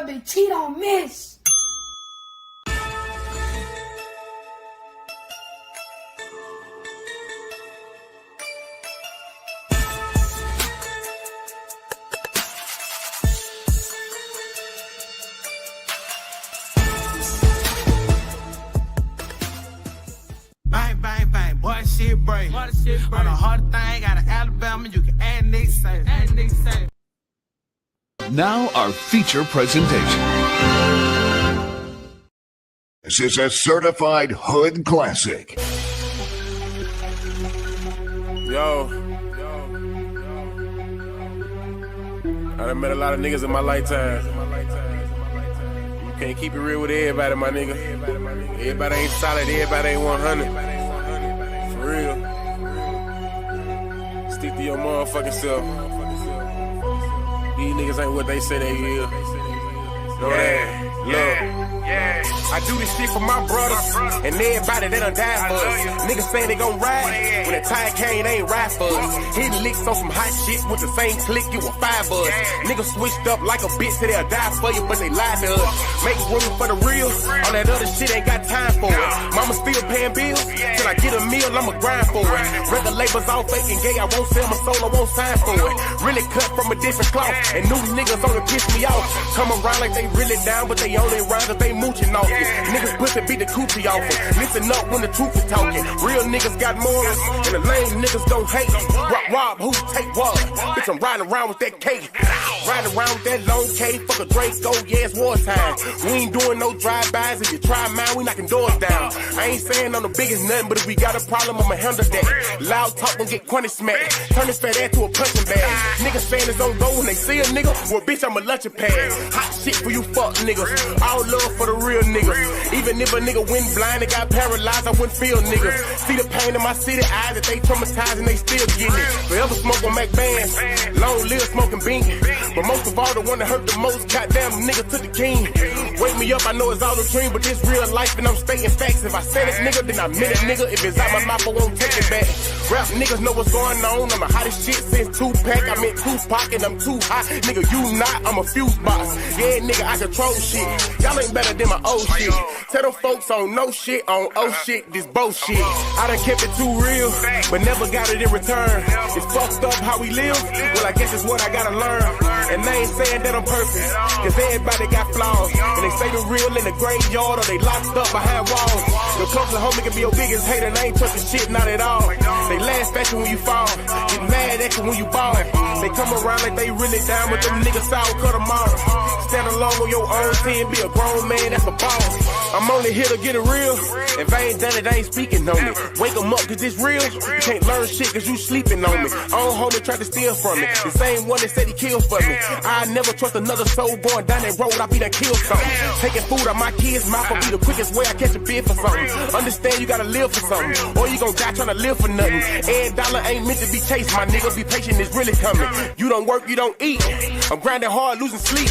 brother cheat on miss. Bang, bang, bang, boy, shit break. On the hard thing, got an Alabama, you can add Nick say. Now our feature presentation. This is a certified hood classic. Yo. I done met a lot of niggas in my lifetime. You can't keep it real with everybody, my nigga. Everybody ain't solid, everybody ain't 100. For real. Stick to your motherfucking self. These niggas ain't what they say they is. Know that? Look. I do this shit for my brothers and everybody that done died for us. Niggas say they gon' ride. When the time came, they ain't ride for us. Hitting licks on some hot shit with the same click, you will 5 us. Niggas switched up like a bitch, say they'll die for you, but they lied to us. Make room for the real. All that other shit ain't got time for it. Mama still paying bills. Till I get a meal, I'ma grind for it. Record labels all fake and gay, I won't sell my soul, I won't sign for it. Really cut from a different cloth, and new niggas only piss me off. Come around like they really down, but they only rhyme if they mooching off it. Niggas pussy beat the coochie off it. Listen up when the truth is talking. Real niggas got morals, and the lame niggas don't hate. Rob, who take what? Bitch, I'm riding around with that K. Riding around with that long K. Fuck a Draco, yeah, it's wartime. We ain't doing no drive-bys. If you try mine, we knocking doors down. I ain't saying I'm the biggest nothing, but if we got a problem, I'ma handle that. Loud talk gon' get crunny smacked. Turn this fat ass to a punching bag. Niggas saying it's on go when they see a nigga. Well, bitch, I'm a lunching pad. Hot shit for you fuck niggas. All love for the real niggas. Even if a nigga went blind and got paralyzed, I wouldn't feel niggas. See the pain in my city eyes that they traumatized and they still getting it. Forever smoke on Mac bands. Long live smoking bean. But most of all, the one that hurt the most, goddamn nigga to the king. Wake me up, I know it's all a dream, but this real life and I'm stating facts. If I said it, nigga, then I meant it, nigga. If it's out my mouth, I won't take it back. Rap niggas know what's going on. I'm the hottest shit since Tupac. I'm in Tupac and I'm too hot. Nigga, you not, I'm a fuse box. Yeah, nigga, I control shit. Y'all ain't better than my old shit. Tell them folks on no shit, on oh shit, this bullshit. I done kept it too real, but never got it in return. It's fucked up how we live. Well, I guess it's what I gotta learn. And they ain't saying that I'm perfect, cause everybody got flaws. And they say the real in the graveyard or they locked up behind walls. Your closest homie can be your biggest hater and they ain't trusting shit, not at all. They laugh at you when you fall, get mad at you when you ball. They come around like they really down, but them niggas sour cut them off. Stand alone on your own team, be a grown man, that's a boss. I'm only here to get it real. If I ain't done it, I ain't speaking on it. Wake 'em up, cause it's real. You can't learn shit cause you sleeping on me. Own homie tried to steal from me. The same one that said he killed for me. I never trust another soul going down that road, I be done killed something. Taking food out my kids' mouth will be the quickest way I catch a bid for something. Understand you gotta live for something, or you gon' die trying to live for nothing. Every dollar ain't meant to be chased, my nigga. Be patient, it's really coming. You don't work, you don't eat. I'm grinding hard, losing sleep.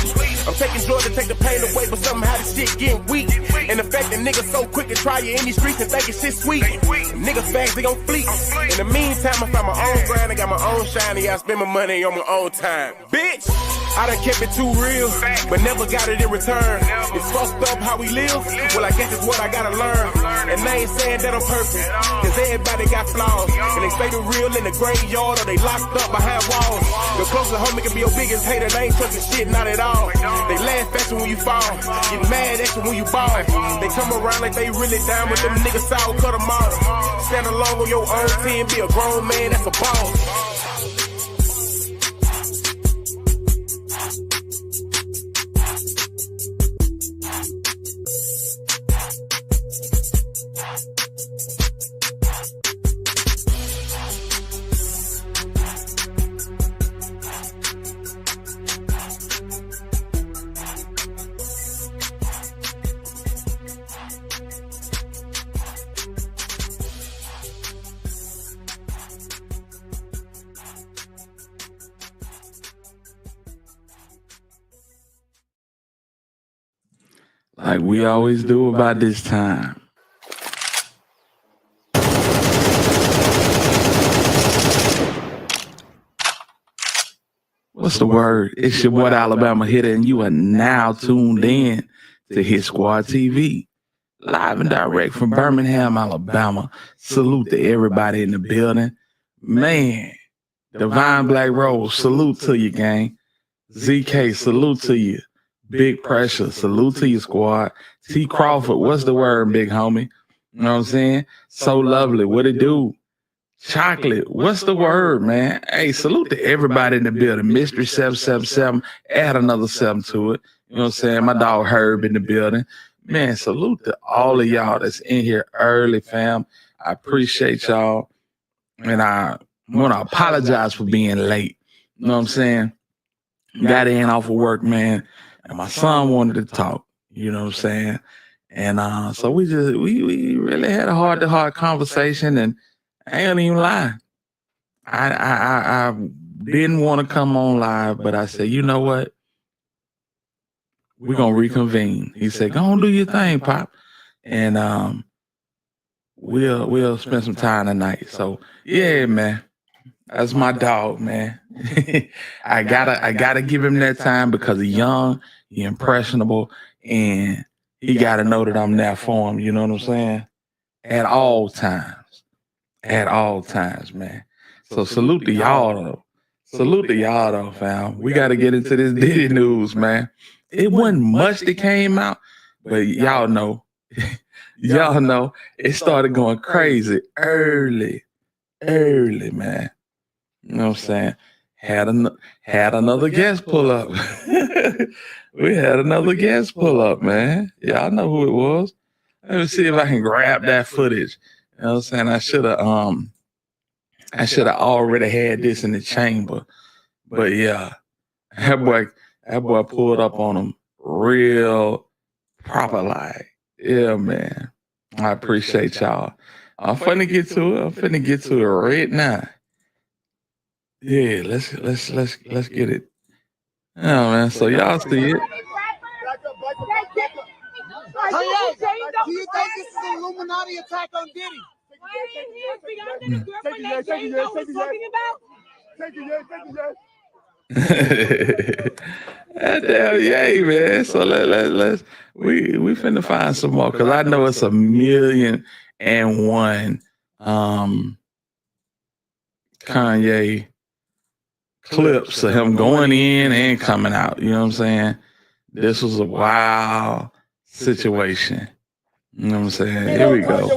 I'm taking drugs to take the pain away, but somehow the shit getting weak. And the fact that niggas so quick to try you in these streets and think it's shit sweet. Niggas fags, they gon' fleet. In the meantime, I found my own grind, I got my own shine, yeah, I spend my money on my own time. Bitch, I done kept it too real, but never got it in return. It's fucked up how we live, well I guess it's what I gotta learn. And they ain't saying that I'm perfect, cause everybody got flaws. And they say the real in the graveyard or they locked up behind walls. Your closest homie can be your biggest hater, they ain't trusting shit, not at all. They laugh at you when you fall, get mad at you when you ball. They come around like they really down, but them niggas sour cut them off. Stand alone on your own team, be a grown man, that's a boss. Like we always do about this time. What's the word? It's your boy, the Alabama Hitter, and you are now tuned in to Hit Squad TV. Live and direct from Birmingham, Alabama. Salute to everybody in the building. Man, Divine Black Rose, salute to you, gang. ZK, salute to you. Big Pressure, salute to you, squad. T. Crawford, what's the word, big homie? You know what I'm saying? So lovely, what it do? Chocolate, what's the word, man? Hey, salute to everybody in the building. Mystery 777, add another 7 to it. You know what I'm saying? My dog Herb in the building. Man, salute to all of y'all that's in here early, fam. I appreciate y'all. And I want to apologize for being late. You know what I'm saying? Got in off of work, man. And my son wanted to talk. You know what I'm saying? And so we really had a heart-to-heart conversation, and I ain't gonna even lie. I didn't want to come on live, but I said, you know what? We're gonna reconvene. He said, go on, do your thing, Pop. And we'll spend some time tonight. So yeah, man. That's my dog, man. I gotta give him that time because he's young, he's impressionable, and he gotta know that I'm there for him. You know what I'm saying? At all times. At all times, man. So salute to y'all though. Salute to y'all though, fam. We gotta get into this Diddy news, man. It wasn't much that came out, but y'all know, it started going crazy early, man. You know what I'm saying? Had another guest pull up. We had another guest pull up, man. Y'all know who it was. Let me see if I can grab that footage. You know what I'm saying? I should have already had this in the chamber. But yeah, that boy pulled up on him real proper like. Yeah, man. I appreciate y'all. I'm finna get to it right now. Yeah, let's get it. Yeah, man. So y'all see it. Do you think this is an Illuminati attack on Diddy? Damn, yay, man. So let's we finna find some more because I know it's 1,000,001 Kanye clips of him going in and coming out. You know what I'm saying? This was a wild situation. You know what I'm saying? Here we go.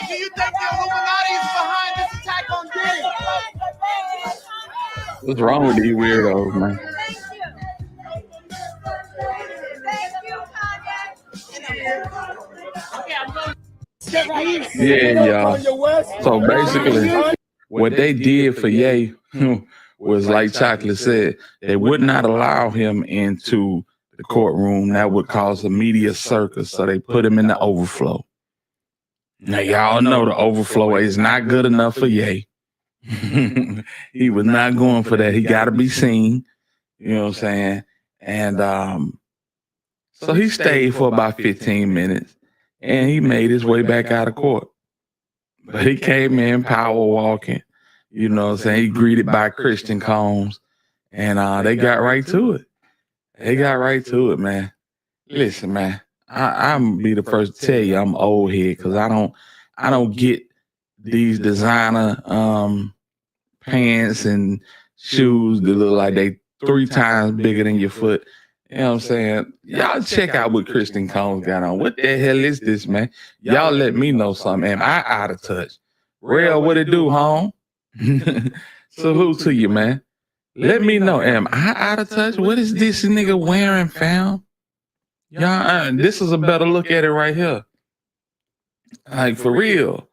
Do you think the Illuminati is behind this attack on Diddy? What's wrong with these weirdos, man? Yeah, y'all. So basically, what they did for Ye was like Chocolate said, they would not allow him into the courtroom. That would cause a media circus. So they put him in the overflow. Now, y'all know the overflow is not good enough for Ye. He was not going for that. He got to be seen. You know what I'm saying? And so he stayed for about 15 minutes and he made his way back out of court. But he came in power walking. You know what I'm saying? He greeted by Christian Combs and they got right to it. They got right to it, man. Listen, man. I'm be the first to tell you I'm old head because I don't get these designer pants and shoes that look like they 3 times bigger than your foot. You know what I'm saying? Y'all check out what Christian Combs got on. What the hell is this, man? Y'all let me know something. Am I out of touch? Real, what it do, home? Salute to you, man. Let me know. Am I out of touch? What is this nigga wearing, fam? Y'all, this is a better look at it right here. Like, for real.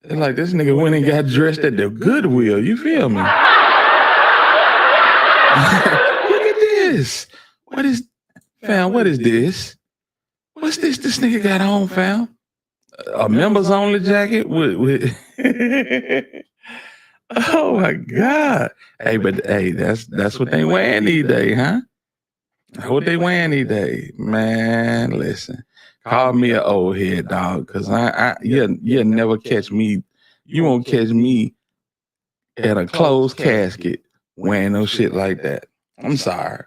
It's like this nigga went and got dressed at the Goodwill. You feel me? Look at this. What is this? What's this nigga got on, fam? A members only jacket with oh my God. Hey, but hey, that's what they wearing these days, huh? What they wearing these days? Man, listen. Call me an old head, dog, because you'll never catch me. You won't catch me at a closed casket wearing no shit like that. I'm sorry.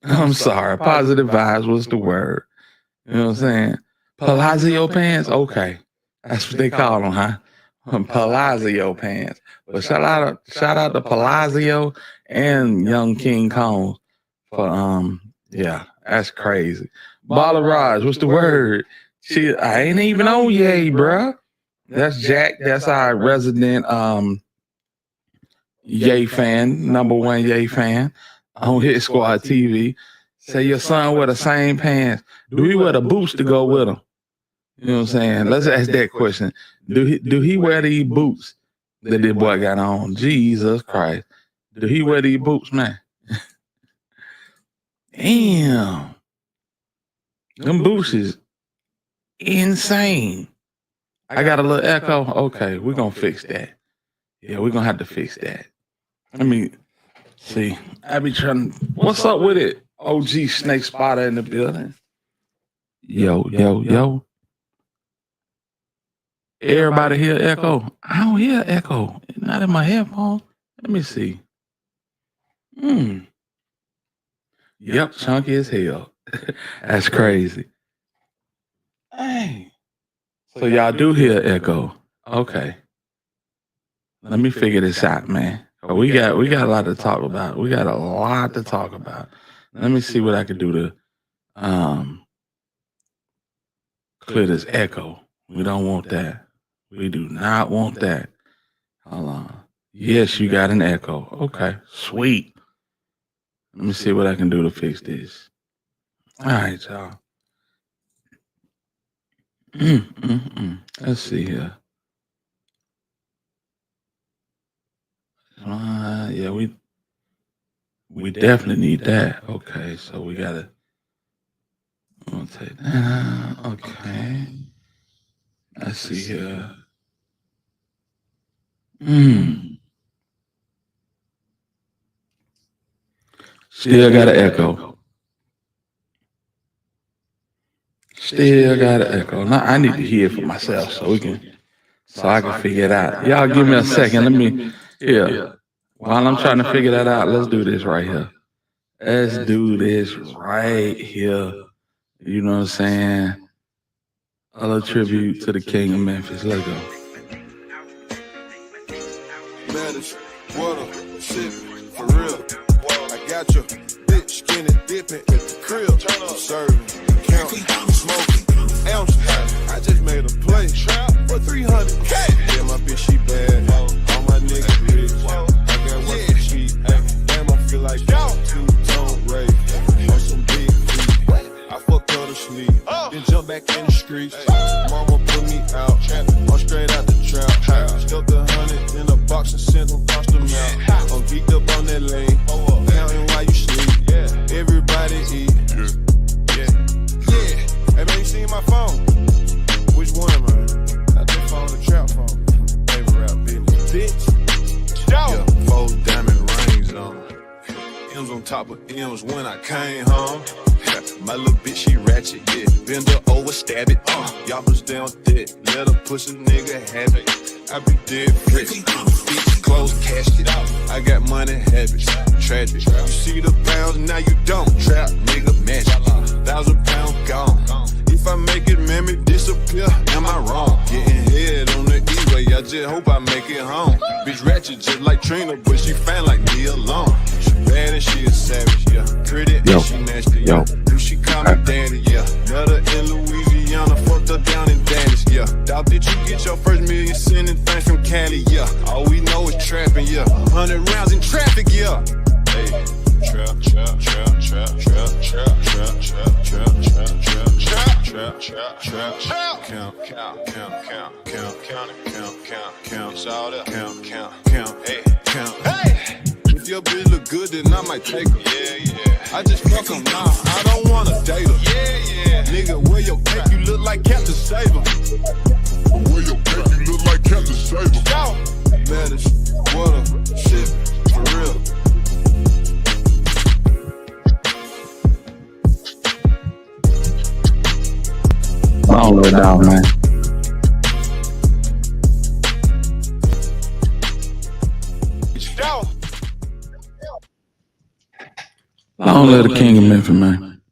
Positive vibes was the word. You know what I'm saying? Palazzo pants? Okay. That's what they call them, huh? Palazzo pants. But shout out to Palazzo and Young King Kong for yeah, that's crazy. Baller Raj, what's the word? I ain't even on Yay, bruh. That's Jack. That's our resident Yay fan, number one Yay fan on Hit Squad TV. Say your son wear the same pants. Do he wear the boots to go with him? You know what I'm saying? Let's ask that question. Do he wear these boots that this boy got on? Jesus Christ. Do he wear these boots, man? Damn. Them boots is insane. I got a little echo. Okay, we're going to fix that. Yeah, we're going to have to fix that. Let me see. I be trying. What's up with it? OG Snake Spotter in the building. Yo. Everybody hear echo? I don't hear echo. Not in my headphones. Let me see. Yep, chunky as hell. That's crazy. Hey. So y'all do hear echo. Okay. Let me figure this out, man. We got a lot to talk about. Let me see what I can do to clear this echo. We don't want that. We do not want that. Hold on. Yes, you got an echo. Okay, sweet. Let me see what I can do to fix this. All right, y'all. Let's see here. Yeah, we definitely need that. Okay, so we gotta. We'll take that. Okay. Let's see here. Still got an echo. Now I need to hear it for myself so I can figure it out. Y'all give me a second. Let me. Yeah. While I'm trying to figure that out, let's do this right here. You know what I'm saying? A little tribute to the King of Memphis. Let's go. Manage, water, shit, for real. I got your bitch skinny dipping at the crib. I'm serving, counting, smoking, ounces. I just made a play for 300K. Yeah, my bitch, she bad. All my niggas rich. I got work for cheap. Damn, I feel like two-tone Ray. On some big feet. I fuck her to sleep. Then jump back in the streets. Mama put me out. I'm straight out the trap. Stuffed 100 in a box and sent them across the mouth. I'm geeked up on that lane. Counting while you sleep. Everybody eat. Hey man, you seen my phone? Which one, man? I just found the trap phone. Favorite rap business. Bitch. Yeah, 4 diamond rings on. M's on top of M's when I came home. My little bitch, she ratchet, yeah. Bend her over, stab it. Y'all was down dead. Let her push a nigga have it. I be dead rich. Bitch, close casket. I got money habits. Tragic. You see the pounds, now you don't. Trap, nigga, match. 1,000 pounds gone. If I make it, man, me disappear. Am I wrong? Getting head on the E-way. I just hope I make it home. Bitch ratchet just like Trina, but she fan like me alone. She bad and she a savage, yeah. Pretty and she nasty, yeah. She call me daddy, yeah. Met her in Louisiana, fucked her down in Dallas, yeah. Dog, did you get your first million sending things from Cali, yeah? All we know is trapping, yeah. 100 rounds in traffic, yeah. Hey, trap, trap, trap, trap, trap, trap, trap, trap, trap, trap, trap, trap, trap, trap, trap, count, count, count, count, count, count, count, count, count, shout out, count, count, count, hey, count, hey. If your bitch look good, then I might take her. I just fuck them now. I don't wanna date her. Nigga, where your cake? You look like Captain Saber. Where your cake? You look like Captain Saber. Mad as what a shit, for real. I don't know that, man. I don't let the king of Memphis, man.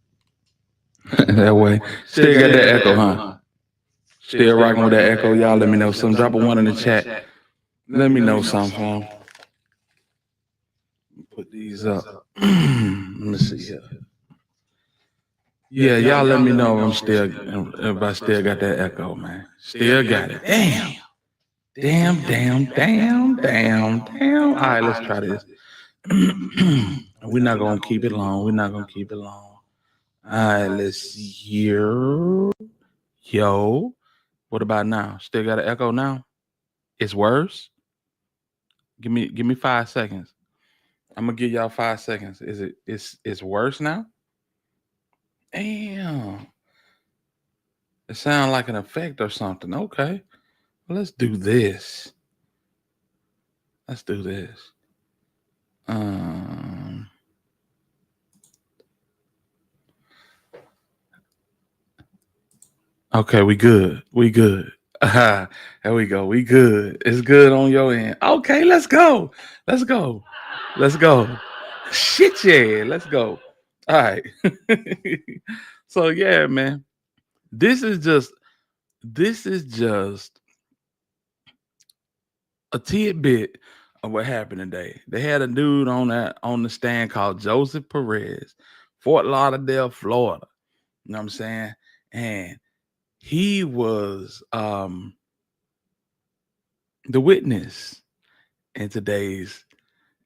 That way. Still got that echo, huh? Still rocking with that echo. Y'all let me know something. Drop a 1 in the chat. Let me know something, fam. Put these up. Let me see here. Yeah, y'all let me know if I still got that echo, man. Still got it. Damn. All right, let's try this. We're not gonna keep it long. All right, let's see here. Yo, what about now? Still got an echo now? It's worse. Give me 5 seconds. I'm gonna give y'all 5 seconds. It's worse now? Damn. It sounds like an effect or something. Okay. Well, let's do this. Okay, we good. There we go. We good. It's good on your end. Okay, let's go. Shit, yeah, let's go. All right. So yeah, man. This is just a tidbit of what happened today. They had a dude on the stand called Joseph Perez, Fort Lauderdale, Florida. You know what I'm saying? And he was the witness in today's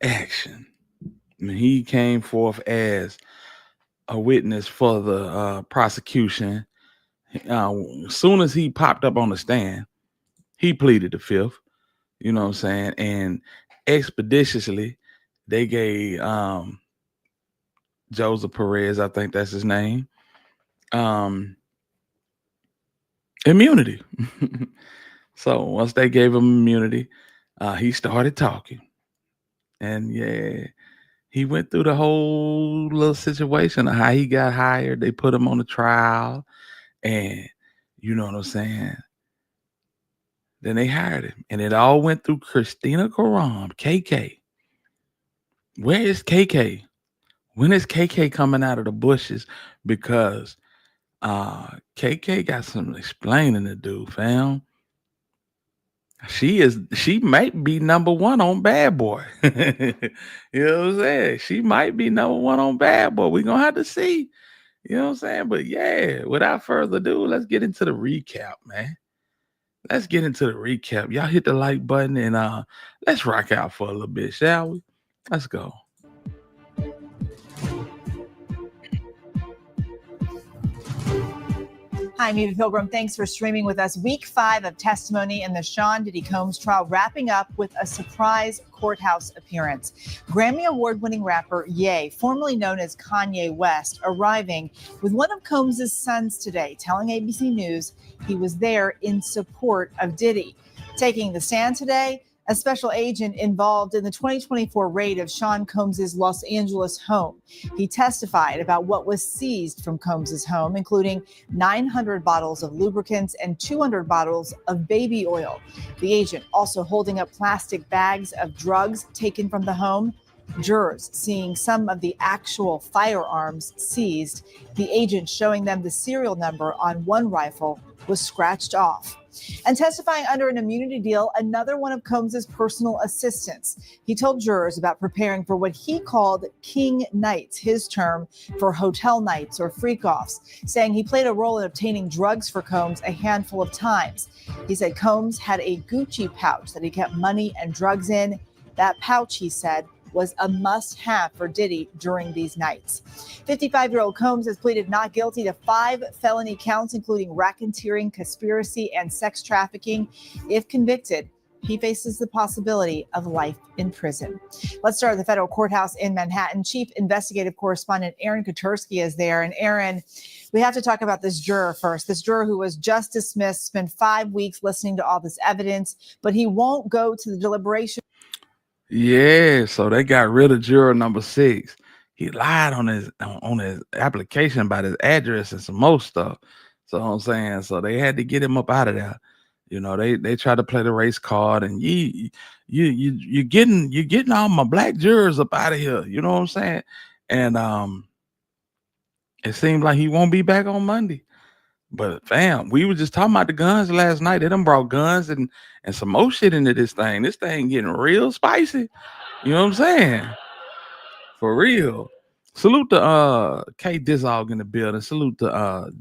action. I mean, he came forth as a witness for the prosecution. As soon as he popped up on the stand, he pleaded the fifth. You know what I'm saying? And expeditiously, they gave Joseph Perez, I think that's his name, immunity. So once they gave him immunity, he started talking. And yeah, he went through the whole little situation of how he got hired. They put him on the trial. And you know what I'm saying? Then they hired him. And it all went through Christina Karam, KK. Where is KK? When is KK coming out of the bushes? Because KK got some explaining to do, fam. She might be number one on Bad Boy. You know what I'm saying? She might be number one on Bad Boy. We're gonna have to see. You know what I'm saying? But yeah, without further ado, let's get into the recap, man. Y'all hit the like button and let's rock out for a little bit, shall we? Let's go. Hi, I'm Eva Pilgrim. Thanks for streaming with us. Week 5 of testimony in the Sean Diddy Combs trial wrapping up with a surprise courthouse appearance. Grammy Award-winning rapper Ye, formerly known as Kanye West, arriving with one of Combs' sons today, telling ABC News he was there in support of Diddy. Taking the stand today, a special agent involved in the 2024 raid of Sean Combs' Los Angeles home. He testified about what was seized from Combs' home, including 900 bottles of lubricants and 200 bottles of baby oil. The agent also holding up plastic bags of drugs taken from the home. Jurors seeing some of the actual firearms seized. The agent showing them the serial number on one rifle was scratched off. And testifying under an immunity deal, another one of Combs' personal assistants. He told jurors about preparing for what he called King Nights, his term for hotel nights or freak-offs, saying he played a role in obtaining drugs for Combs a handful of times. He said Combs had a Gucci pouch that he kept money and drugs in. That pouch, he said, was a must-have for Diddy during these nights. 55-year-old Combs has pleaded not guilty to 5 felony counts, including racketeering, conspiracy, and sex trafficking. If convicted, he faces the possibility of life in prison. Let's start at the federal courthouse in Manhattan. Chief investigative correspondent Aaron Kotursky is there. And Aaron, we have to talk about this juror first. This juror who was just dismissed, spent 5 weeks listening to all this evidence, but he won't go to the deliberation. Yeah, so they got rid of juror number 6. He lied on his application about his address and some more stuff. So I'm saying, so they had to get him up out of there. You know, they tried to play the race card, and you're getting all my black jurors up out of here. You know what I'm saying? And it seems like he won't be back on Monday. But fam, we were just talking about the guns last night. They done brought guns and some more shit into this thing. This thing getting real spicy. You know what I'm saying? For real. Salute to K Dizog in the building. Salute to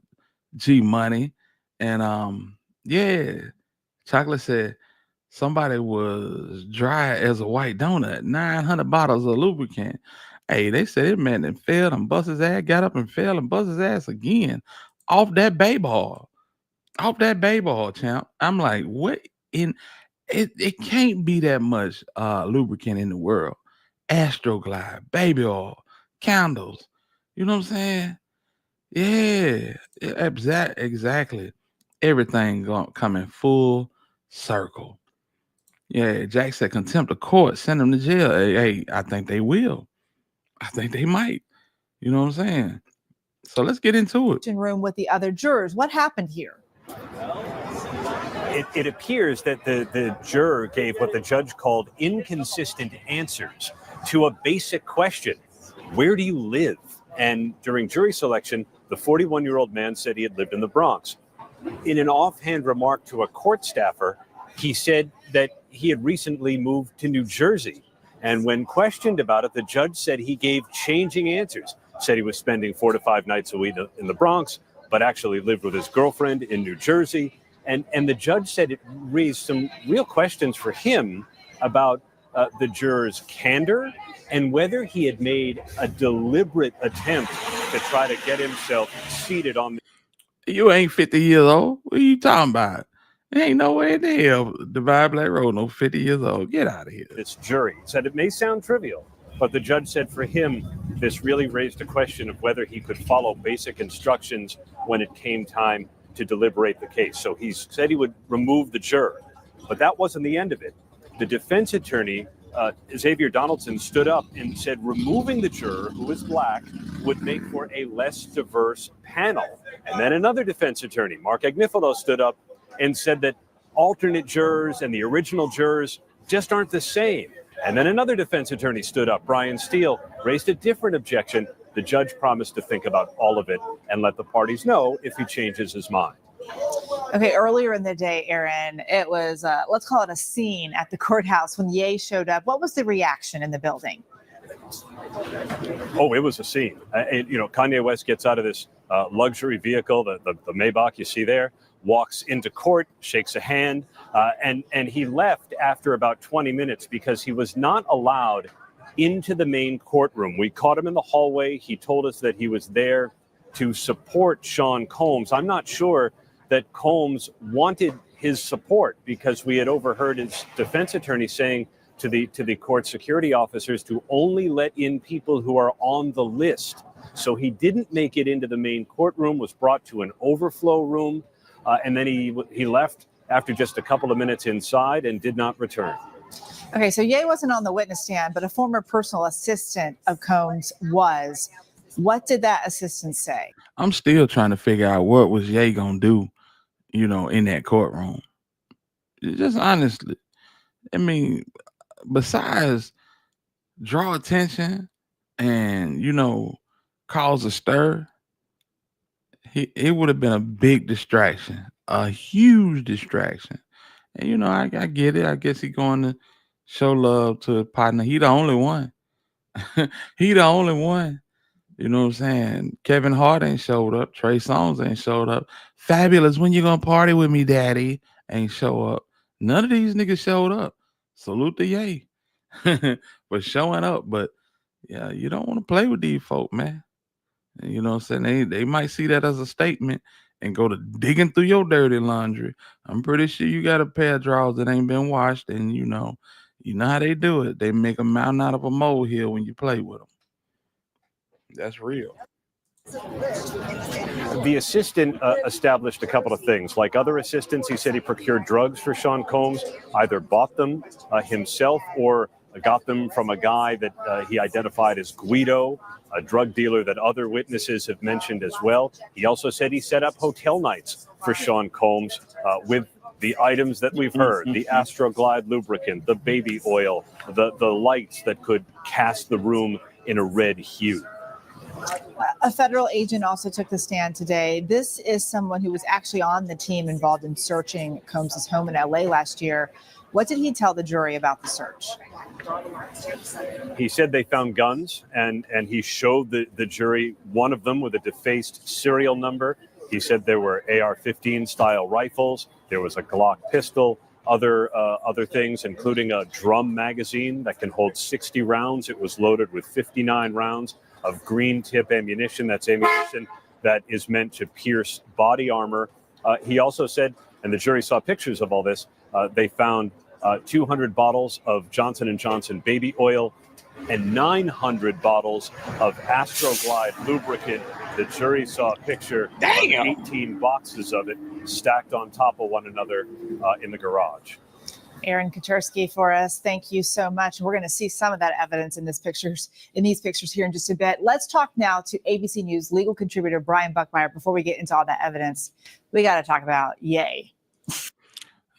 G Money. And yeah, Chocolate said somebody was dry as a white donut. 900 bottles of lubricant. Hey, they said it man that fell and bust his ass, got up and fell and bust his ass again off that baseball. Off that baseball, champ. I'm like, what in it can't be that much lubricant in the world. Astroglide, baby oil, candles. You know what I'm saying? Yeah, exactly. Everything coming full circle. Yeah, Jack said contempt of court, send them to jail. Hey, I think they will. I think they might. You know what I'm saying? So let's get into it. Room with the other jurors. What happened here? It appears that the juror gave what the judge called inconsistent answers to a basic question: where do you live? And during jury selection, the 41-year-old man said he had lived in the Bronx. In an offhand remark to a court staffer, he said that he had recently moved to New Jersey. And when questioned about it, the judge said he gave changing answers. Said he was spending 4 to 5 nights a week in the Bronx, but actually lived with his girlfriend in New Jersey. And the judge said it raised some real questions for him about the juror's candor and whether he had made a deliberate attempt to try to get himself seated on the... You ain't 50 years old. What are you talking about? There ain't no way in the hell Divide Black Road, no 50 years old. Get out of here. This jury said it may sound trivial, but the judge said for him, this really raised a question of whether he could follow basic instructions when it came time to deliberate the case. So he said he would remove the juror, but that wasn't the end of it. The defense attorney, Xavier Donaldson, stood up and said removing the juror, who is black, would make for a less diverse panel. And then another defense attorney, Mark Agnifilo, stood up and said that alternate jurors and the original jurors just aren't the same. And then another defense attorney stood up, Brian Steele, raised a different objection. The judge promised to think about all of it and let the parties know if he changes his mind. Okay, earlier in the day, Aaron, it was, let's call it a scene at the courthouse when Ye showed up. What was the reaction in the building? Oh, it was a scene. Kanye West gets out of this luxury vehicle, the Maybach you see there, walks into court, shakes a hand, and he left after about 20 minutes because he was not allowed into the main courtroom. We caught him in the hallway. He told us that he was there to support Sean Combs. I'm not sure that Combs wanted his support because we had overheard his defense attorney saying to the court security officers to only let in people who are on the list. So he didn't make it into the main courtroom, was brought to an overflow room, and then he left after just a couple of minutes inside and did not return. Okay, so Ye wasn't on the witness stand, but a former personal assistant of Combs was. What did that assistant say? I'm still trying to figure out what was Ye gonna do, in that courtroom. Just honestly, I mean, besides draw attention and cause a stir, it would have been a big distraction, a huge distraction. And I get it. I guess he's going to show love to a partner. He the only one. He the only one. You know what I'm saying? Kevin Hart ain't showed up. Trey Songz ain't showed up. Fabulous, when you gonna party with me, daddy? Ain't show up. None of these niggas showed up. Salute to Ye for showing up. But yeah, you don't want to play with these folk, man. You know what I'm saying? They might see that as a statement and go to digging through your dirty laundry. I'm pretty sure you got a pair of drawers that ain't been washed, and you know how they do it. They make a mountain out of a molehill when you play with them. That's real. The assistant established a couple of things. Like other assistants, he said he procured drugs for Sean Combs, either bought them himself or got them from a guy that he identified as Guido, a drug dealer that other witnesses have mentioned as well. He also said he set up hotel nights for Sean Combs with the items that we've heard, the Astroglide lubricant, the baby oil, the lights that could cast the room in a red hue. A federal agent also took the stand today. This is someone who was actually on the team involved in searching Combs' home in LA last year. What did he tell the jury about the search? He said they found guns, and he showed the jury one of them with a defaced serial number. He said there were AR-15 style rifles. There was a Glock pistol, other things, including a drum magazine that can hold 60 rounds. It was loaded with 59 rounds of green tip ammunition. That's ammunition that is meant to pierce body armor. He also said, and the jury saw pictures of all this, they found 200 bottles of Johnson & Johnson baby oil and 900 bottles of Astroglide lubricant. The jury saw a picture of 18 boxes of it stacked on top of one another in the garage. Aaron Katersky for us. Thank you so much. We're going to see some of that evidence in these pictures here in just a bit. Let's talk now to ABC News legal contributor Brian Buckmeyer. Before we get into all that evidence, we got to talk about Ye.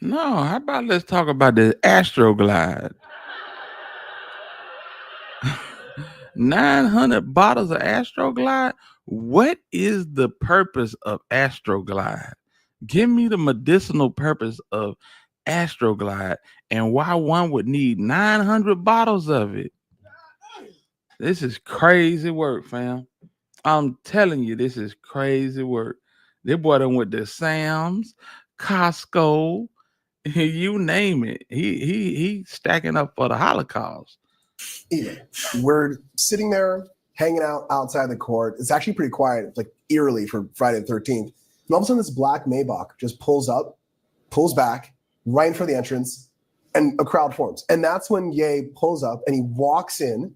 No, how about let's talk about the Astroglide. 900 bottles of Astroglide. What is the purpose of Astroglide? Give me the medicinal purpose of Astroglide and why one would need 900 bottles of it. This is crazy work, fam. I'm telling you, this is crazy work. They boy done went to Sam's, Costco, you name it. He stacking up for the Holocaust. Yeah. We're sitting there hanging out outside the court. It's actually pretty quiet. It's like eerily for Friday the 13th. And all of a sudden this black Maybach just pulls up, pulls back, right in front of the entrance, and a crowd forms. And that's when Ye pulls up and he walks in,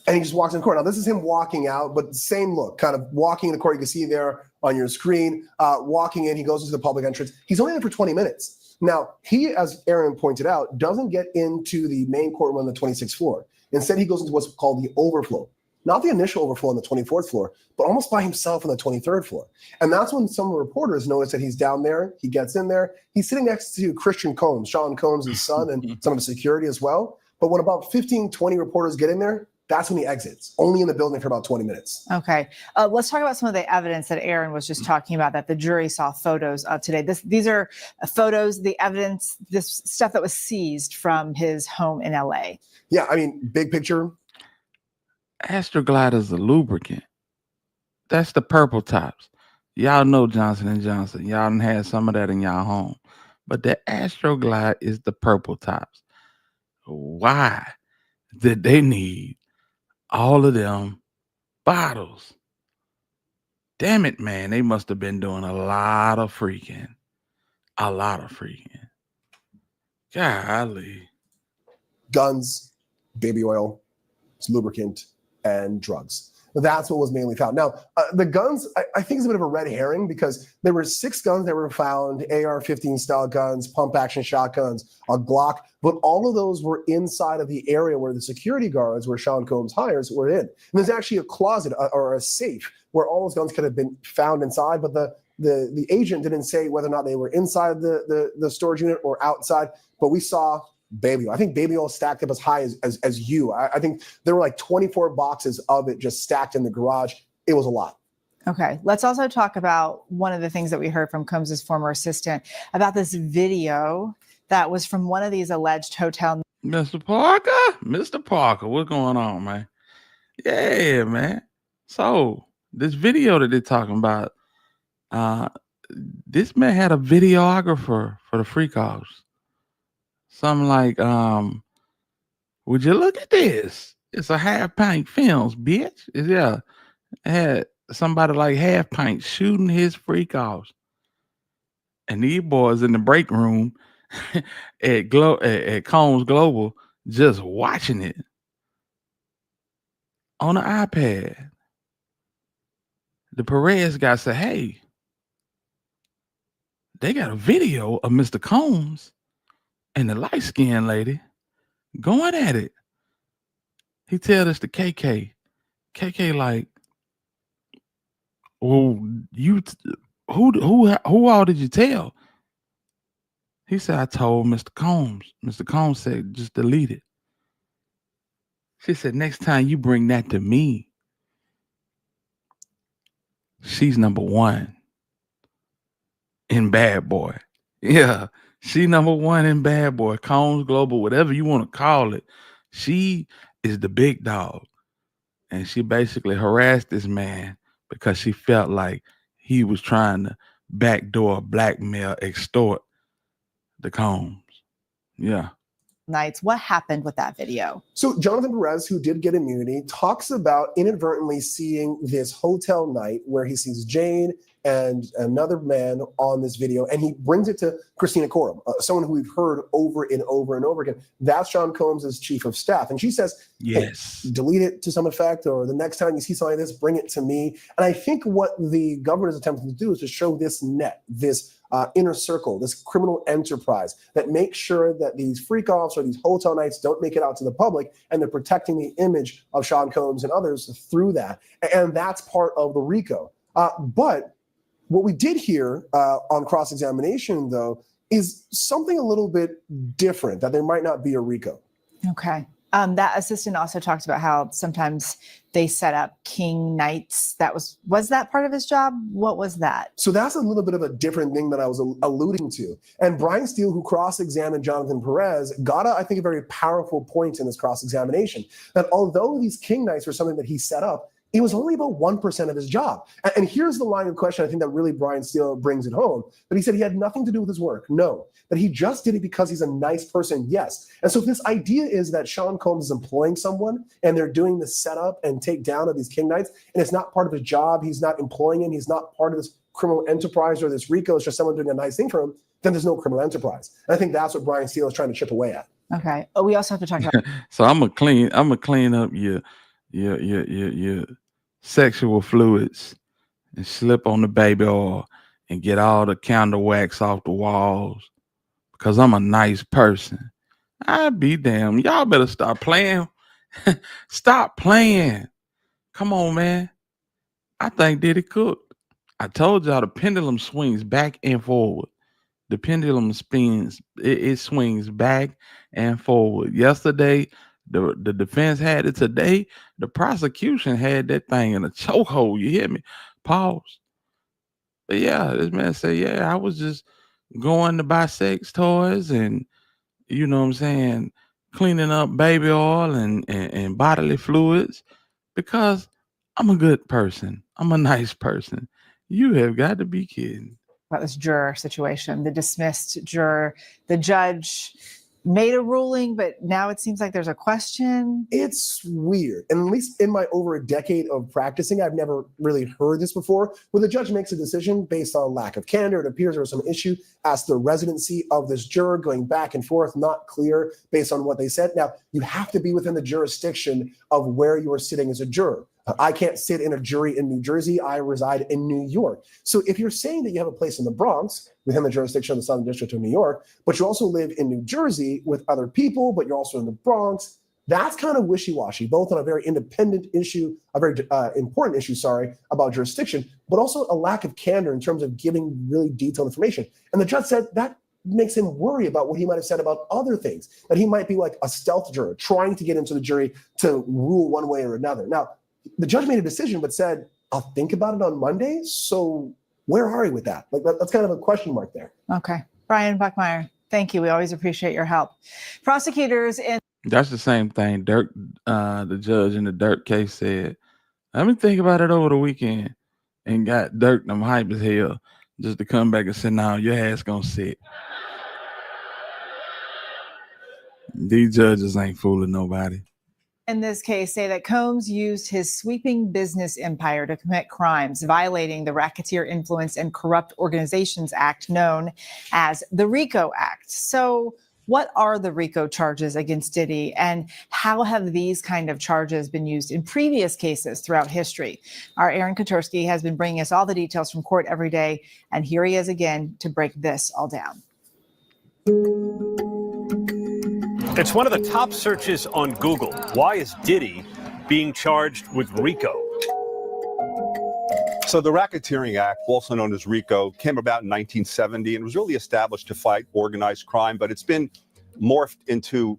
and he just walks in the court. Now, this is him walking out, but same look, kind of walking in the court. You can see there on your screen, walking in. He goes into the public entrance. He's only in for 20 minutes. Now, he, as Aaron pointed out, doesn't get into the main courtroom on the 26th floor. Instead, he goes into what's called the overflow. Not the initial overflow on the 24th floor, but almost by himself on the 23rd floor. And that's when some reporters notice that he's down there. He gets in there. He's sitting next to Christian Combs, Sean Combs' son, and some of the security as well. But when about 15, 20 reporters get in there, that's when he exits, only in the building for about 20 minutes. Okay. Let's talk about some of the evidence that Aaron was just talking about that the jury saw photos of today. These are photos, the evidence, this stuff that was seized from his home in LA. Yeah, I mean, big picture. Astroglide is a lubricant. That's the purple tops. Y'all know Johnson & Johnson. Y'all done had some of that in y'all home. But the Astroglide is the purple tops. Why did they need all of them bottles? Damn it, man. They must have been doing a lot of freaking. A lot of freaking. Golly. Guns, baby oil, lubricant, and drugs. That's what was mainly found. Now, the guns, I think, is a bit of a red herring because there were 6 guns that were found, AR-15 style guns, pump action shotguns, a Glock, but all of those were inside of the area where the security guards, where Sean Combs hires, were in. And there's actually a closet or a safe where all those guns could have been found inside, but the agent didn't say whether or not they were inside the storage unit or outside, but we saw baby oil. I think baby oil stacked up as high as you. I think there were like 24 boxes of it just stacked in the garage. It was a lot. Okay. Let's also talk about one of the things that we heard from Combs' former assistant about this video that was from one of these alleged hotel. Mr. Parker, what's going on, man? Yeah, man. So this video that they're talking about, this man had a videographer for the freak offs. Something like, would you look at this? It's a half pint films, bitch. It had somebody like Half Pint shooting his freak offs. And these boys in the break room at Combs Global just watching it on an iPad. The Perez guy said, hey, they got a video of Mr. Combs and the light-skinned lady going at it. He tell this to KK. KK like, well, who all did you tell? He said, I told Mr. Combs. Mr. Combs said, just delete it. She said, next time you bring that to me, she's number one in Bad Boy. Yeah, she number one in Bad Boy. Combs Global, whatever you want to call it. She is the big dog. And she basically harassed this man because she felt like he was trying to backdoor, blackmail, extort the Combs. Yeah. Nights. What happened with that video? So Jonathan Perez, who did get immunity, talks about inadvertently seeing this hotel night where he sees Jane and another man on this video, and he brings it to Christina Coram, someone who we've heard over and over and over again. That's Sean Combs' chief of staff. And she says, yes, hey, delete it to some effect, or the next time you see something like this, bring it to me. And I think what the government is attempting to do is to show this net, this inner circle, this criminal enterprise that makes sure that these freak-offs or these hotel nights don't make it out to the public, and they're protecting the image of Sean Combs and others through that. And that's part of the RICO. But what we did hear on cross-examination, though, is something a little bit different, that there might not be a RICO. Okay. That assistant also talked about how sometimes they set up king nights. Was that part of his job? What was that? So that's a little bit of a different thing that I was alluding to. And Brian Steele, who cross-examined Jonathan Perez, got, I think, a very powerful point in this cross-examination, that although these king nights were something that he set up, it was only about 1% of his job. And here's the line of question I think that really Brian Steele brings it home. But he said he had nothing to do with his work. No. That he just did it because he's a nice person. Yes. And so this idea is that Sean Combs is employing someone and they're doing the setup and takedown of these king nights, and it's not part of his job. He's not employing him. He's not part of this criminal enterprise or this RICO. It's just someone doing a nice thing for him. Then there's no criminal enterprise. And I think that's what Brian Steele is trying to chip away at. Okay. Oh, we also have to talk about. So I'm gonna clean up your sexual fluids and slip on the baby oil and get all the candle wax off the walls because I'm a nice person. I'd be damn. Y'all better stop playing. Stop playing. Come on, man. I think Diddy cooked. I told y'all the pendulum swings back and forward. The pendulum spins. It swings back and forward. Yesterday, the defense had it. Today, the prosecution had that thing in a chokehold. You hear me? Pause. But yeah, this man said, yeah, I was just going to buy sex toys and, you know what I'm saying, cleaning up baby oil and bodily fluids because I'm a good person. I'm a nice person. You have got to be kidding. About this juror situation, the dismissed juror, the judge made a ruling, but now it seems like there's a question. It's weird. And at least in my over a decade of practicing, I've never really heard this before, where the judge makes a decision based on lack of candor. It appears there was some issue as the residency of this juror, going back and forth, not clear based on what they said. Now, you have to be within the jurisdiction of where you are sitting as a juror. I can't sit in a jury in New Jersey. I reside in New York. So if you're saying that you have a place in the Bronx within the jurisdiction of the Southern District of New York, but you also live in New Jersey with other people, but you're also in the Bronx, that's kind of wishy-washy, both on a very independent issue, a very important issue, about jurisdiction, but also a lack of candor in terms of giving really detailed information. And the judge said that makes him worry about what he might have said about other things, that he might be like a stealth juror trying to get into the jury to rule one way or another. Now, the judge made a decision, but said, I'll think about it on Monday. So where are we with that? Like that's kind of a question mark there. Okay. Brian Buckmeyer, thank you. We always appreciate your help. Prosecutors in. That's the same thing Dirk, the judge in the Dirk case said. Let me think about it over the weekend, and got Dirk them hype as hell just to come back and say, "Now your ass gonna sit." These judges ain't fooling nobody. in this case say that Combs used his sweeping business empire to commit crimes, violating the Racketeer Influence and Corrupt Organizations Act, known as the RICO Act. So what are the RICO charges against Diddy, and how have these kind of charges been used in previous cases throughout history? Our Aaron Kotursky has been bringing us all the details from court every day, and here he is again to break this all down. It's one of the top searches on Google. Why is Diddy being charged with RICO? So the Racketeering Act, also known as RICO, came about in 1970 and was really established to fight organized crime, but it's been morphed into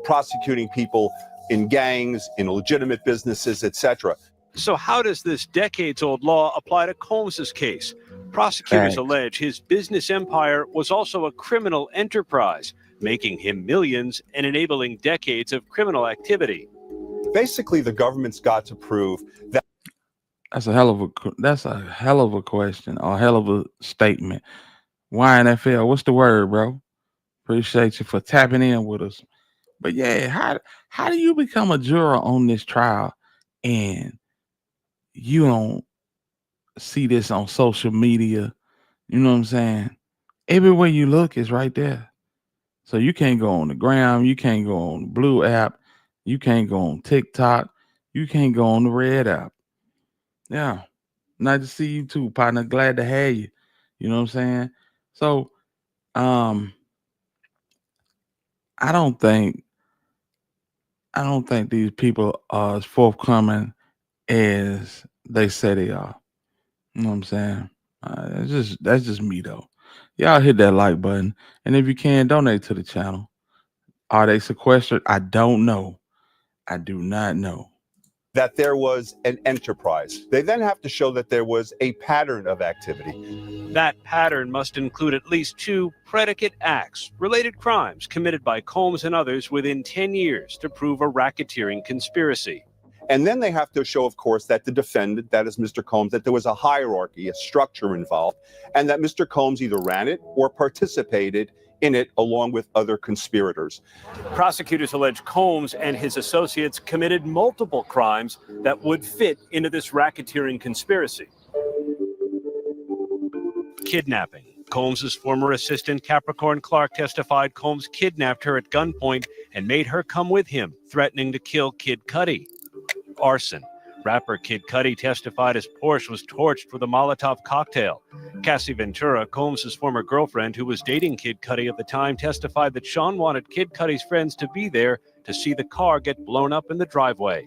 prosecuting people in gangs, in legitimate businesses, etc. So how does this decades-old law apply to Combs's case? Prosecutors allege his business empire was also a criminal enterprise, making him millions and enabling decades of criminal activity. Basically, the government's got to prove that. That's a hell of a question, or a hell of a statement. Why NFL? What's the word, bro? Appreciate you for tapping in with us. But yeah, how do you become a juror on this trial and you don't see this on social media? You know what I'm saying? Everywhere you look is right there. So you can't go on the gram, you can't go on the Blue app, you can't go on TikTok, you can't go on the Red app. Yeah. Nice to see you too, partner. Glad to have you. You know what I'm saying? So I don't think these people are as forthcoming as they say they are. You know what I'm saying? That's just me though. Y'all hit that like button, and if you can, donate to the channel. Are they sequestered? I don't know. I do not know. That there was an enterprise. They then have to show that there was a pattern of activity. That pattern must include at least 2 predicate acts, related crimes committed by Combs and others within 10 years to prove a racketeering conspiracy. And then they have to show, of course, that the defendant, that is Mr. Combs, that there was a hierarchy, a structure involved, and that Mr. Combs either ran it or participated in it along with other conspirators. Prosecutors allege Combs and his associates committed multiple crimes that would fit into this racketeering conspiracy. Kidnapping. Combs's former assistant Capricorn Clark testified Combs kidnapped her at gunpoint and made her come with him, threatening to kill Kid Cudi. Arson. Rapper Kid Cudi testified his Porsche was torched with a Molotov cocktail. Cassie Ventura, Combs' former girlfriend who was dating Kid Cudi at the time, testified that Sean wanted Kid Cudi's friends to be there to see the car get blown up in the driveway.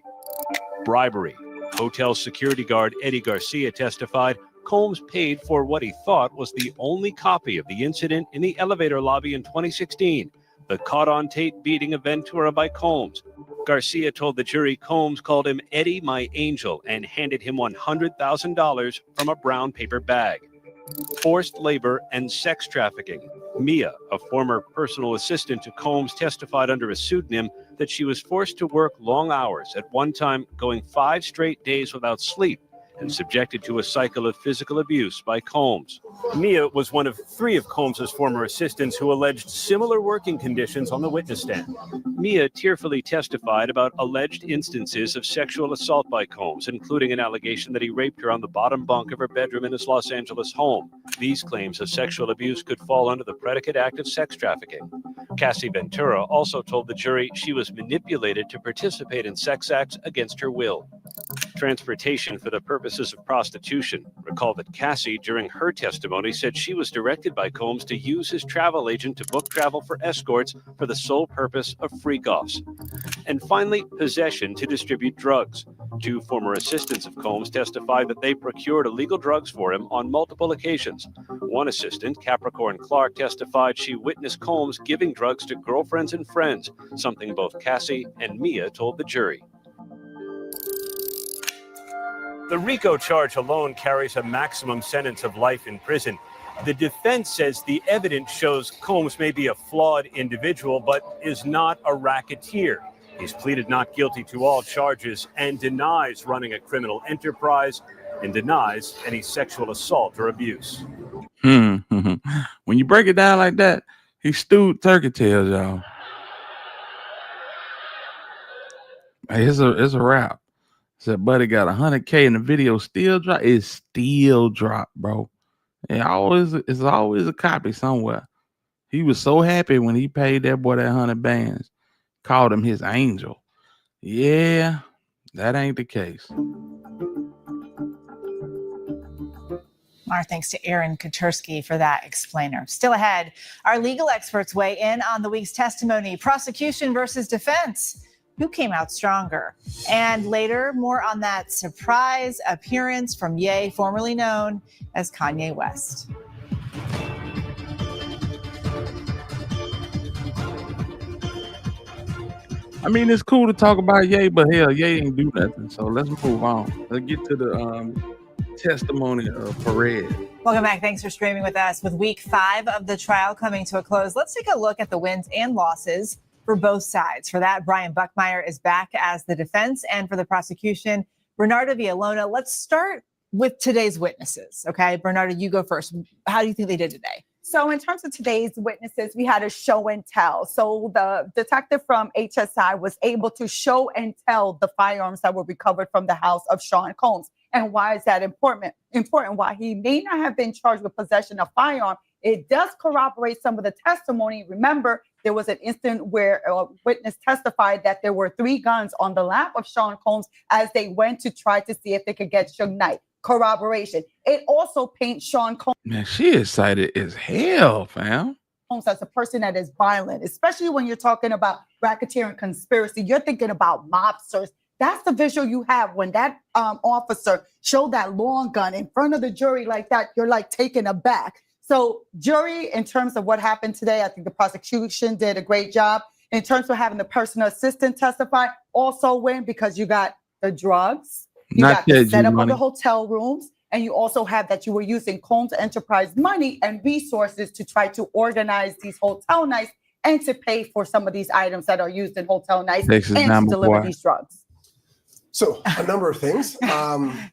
Bribery. Hotel security guard Eddie Garcia testified Combs paid for what he thought was the only copy of the incident in the elevator lobby in 2016, the caught-on-tape beating of Ventura by Combs. Garcia told the jury Combs called him Eddie my angel and handed him $100,000 from a brown paper bag. Forced labor and sex trafficking. Mia, a former personal assistant to Combs, testified under a pseudonym that she was forced to work long hours, at one time going 5 straight days without sleep, and subjected to a cycle of physical abuse by Combs. Mia was one of 3 of Combs' former assistants who alleged similar working conditions on the witness stand. Mia tearfully testified about alleged instances of sexual assault by Combs, including an allegation that he raped her on the bottom bunk of her bedroom in his Los Angeles home. These claims of sexual abuse could fall under the predicate act of sex trafficking. Cassie Ventura also told the jury she was manipulated to participate in sex acts against her will. Transportation for the purposes of prostitution. Recall that Cassie, during her testimony, said she was directed by Combs to use his travel agent to book travel for escorts for the sole purpose of freak-offs. And finally, possession to distribute drugs. 2 former assistants of Combs testified that they procured illegal drugs for him on multiple occasions. One assistant, Capricorn Clark, testified she witnessed Combs giving drugs to girlfriends and friends, something both Cassie and Mia told the jury. The RICO charge alone carries a maximum sentence of life in prison. The defense says the evidence shows Combs may be a flawed individual, but is not a racketeer. He's pleaded not guilty to all charges and denies running a criminal enterprise and denies any sexual assault or abuse. When you break it down like that, he stewed turkey tails, y'all. It's a wrap. Said, buddy got 100K and the video still drop. It's still drop, bro. It's always a copy somewhere. He was so happy when he paid that boy that 100 bands. Called him his angel. Yeah, that ain't the case. Our thanks to Aaron Katersky for that explainer. Still ahead, our legal experts weigh in on the week's testimony, prosecution versus defense. Who came out stronger? And later, more on that surprise appearance from Ye, formerly known as Kanye West. I mean, it's cool to talk about Ye, but hell, Ye ain't do nothing. So let's move on. Let's get to the testimony of Perez. Welcome back. Thanks for streaming with us. With week 5 of the trial coming to a close, let's take a look at the wins and losses for both sides. For that, Brian Buckmeyer is back as the defense, and for the prosecution, Bernardo Villalona. Let's start with today's witnesses. Okay, Bernardo, you go first. How do you think they did today? So in terms of today's witnesses, we had a show and tell. So the detective from HSI was able to show and tell the firearms that were recovered from the house of Sean Combs. And why is that important? Why he may not have been charged with possession of firearm, it does corroborate some of the testimony. Remember, there was an incident where a witness testified that there were 3 guns on the lap of Sean Combs as they went to try to see if they could get Suge Knight. Corroboration. It also paints Sean Combs. Man, she excited as hell, fam. As a person that is violent, especially when you're talking about racketeering conspiracy, you're thinking about mobsters. That's the visual you have when that officer showed that long gun in front of the jury like that. You're like taken aback. So jury, in terms of what happened today, I think the prosecution did a great job. In terms of having the personal assistant testify, also win because you got the drugs, you got the setup of the hotel rooms, and you also have that you were using Combs Enterprise money and resources to try to organize these hotel nights and to pay for some of these items that are used in hotel nights and to deliver these drugs. So a number of things.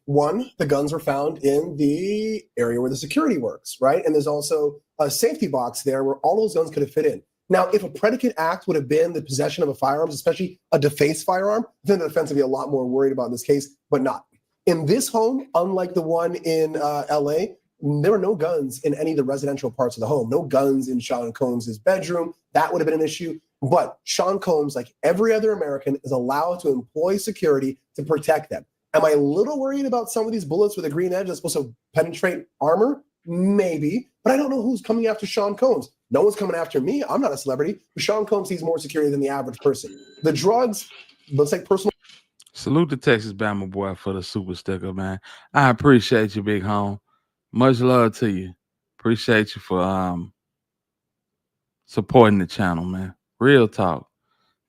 One, the guns were found in the area where the security works, right? And there's also a safety box there where all those guns could have fit in. Now, if a predicate act would have been the possession of a firearm, especially a defaced firearm, then the defense would be a lot more worried about this case, but not. In this home, unlike the one in LA, there were no guns in any of the residential parts of the home. No guns in Sean Combs' bedroom. That would have been an issue. But Sean Combs, like every other American, is allowed to employ security to protect them. Am I a little worried about some of these bullets with a green edge that's supposed to penetrate armor? Maybe. But I don't know who's coming after Sean Combs. No one's coming after me. I'm not a celebrity. But Sean Combs needs more security than the average person. The drugs, looks like personal. Salute to Texas Bama boy for the super sticker, man. I appreciate you, big home. Much love to you. Appreciate you for supporting the channel, man. Real talk.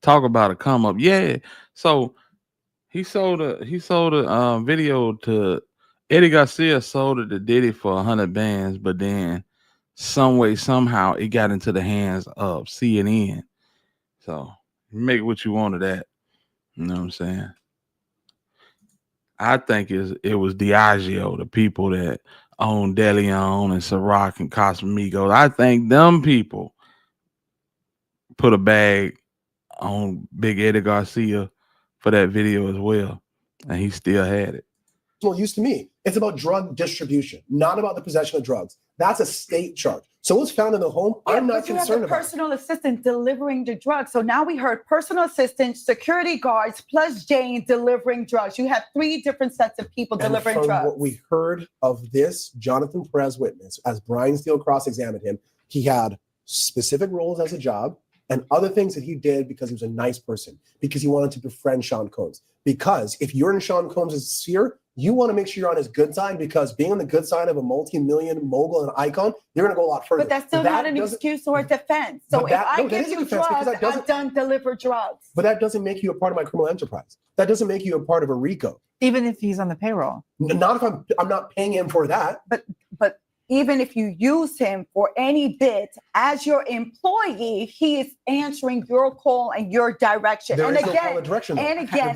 Talk about a come up. Yeah. So he sold a video to Eddie Garcia, sold it to Diddy for 100 bands, but then some way, somehow it got into the hands of CNN. So make what you want of that. You know what I'm saying? I think it was Diageo, the people that own DeLeon and Ciroc and Casamigos. I think them people put a bag on Big Eddie Garcia for that video as well, and he still had it. Well, used to me, it's about drug distribution, not about the possession of drugs. That's a state charge. So what's found in the home, I'm not concerned about. Personal assistant delivering the drugs. So now we heard personal assistant, security guards, plus Jane delivering drugs. You have 3 different sets of people delivering drugs. From what we heard of this Jonathan Perez witness, as Brian Steele cross-examined him, he had specific roles as a job and other things that he did because he was a nice person, because he wanted to befriend Sean Combs. Because if you're in Sean Combs' sphere, you want to make sure you're on his good side, because being on the good side of a multi-million mogul and icon, you're going to go a lot further. But that's still not an excuse or a defense. So if I give you drugs, I've done deliver drugs. But that doesn't make you a part of my criminal enterprise. That doesn't make you a part of a RICO. Even if he's on the payroll. Not if I'm not paying him for that. But even if you use him for any bit as your employee, he is answering your call and your direction. There and is again, no call of direction, and again.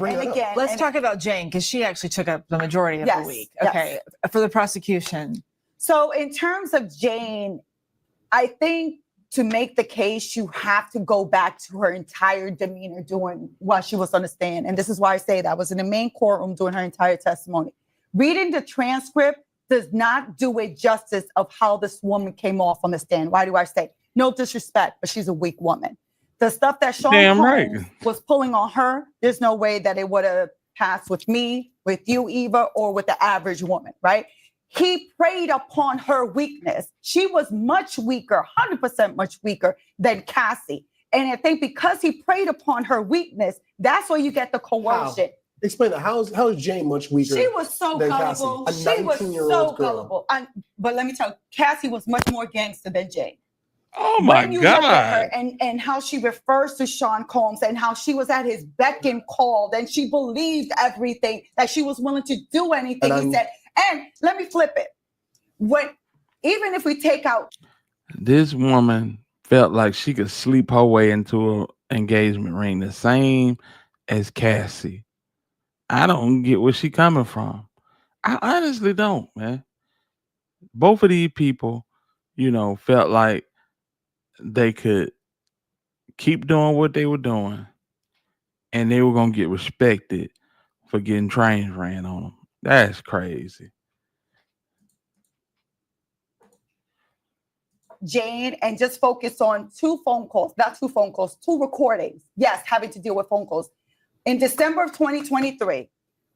Let's talk about Jane, because she actually took up the majority of the week. Okay, for the prosecution. So in terms of Jane, I think to make the case, you have to go back to her entire demeanor doing while she was on the stand. And this is why I say that I was in the main courtroom doing her entire testimony. Reading the transcript does not do it justice of how this woman came off on the stand. Why do I say? No disrespect, but she's a weak woman. The stuff that Sean Combs was pulling on her, there's no way that it would have passed with me, with you, Eva, or with the average woman, right? He preyed upon her weakness. She was much weaker, 100% much weaker than Cassie. And I think because he preyed upon her weakness, that's where you get the coercion. Explain that. How is Jane much weaker? She was so gullible. Cassie, she was so gullible. But let me tell you, Cassie was much more gangster than Jane. Oh my when you God. Look at her and how she refers to Sean Combs and how she was at his beck and call, and she believed everything, that she was willing to do anything he said. And let me flip it. Even if we take out, this woman felt like she could sleep her way into an engagement ring, the same as Cassie. I don't get where she coming from. I honestly don't, man. Both of these people, felt like they could keep doing what they were doing and they were going to get respected for getting trains ran on them. That's crazy. Jane, and just focus on two recordings. Yes, having to deal with phone calls. In December of 2023,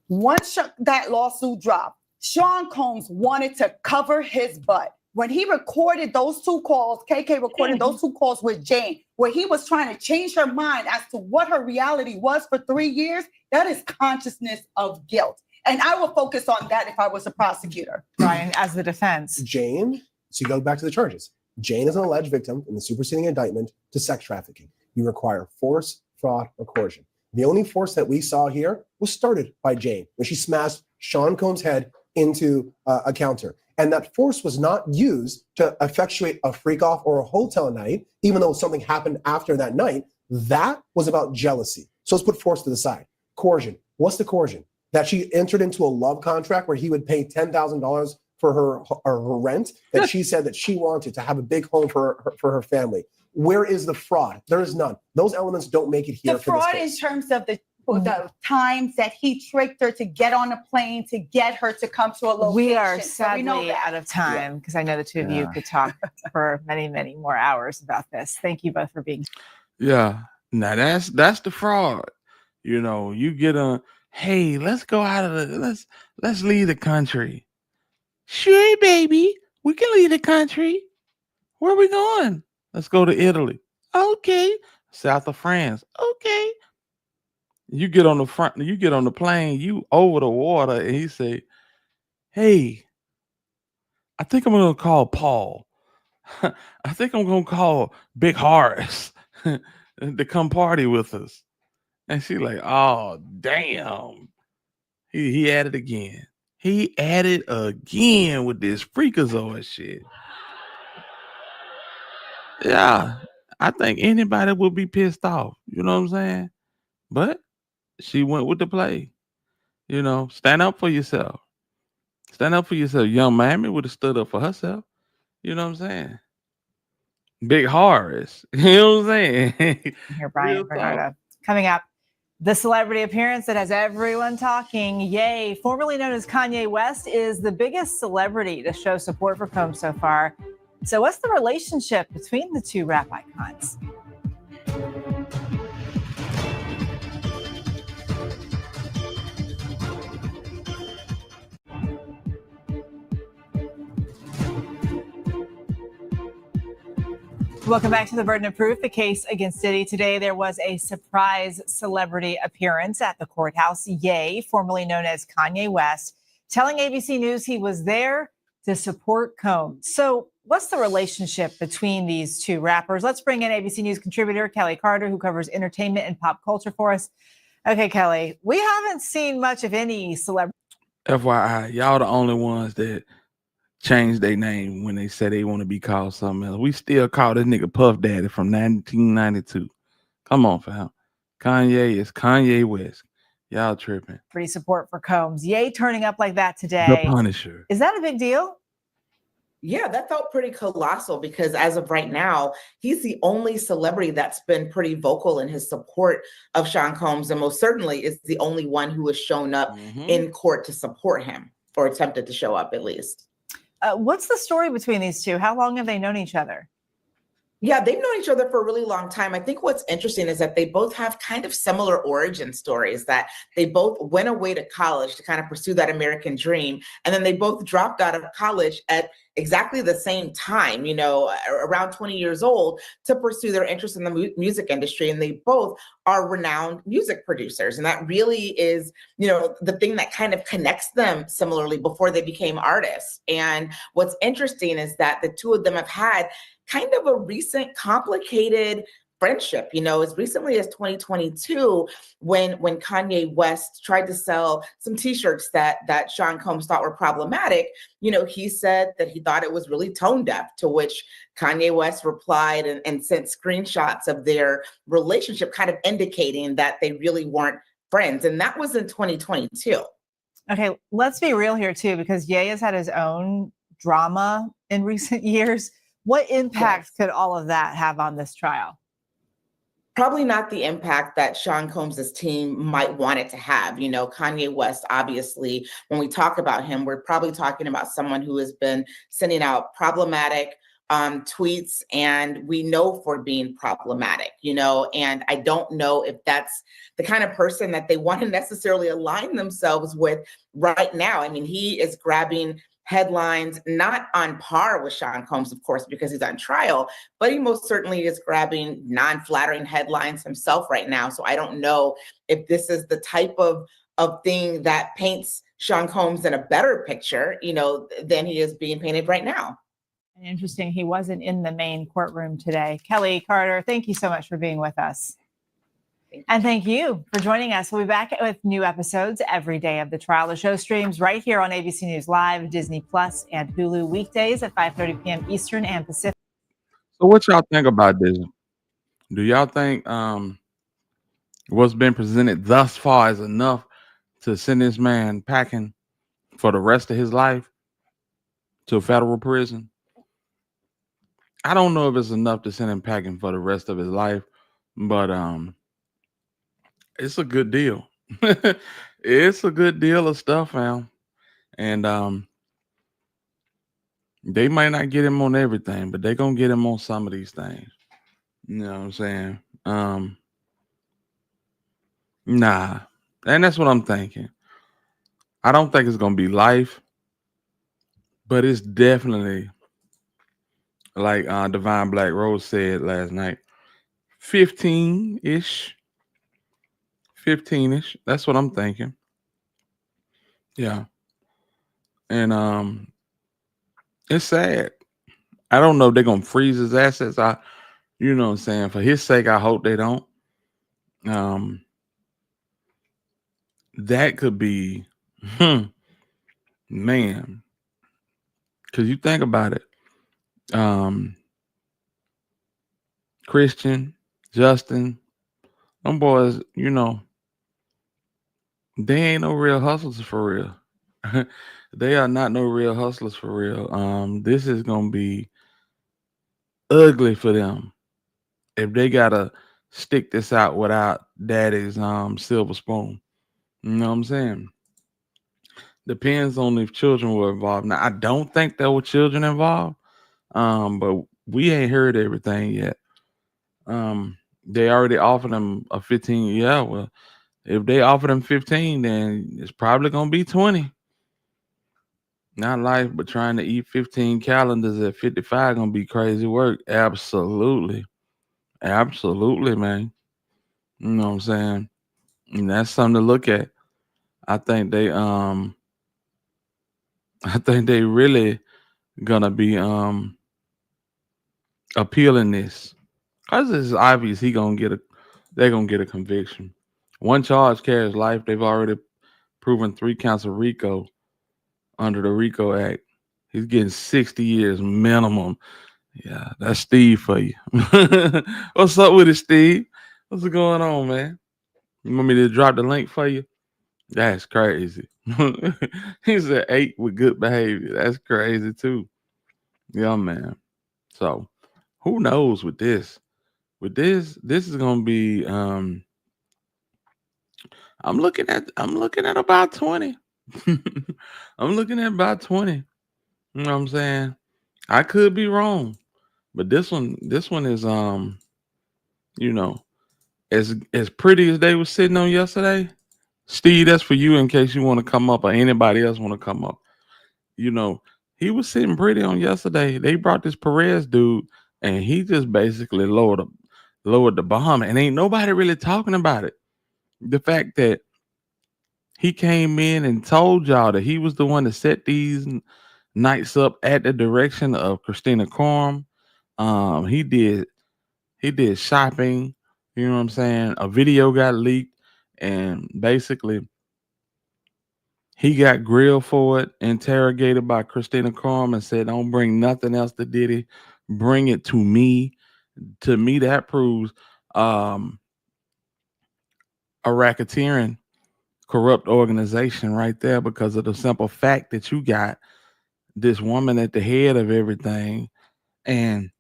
once that lawsuit dropped, Sean Combs wanted to cover his butt. When he recorded those two calls, KK recorded those two calls with Jane, where he was trying to change her mind as to what her reality was for 3 years, that is consciousness of guilt. And I will focus on that if I was a prosecutor. Brian, as the defense. Jane, so you go back to the charges. Jane is an alleged victim in the superseding indictment to sex trafficking. You require force, fraud, or coercion. The only force that we saw here was started by Jane when she smashed Sean Combs' head into a counter. And that force was not used to effectuate a freak off or a hotel night, even though something happened after that night. That was about jealousy. So let's put force to the side. Coercion. What's the coercion? That she entered into a love contract where he would pay $10,000 for her rent, that she said that she wanted to have a big home for her family. Where is the fraud? There is none. Those elements don't make it here. The fraud in terms of the times that he tricked her to get on a plane, to get her to come to a location. We are sadly out of time because I know the two of you could talk for many, many more hours about this. Thank you both for being here. Yeah. Now that's the fraud. You get hey, let's go out of let's leave the country. Sure, baby. We can leave the country. Where are we going? Let's go to Italy. Okay. South of France. Okay. You get on the plane, you over the water, and he say, hey, I think I'm gonna call Paul. I think I'm gonna call Big Horace to come party with us. And she like, oh damn. He at it again. He at it again with this freakazoid shit. Yeah, I think anybody would be pissed off. You know what I'm saying? But she went with the play. Stand up for yourself. Stand up for yourself. Young Mammy would have stood up for herself. You know what I'm saying? Big Horace. You know what I'm saying? Here, Brian Bernardo. Coming up, the celebrity appearance that has everyone talking. Ye, formerly known as Kanye West, is the biggest celebrity to show support for Combs so far. So what's the relationship between the two rap icons? Welcome back to The Burden of Proof, the case against Diddy. Today, there was a surprise celebrity appearance at the courthouse. Ye, formerly known as Kanye West, telling ABC News he was there to support Combs. So what's the relationship between these two rappers? Let's bring in ABC News contributor Kelly Carter, who covers entertainment and pop culture for us. Okay, Kelly, we haven't seen much of any celebrity. FYI, y'all the only ones that change their name when they say they want to be called something else. We still call this nigga Puff Daddy from 1992. Come on, fam. Kanye is Kanye West. Y'all tripping. Support for Combs. Ye turning up like that today. The Punisher. Is that a big deal? Yeah, that felt pretty colossal because as of right now, he's the only celebrity that's been pretty vocal in his support of Sean Combs, and most certainly is the only one who has shown up in court to support him, or attempted to show up at least. What's the story between these two? How long have they known each other? Yeah, they've known each other for a really long time. I think what's interesting is that they both have kind of similar origin stories, that they both went away to college to kind of pursue that American dream. And then they both dropped out of college at exactly the same time, you know, around 20 years old, to pursue their interest in the music industry. And they both are renowned music producers. And that really is, you know, the thing that kind of connects them similarly before they became artists. And what's interesting is that the two of them have had kind of a recent complicated friendship, you know, as recently as 2022, when Kanye West tried to sell some t-shirts that Sean Combs thought were problematic. You know, he said that he thought it was really tone deaf, to which Kanye West replied and sent screenshots of their relationship, kind of indicating that they really weren't friends. And that was in 2022. Okay, let's be real here too, because Ye has had his own drama in recent years. What impact could all of that have on this trial? Probably not the impact that Sean Combs' team might want it to have. You know, Kanye West, obviously, when we talk about him, we're probably talking about someone who has been sending out problematic tweets, and we know for being problematic, you know, and I don't know if that's the kind of person that they want to necessarily align themselves with right now. I mean, he is grabbing headlines, not on par with Sean Combs, of course, because he's on trial, but he most certainly is grabbing non-flattering headlines himself right now. So I don't know if this is the type of thing that paints Sean Combs in a better picture, you know, than he is being painted right now. And interesting, he wasn't in the main courtroom today. Kelly Carter, thank you so much for being with us. And thank you for joining us. We'll be back with new episodes every day of the trial. The show streams right here on ABC News Live, Disney Plus, and Hulu weekdays at 5:30 p.m. Eastern and Pacific. So what y'all think about this? Do y'all think what's been presented thus far is enough to send this man packing for the rest of his life to a federal prison? I don't know if it's enough to send him packing for the rest of his life, but it's a good deal. It's a good deal of stuff, man. And they might not get him on everything, but they're gonna get him on some of these things. You know what I'm saying? Nah. And that's what I'm thinking. I don't think it's gonna be life, but it's definitely, like Divine Black Rose said last night, 15-ish. 15-ish. That's what I'm thinking. Yeah. And it's sad. I don't know if they're gonna freeze his assets. You know what I'm saying? For his sake, I hope they don't. That could be, man. Because you think about it. Christian, Justin, them boys, you know, they ain't no real hustlers for real. They are not no real hustlers for real. This is gonna be ugly for them if they gotta stick this out without daddy's silver spoon. You know what I'm saying? Depends on if children were involved. Now I don't think there were children involved. But we ain't heard everything yet. They already offered him a 15. Yeah, well, if they offered him 15, then it's probably gonna be 20. Not life, but trying to eat 15 calendars at 55 gonna be crazy work. Absolutely. Absolutely, man. You know what I'm saying? And that's something to look at. I think they really gonna be appealing this. Cause it's obvious they're gonna get a conviction. One charge carries life. They've already proven 3 counts of RICO under the RICO Act. He's getting 60 years minimum. Yeah, that's Steve for you. What's up with it, Steve? What's going on, man? You want me to drop the link for you? That's crazy. He's at 8 with good behavior. That's crazy too. Yeah, man. So who knows with this? This is gonna be I'm looking at about 20. I'm looking at about 20. You know what I'm saying? I could be wrong, but this one is you know, as pretty as they were sitting on yesterday. Steve, that's for you in case you want to come up or anybody else want to come up. You know, he was sitting pretty on yesterday. They brought this Perez dude, and he just basically lowered the bomb, and ain't nobody really talking about it. The fact that he came in and told y'all that he was the one that set these nights up at the direction of Christina Korm. He did shopping. You know what I'm saying? A video got leaked, and basically he got grilled for it, interrogated by Christina Korm, and said, "Don't bring nothing else to Diddy. Bring it to me." To me, that proves um, a racketeering, corrupt organization right there, because of the simple fact that you got this woman at the head of everything, and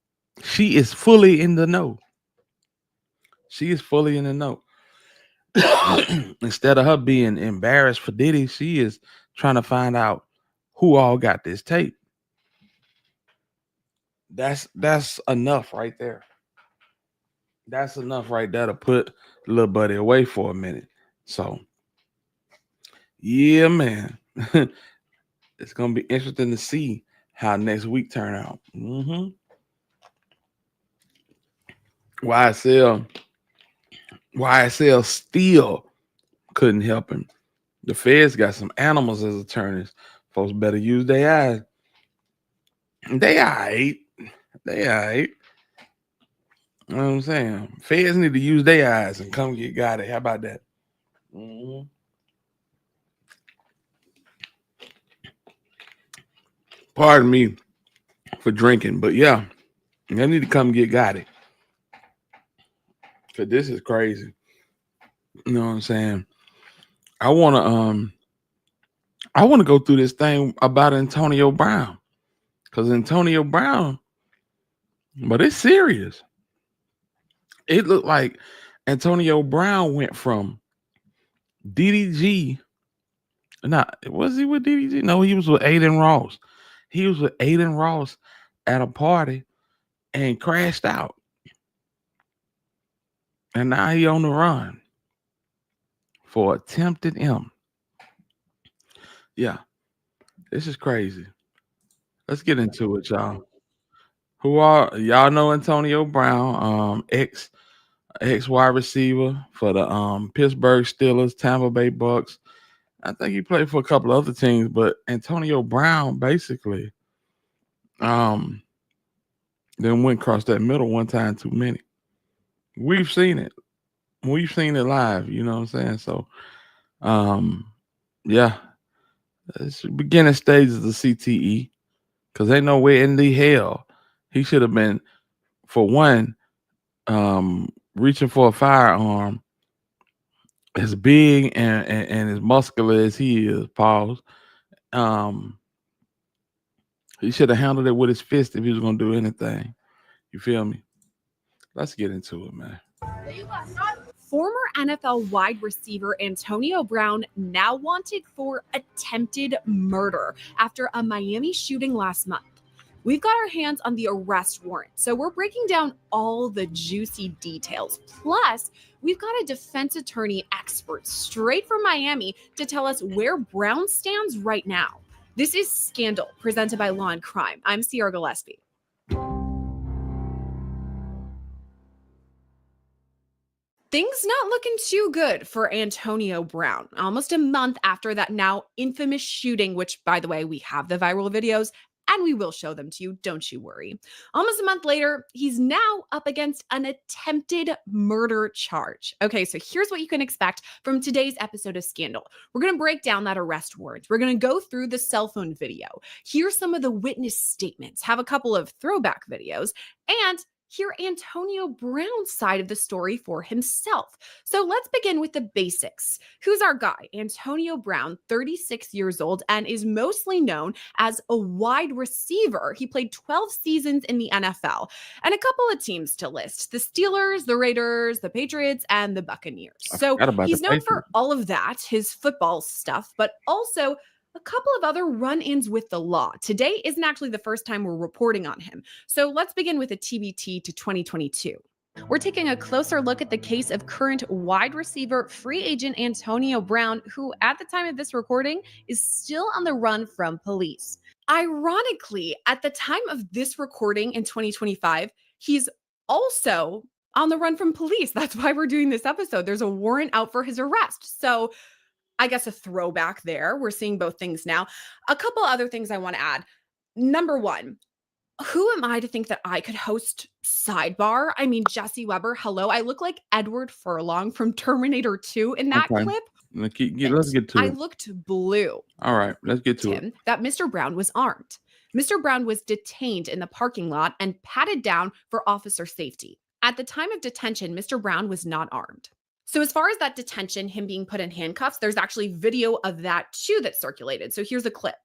she is fully in the know. She is fully in the know. Instead of her being embarrassed for Diddy, she is trying to find out who all got this tape. That's enough right there. That's enough right there to put little buddy away for a minute. So yeah, man. It's gonna be interesting to see how next week turn out. YSL YSL still couldn't help him. The feds got some animals as attorneys. Folks better use their eyes. They alright. They alright. You know what I'm saying? Feds need to use their eyes and come get Gotti. How about that? Pardon me for drinking, but yeah, they need to come get Gotti. Cause this is crazy. You know what I'm saying? I wanna go through this thing about Antonio Brown. Cause Antonio Brown, but it's serious. It looked like Antonio Brown went from DDG. Was he with DDG? No, he was with Aiden Ross. He was with Aiden Ross at a party and crashed out. And now he on the run for attempted M. Yeah, this is crazy. Let's get into it, y'all. Who are y'all know Antonio Brown, ex wide receiver for the Pittsburgh Steelers, Tampa Bay Bucks. I think he played for a couple other teams, but Antonio Brown basically then went across that middle one time too many. We've seen it. We've seen it live, you know what I'm saying? So yeah, it's the beginning stages of the CTE. Because ain't no way in the hell he should have been, for one, reaching for a firearm as big and as muscular as he is, pause. He should have handled it with his fist if he was gonna do anything. You feel me? Let's get into it, man. Former NFL wide receiver Antonio Brown now wanted for attempted murder after a Miami shooting last month. We've got our hands on the arrest warrant, so we're breaking down all the juicy details. Plus, we've got a defense attorney expert straight from Miami to tell us where Brown stands right now. This is Scandal, presented by Law and Crime. I'm Sierra Gillespie. Things not looking too good for Antonio Brown. Almost a month after that now infamous shooting, which, by the way, we have the viral videos and we will show them to you. Don't you worry. Almost a month later, he's now up against an attempted murder charge. Okay, so here's what you can expect from today's episode of Scandal. We're going to break down that arrest warrant. We're going to go through the cell phone video, hear some of the witness statements, have a couple of throwback videos, and hear Antonio Brown's side of the story for himself. So let's begin with the basics. Who's our guy? Antonio Brown, 36 years old, and is mostly known as a wide receiver. He played 12 seasons in the NFL, and a couple of teams to list: the Steelers, the Raiders, the Patriots, and the Buccaneers. So he's known for all of that, his football stuff, but also a couple of other run-ins with the law. Today isn't actually the first time we're reporting on him. So let's begin with a TBT to 2022. We're taking a closer look at the case of current wide receiver free agent Antonio Brown, who at the time of this recording is still on the run from police. Ironically, at the time of this recording in 2025, he's also on the run from police. That's why we're doing this episode. There's a warrant out for his arrest. So I guess a throwback there. We're seeing both things now. A couple other things I want to add. Number one, who am I to think that I could host Sidebar? I mean, Jesse Weber, hello. I look like Edward Furlong from Terminator 2 in that clip. Let's get to it. I looked blue. All right, let's get to it. That Mr. Brown was armed. Mr. Brown was detained in the parking lot and patted down for officer safety. At the time of detention, Mr. Brown was not armed. So as far as that detention, him being put in handcuffs, there's actually video of that too that circulated. So here's a clip.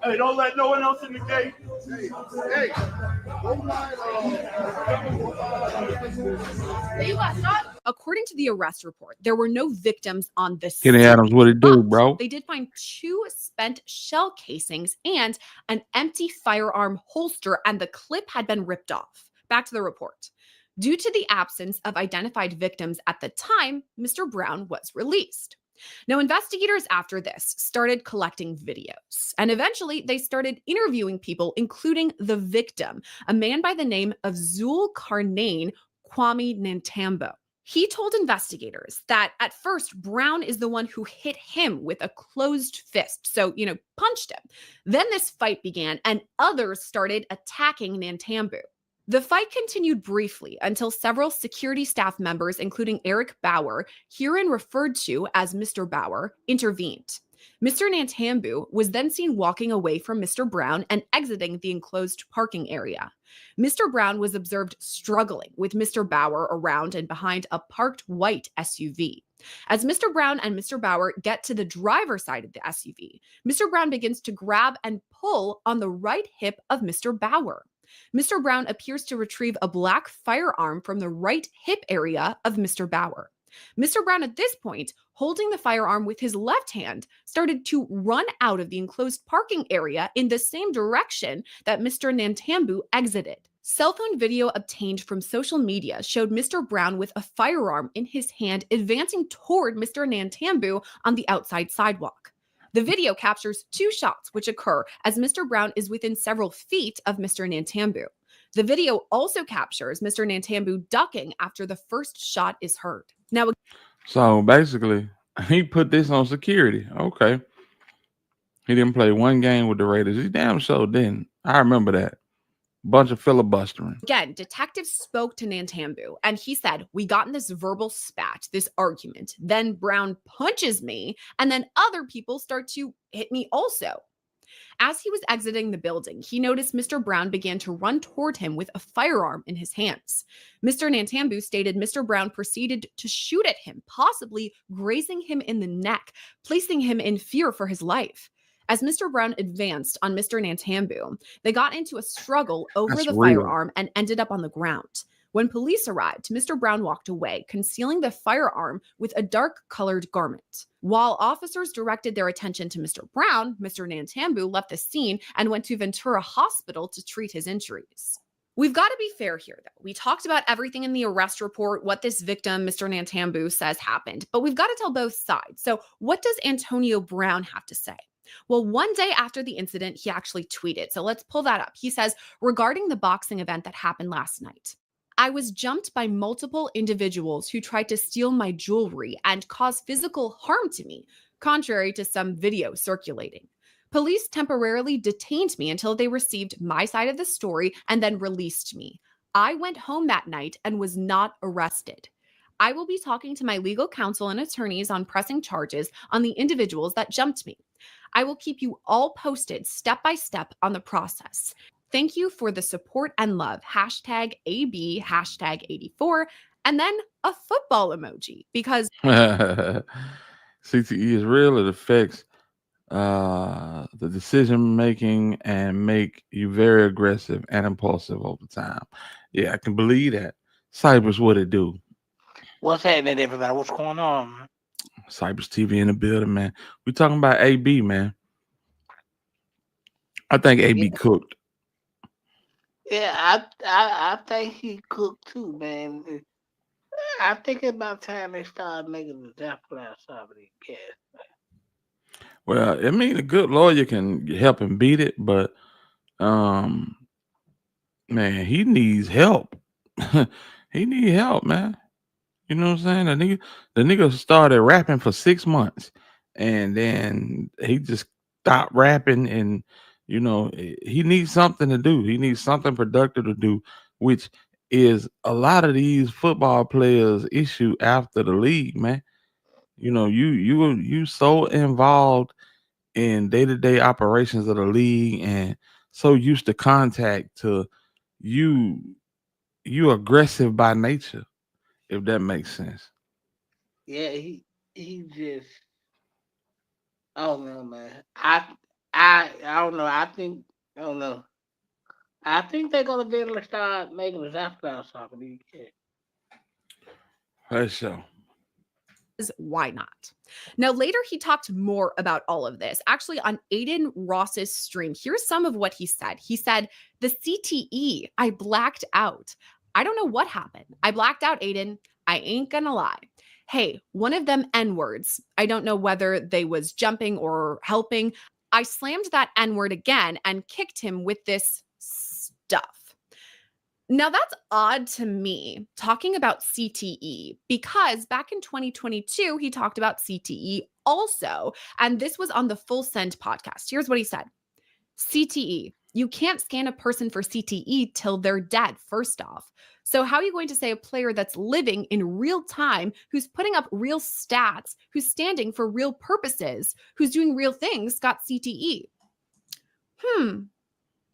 Hey, don't let no one else in the gate. Hey, According to the arrest report, there were no victims on the scene. Kenny Adams, what it do, bro? They did find 2 spent shell casings and an empty firearm holster, and the clip had been ripped off. Back to the report. Due to the absence of identified victims at the time, Mr. Brown was released. Now, investigators after this started collecting videos, and eventually they started interviewing people, including the victim, a man by the name of Zulkarnain Kwame Nantambo. He told investigators that at first Brown is the one who hit him with a closed fist, so, punched him. Then this fight began, and others started attacking Nantambo. The fight continued briefly until several security staff members, including Eric Bauer, herein referred to as Mr. Bauer, intervened. Mr. Nantambo was then seen walking away from Mr. Brown and exiting the enclosed parking area. Mr. Brown was observed struggling with Mr. Bauer around and behind a parked white SUV. As Mr. Brown and Mr. Bauer get to the driver's side of the SUV, Mr. Brown begins to grab and pull on the right hip of Mr. Bauer. Mr. Brown appears to retrieve a black firearm from the right hip area of Mr. Bauer. Mr. Brown, at this point, holding the firearm with his left hand, started to run out of the enclosed parking area in the same direction that Mr. Nantambo exited. Cell phone video obtained from social media showed Mr. Brown with a firearm in his hand advancing toward Mr. Nantambo on the outside sidewalk. The video captures 2 shots which occur as Mr. Brown is within several feet of Mr. Nantambo. The video also captures Mr. Nantambo ducking after the first shot is heard. Now, so basically, he put this on security. Okay. He didn't play one game with the Raiders. He damn sure didn't. I remember that. Bunch of filibustering. Again, detectives spoke to Nantambo, and he said, "We got in this verbal spat, this argument. Then Brown punches me, and then other people start to hit me also." As he was exiting the building, he noticed Mr. Brown began to run toward him with a firearm in his hands. Mr. Nantambo stated Mr. Brown proceeded to shoot at him, possibly grazing him in the neck, placing him in fear for his life. As Mr. Brown advanced on Mr. Nantambo, they got into a struggle over the firearm and ended up on the ground. When police arrived, Mr. Brown walked away, concealing the firearm with a dark-colored garment. While officers directed their attention to Mr. Brown, Mr. Nantambo left the scene and went to Ventura Hospital to treat his injuries. We've got to be fair here, though. We talked about everything in the arrest report, what this victim, Mr. Nantambo, says happened, but we've got to tell both sides. So what does Antonio Brown have to say? Well, one day after the incident, he actually tweeted. So let's pull that up. He says, regarding the boxing event that happened last night, "I was jumped by multiple individuals who tried to steal my jewelry and cause physical harm to me, contrary to some video circulating. Police temporarily detained me until they received my side of the story and then released me. I went home that night and was not arrested. I will be talking to my legal counsel and attorneys on pressing charges on the individuals that jumped me. I will keep you all posted step by step on the process. Thank you for the support and love. Hashtag AB, hashtag 84, and then a football emoji because CTE is real. It affects the decision making and make you very aggressive and impulsive over time. Yeah, I can believe that. Cyber's what it do. What's happening, everybody? What's going on? Cyber's TV in the building, man. We talking about AB, man. I think AB cooked. Yeah, I think he cooked too, man. I think it's about time they started making the death class of these cats. Well, I mean, a good lawyer can help him beat it, but man, he needs help. He need help, man. You know what I'm saying? The nigga started rapping for 6 months, and then he just stopped rapping, and he needs something to do. He needs something productive to do, which is a lot of these football players' issue after the league, man. You so involved in day-to-day operations of the league and so used to contact to you aggressive by nature, if that makes sense. Yeah, he just I don't know, man. I don't know. I don't know. I think they're gonna be able to start making the death class off of these kids. Let's show. Why not? Now, later he talked more about all of this, actually on Aiden Ross's stream. Here's some of what he said. He said, the CTE, I blacked out. I don't know what happened. I blacked out, Aiden. I ain't gonna lie. Hey, one of them N-words. I don't know whether they was jumping or helping. I slammed that N-word again and kicked him with this stuff. Now, that's odd to me, talking about CTE, because back in 2022, he talked about CTE also, and this was on the Full Send podcast. Here's what he said. CTE, you can't scan a person for CTE till they're dead, first off. So how are you going to say a player that's living in real time, who's putting up real stats, who's standing for real purposes, who's doing real things, got CTE?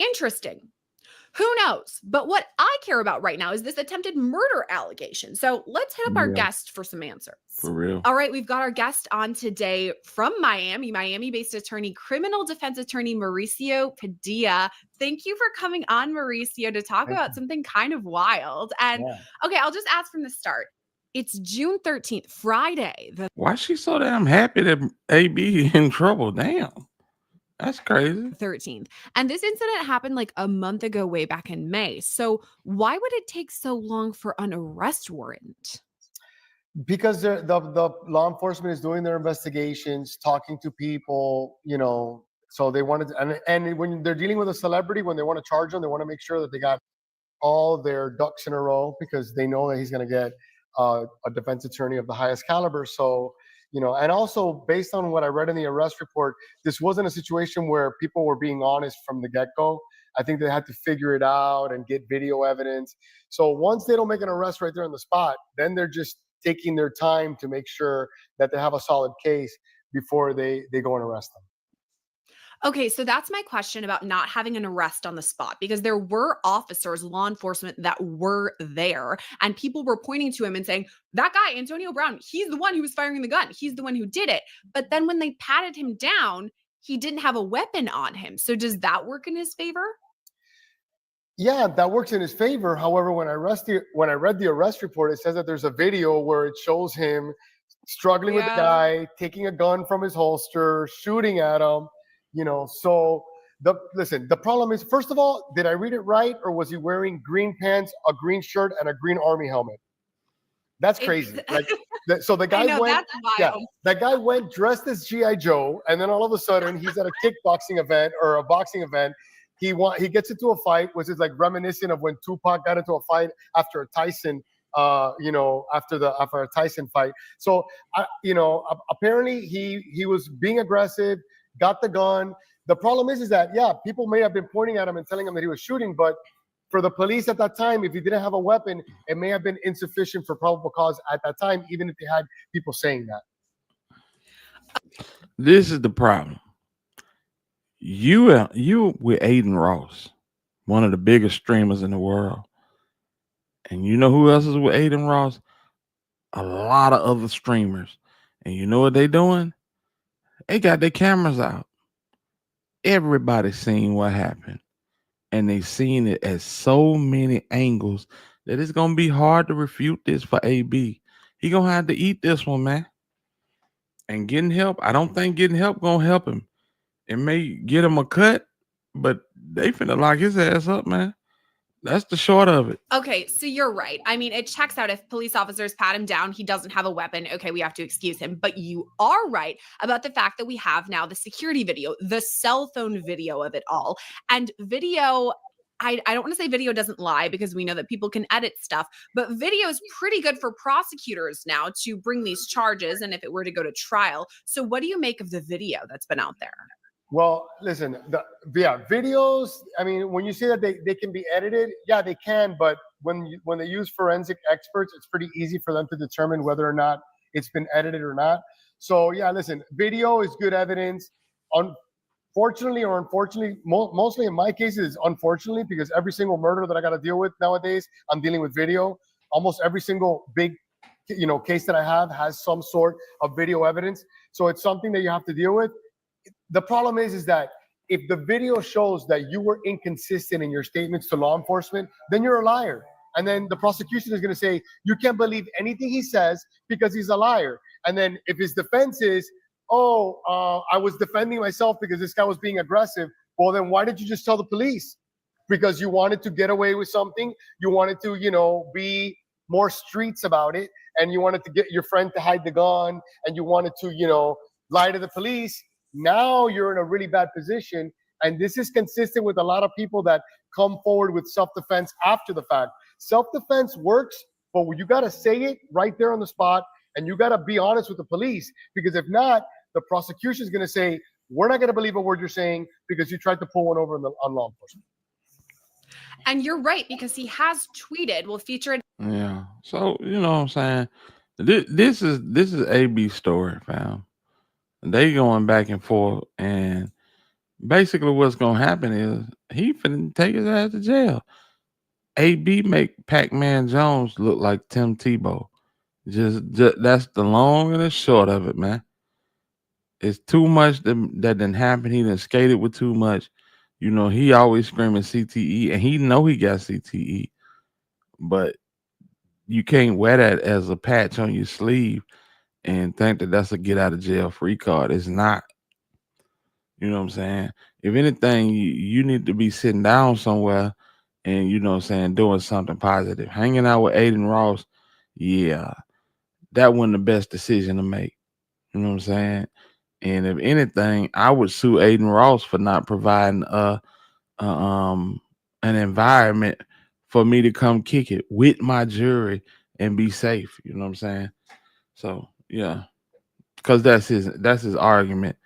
Interesting. Who knows? But what I care about right now is this attempted murder allegation. So let's hit up our guest for some answers. For real. All right, we've got our guest on today from Miami-based attorney, criminal defense attorney Mauricio Padilla. Thank you for coming on, Mauricio, to talk about something kind of wild. And okay, I'll just ask from the start. It's June 13th, Friday. Why is she so damn happy that AB in trouble? Damn. That's crazy. 13th. And this incident happened like a month ago, way back in May. So why would it take so long for an arrest warrant? Because the law enforcement is doing their investigations, talking to people, so they wanted to, and when they're dealing with a celebrity, when they want to charge them, they want to make sure that they got all their ducks in a row because they know that he's going to get a defense attorney of the highest caliber. So, and also based on what I read in the arrest report, this wasn't a situation where people were being honest from the get-go. I think they had to figure it out and get video evidence. So once they don't make an arrest right there on the spot, then they're just taking their time to make sure that they have a solid case before they go and arrest them. Okay, so that's my question about not having an arrest on the spot, because there were officers, law enforcement that were there, and people were pointing to him and saying, that guy, Antonio Brown, he's the one who was firing the gun. He's the one who did it. But then when they patted him down, he didn't have a weapon on him. So does that work in his favor? Yeah, that works in his favor. However, when I read the arrest report, it says that there's a video where it shows him struggling with the guy, taking a gun from his holster, shooting at him. So the problem is, first of all, did I read it right, or was he wearing green pants, a green shirt, and a green army helmet? That's crazy. So the guy went, that guy went dressed as G.I. Joe, and then all of a sudden he's at a kickboxing event or a boxing event. He gets into a fight, which is like reminiscent of when Tupac got into a fight after a Tyson, after a Tyson fight. So apparently he was being aggressive. Got the gun. The problem is that, people may have been pointing at him and telling him that he was shooting, but for the police at that time, if he didn't have a weapon, it may have been insufficient for probable cause at that time, even if they had people saying that. This is the problem. You with Aiden Ross, one of the biggest streamers in the world. And you know who else is with Aiden Ross? A lot of other streamers. And you know what they doing? They got their cameras out. Everybody's seen what happened. And they seen it at so many angles that it's gonna be hard to refute this for AB. He gonna have to eat this one, man. And getting help, I don't think getting help gonna help him. It may get him a cut, but they finna lock his ass up, man. That's the short of it. Okay, so you're right. I mean, it checks out if police officers pat him down, he doesn't have a weapon. Okay, we have to excuse him. But you are right about the fact that we have now the security video, the cell phone video of it all. And video, I don't want to say video doesn't lie because we know that people can edit stuff, but video is pretty good for prosecutors now to bring these charges and if it were to go to trial. So what do you make of the video that's been out there? Well, listen, videos, I mean, when you say that they can be edited, yeah, they can, but when they use forensic experts, it's pretty easy for them to determine whether or not it's been edited or not. So yeah, listen, video is good evidence. Unfortunately or unfortunately, mostly in my cases, unfortunately, because every single murder that I got to deal with nowadays, I'm dealing with video. Almost every single big, case that I have has some sort of video evidence. So it's something that you have to deal with. The problem is that if the video shows that you were inconsistent in your statements to law enforcement, then you're a liar. And then the prosecution is going to say, you can't believe anything he says because he's a liar. And then if his defense is, I was defending myself because this guy was being aggressive, well, then why did you just tell the police? Because you wanted to get away with something. You wanted to, be more streets about it. And you wanted to get your friend to hide the gun. And you wanted to, lie to the police. Now you're in a really bad position. And this is consistent with a lot of people that come forward with self-defense after the fact. Self-defense works, but you got to say it right there on the spot. And you got to be honest with the police, because if not, the prosecution is going to say, we're not going to believe a word you're saying because you tried to pull one over on law enforcement. And you're right, because he has tweeted, we'll feature it. Yeah. So, you know what I'm saying? This is AB's story, fam. They going back and forth, and basically what's gonna happen is he finna take his ass to jail. AB make Pac-Man Jones look like Tim Tebow. Just that's the long and the short of it, man. It's too much that didn't happen. He done skated with too much. He always screaming CTE, and he know he got CTE, but you can't wear that as a patch on your sleeve and think that that's a get out of jail free card. It's not. You know what I'm saying? If anything, you need to be sitting down somewhere and, doing something positive. Hanging out with Aiden Ross, yeah, that wasn't the best decision to make. You know what I'm saying? And if anything, I would sue Aiden Ross for not providing an environment for me to come kick it with my jury and be safe. You know what I'm saying? So yeah, because that's his argument,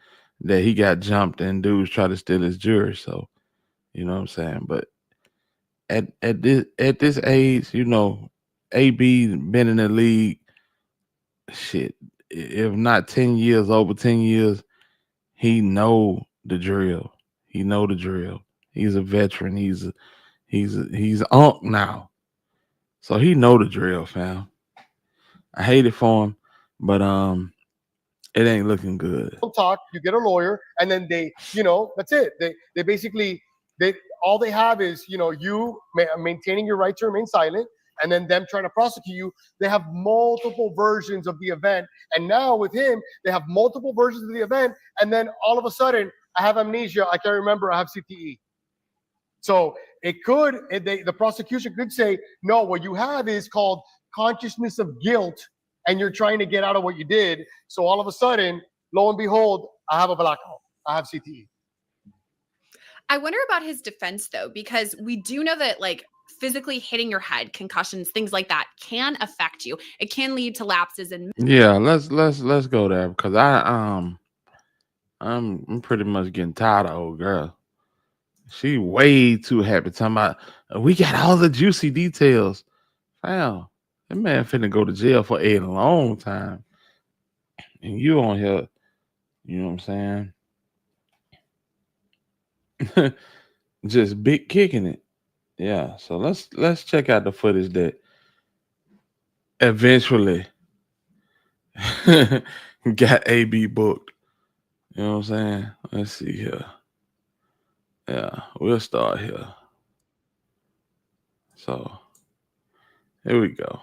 that he got jumped and dudes try to steal his jury. So you know what I'm saying? But at this age, AB been in the league, shit, if not 10 years, over 10 years, he know the drill. He know the drill. He's a veteran. He's unk now. So he know the drill, fam. I hate it for him, but it ain't looking good. Talk, you get a lawyer, and then they, that's it. They basically, all they have is, you maintaining your right to remain silent, and then them trying to prosecute you. They have multiple versions of the event. And now with him, they have multiple versions of the event. And then all of a sudden, I have amnesia. I can't remember. I have CTE. So the prosecution could say, no, what you have is called consciousness of guilt, and you're trying to get out of what you did. So all of a sudden, lo and behold, I have a blackout. I have CTE. I wonder about his defense, though, because we do know that, physically hitting your head, concussions, things like that can affect you. It can lead to lapses in. Yeah, let's go there, because I'm pretty much getting tired of old girl. She way too happy talking about we got all the juicy details. Wow, that man finna go to jail for a long time. And you on here, you know what I'm saying? Just big kicking it. Yeah. So let's check out the footage that eventually got AB booked. You know what I'm saying? Let's see here. Yeah, we'll start here. So here we go.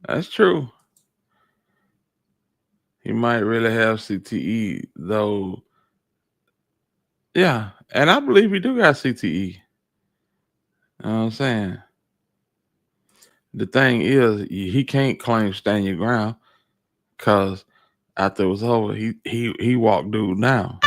That's true. He might really have CTE, though. Yeah, and I believe he do got CTE. You know what I'm saying? The thing is, he can't claim stand your ground because after it was over, he walked dude down.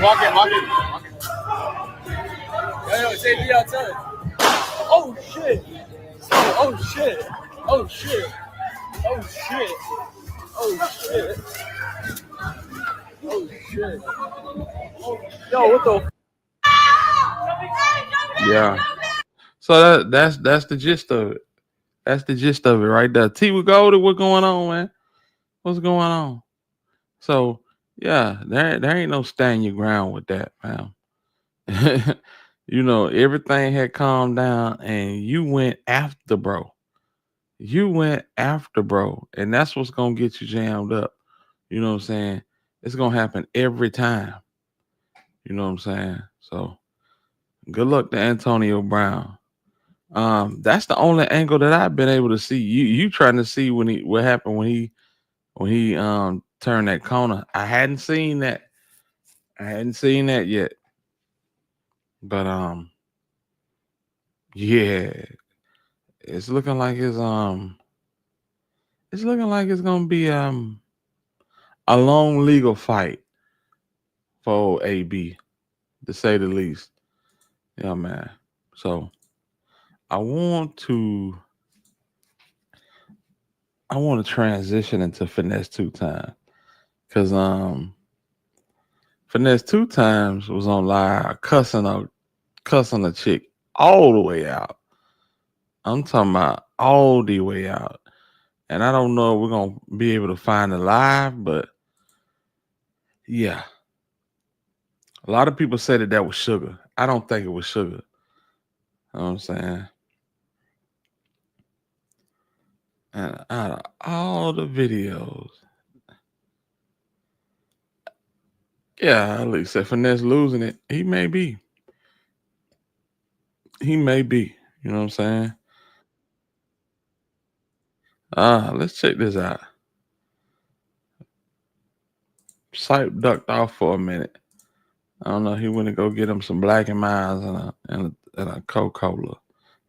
Walk it. Yo, say me outside. Oh shit. Oh shit. Oh shit. Oh shit. Oh shit. Oh shit. Yo, what the? Yeah. So that's the gist of it. That's the gist of it right there. T with Goldie, what's going on, man? What's going on? So yeah, there ain't no stand your ground with that, man. You know, everything had calmed down and you went after bro. You went after bro. And that's what's gonna get you jammed up. You know what I'm saying? It's gonna happen every time. You know what I'm saying? So good luck to Antonio Brown. That's the only angle that I've been able to see. You trying to see what happened when he turned that corner. I hadn't seen that. I hadn't seen that yet. But yeah, it's looking like it's gonna be a long legal fight for AB, to say the least. Yeah, man. So I want to transition into Finesse 2 Times. Cause Finesse 2 Times was on live cussing a chick all the way out. I'm talking about all the way out. And I don't know if we're gonna be able to find it live, but yeah. A lot of people said that was Sugar. I don't think it was Sugar. You know what I'm saying? And out of all the videos, yeah, at least if Finesse losing it, he may be. He may be. You know what I'm saying? Let's check this out. Sipe ducked off for a minute. I don't know. He went to go get him some Black and Milds and a Coca-Cola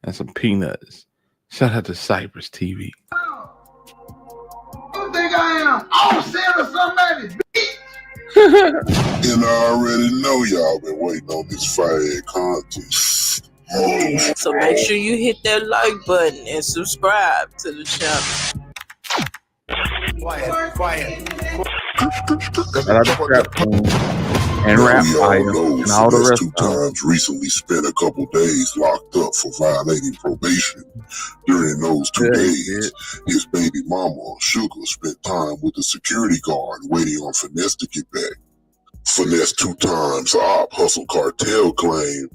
and some peanuts. Shout out to Cypress TV. You think I am? I'm saying somebody, And I already know y'all been waiting on this fire contest. So make sure you hit that like button and subscribe to the channel. Quiet. And Rap Fire and all the rest 2 Times recently spent a couple days locked up for violating probation. During those 2 days, his baby mama, Sugar, spent time with the security guard waiting on Finesse to get back. Finesse 2 Times op Hustle Cartel claim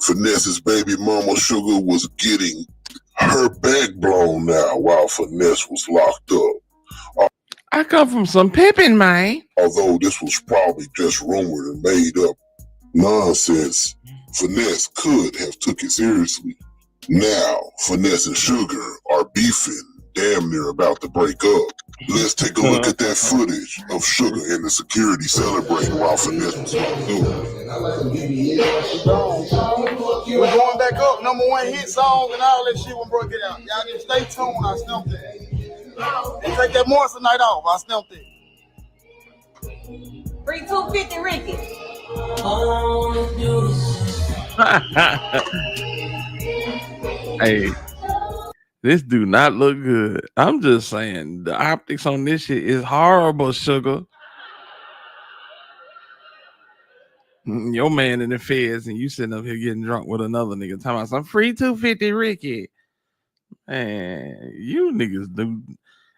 Finesse's baby mama, Sugar, was getting her back blown now while Finesse was locked up. I come from some pimping, man. Although this was probably just rumored and made up nonsense, Finesse could have took it seriously. Now, Finesse and Sugar are beefing, damn near about to break up. Let's take a look at that footage of Sugar and the security celebrating while Finesse was locked up. We're going back up, #1 hit song and all that shit when broke it out. Y'all just stay tuned, I stumped it. And take that Morrison night off, I stumped it. Free 250 Ricky. Hey, this do not look good. I'm just saying the optics on this shit is horrible, sugar. Your man in the feds and you sitting up here getting drunk with another nigga talking about some free 250 Ricky. Man, you niggas do.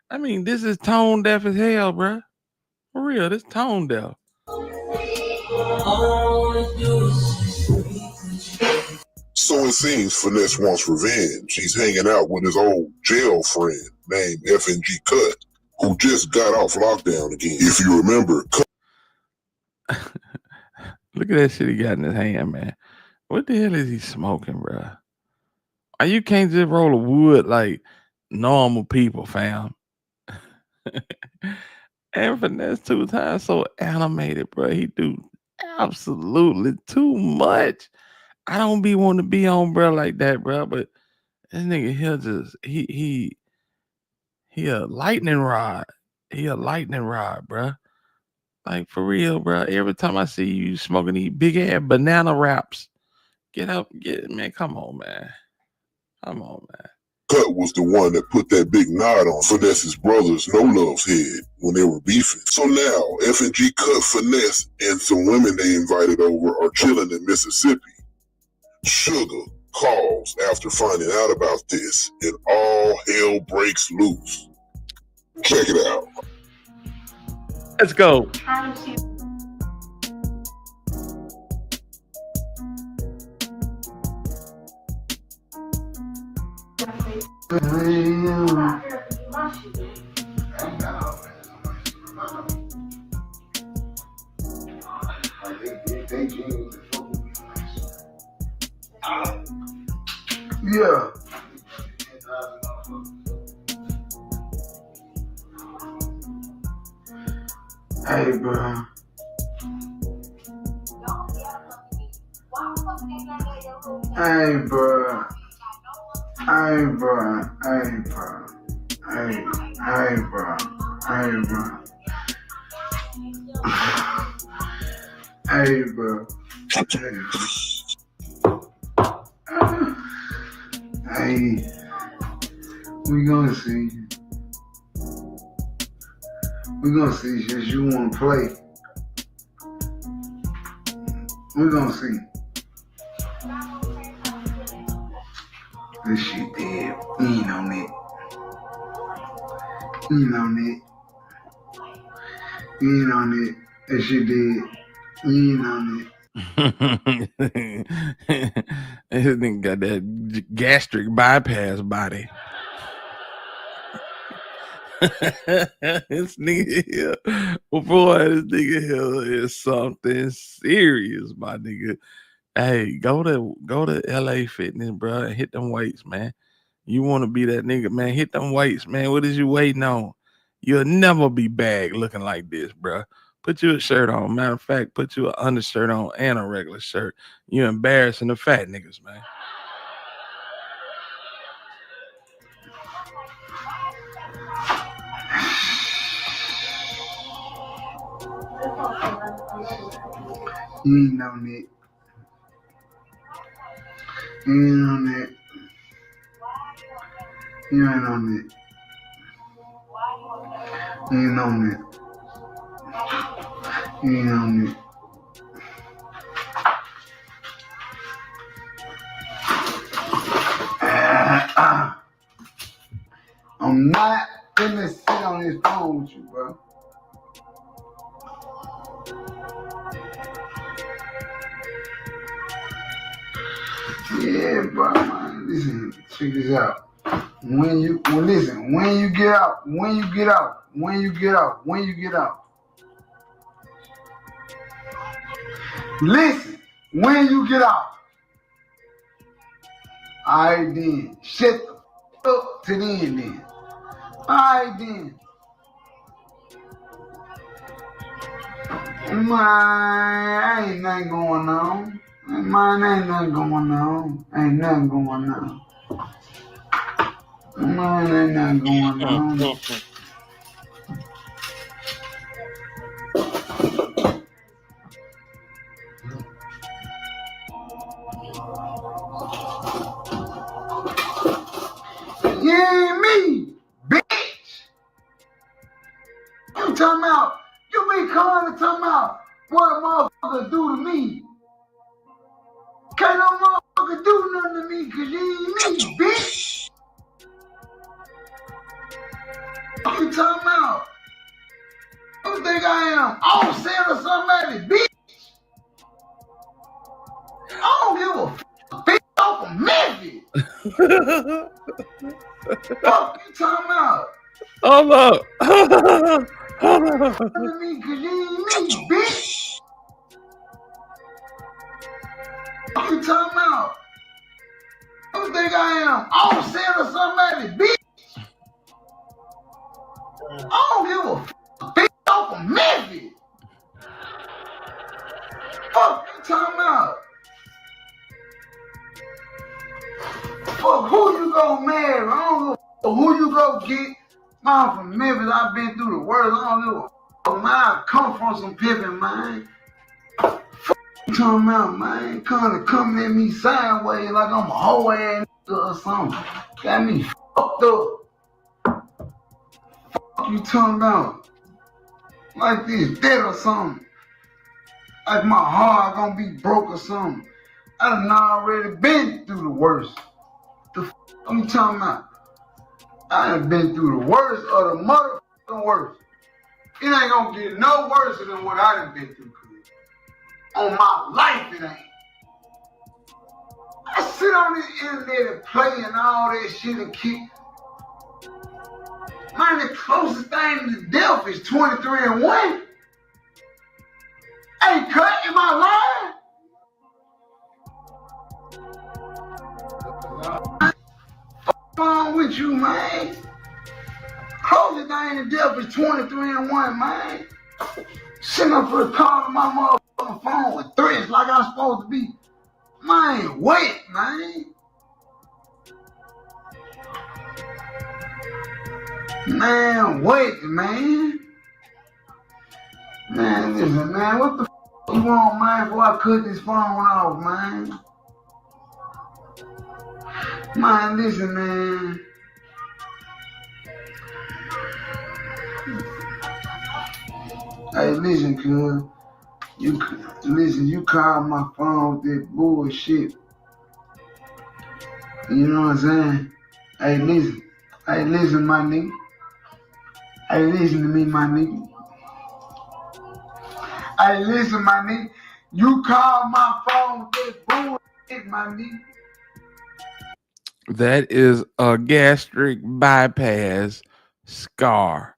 I mean, this is tone deaf as hell, bruh. For real, this tone deaf. So it seems Finesse wants revenge. He's hanging out with his old jail friend named FNG Cut, who just got off lockdown again. If you remember, Look at that shit he got in his hand, man. What the hell is he smoking, bruh? You can't just roll a wood like normal people, fam. And Finesse 2 times so animated, bro. He do absolutely too much. I don't be wanting to be on, bro, like that, bro. But this nigga here just he a lightning rod. He a lightning rod, bro. Like for real, bro. Every time I see you smoking these big ass banana wraps, get up, man. Come on, man. Come on, man. Cut was the one that put that big knot on Finesse's brother's No Love's head when they were beefing. So now, FNG Cut, Finesse, and some women they invited over are chilling in Mississippi. Sugar calls after finding out about this, and all hell breaks loose. Check it out. Let's go. Yeah. Hey, bro. Hey, bro. Hey, bro. Hey, bro. Hey, bro. Hey, bro. Hey, bro. Hey, we gonna see. We gonna see since you wanna play. We gonna see. This shit dead. You ain't on it. You ain't on it. You ain't on it. That shit dead. You ain't on it. This nigga got that gastric bypass body. This nigga here, boy, this nigga here is something serious, my nigga. Hey, go to LA Fitness, bro, and hit them weights, man. You want to be that nigga, man? Hit them weights, man. What is you waiting on? You'll never be bagged looking like this, bro. Put you a shirt on. Matter of fact, put you an undershirt on and a regular shirt. You embarrassing the fat niggas, man. You ain't on it. You ain't on it. You ain't on it. You ain't on it. You ain't on it. I'm not gonna sit on this phone with you, bro. Yeah, bro, man. Listen, check this out. When you get out, listen, when you get out, alright then, shut the up to then. Alright then. Man, ain't nothing going on. Man, ain't nothing going on. Ain't nothing going on. Man, ain't nothing going on. You talking about, you be calling and talking about what a motherfucker do to me. Can't no motherfucker do nothing to me because you ain't me, bitch. What you talking about? Who think I am? Offset or somebody, bitch? I don't give a fuck, bitch, off of Memphis. Fuck you talking about? Hold up. To me because you ain't me, bitch. What you talking about? Who think I am? Offset or somebody, bitch? I don't give a fuck, bitch, off of Memphis. Fuck you talking about? Fuck who you go marry? I don't give a fuck who you go get. Man, from Memphis, I've been through the worst. I don't give a fuck, man. I come from some pimping, man. Fuck you talking about, man? Coming at me sideways like I'm a hoe ass nigga or something. Got me fucked up. Fuck you talking about? Like this, dead or something. Like my heart gonna be broke or something. I done already been through the worst. The fuck you talking about? I done been through the worst of the motherfucking worst. It ain't gonna get no worse than what I done been through, kid. On my life, it ain't. I sit on this internet and play and all that shit and kick. Man, the closest thing to death is 23-1. Hey, cut, am I lying? What's wrong with you, man? Closest thing to death is 23-1, man. Sitting up for the call to my motherfucking phone with threats like I'm supposed to be. Man, wait, man. Man, wait, man. Man, listen, man, what the f you want, man, before I cut this phone off, man? Man, listen, man. Hey, listen, cuz. You called my phone with that bullshit. You know what I'm saying? Hey, listen. Hey, listen, my nigga. Hey, listen to me, my nigga. Hey, listen, my nigga. You called my phone with that bullshit, my nigga. That is a gastric bypass scar.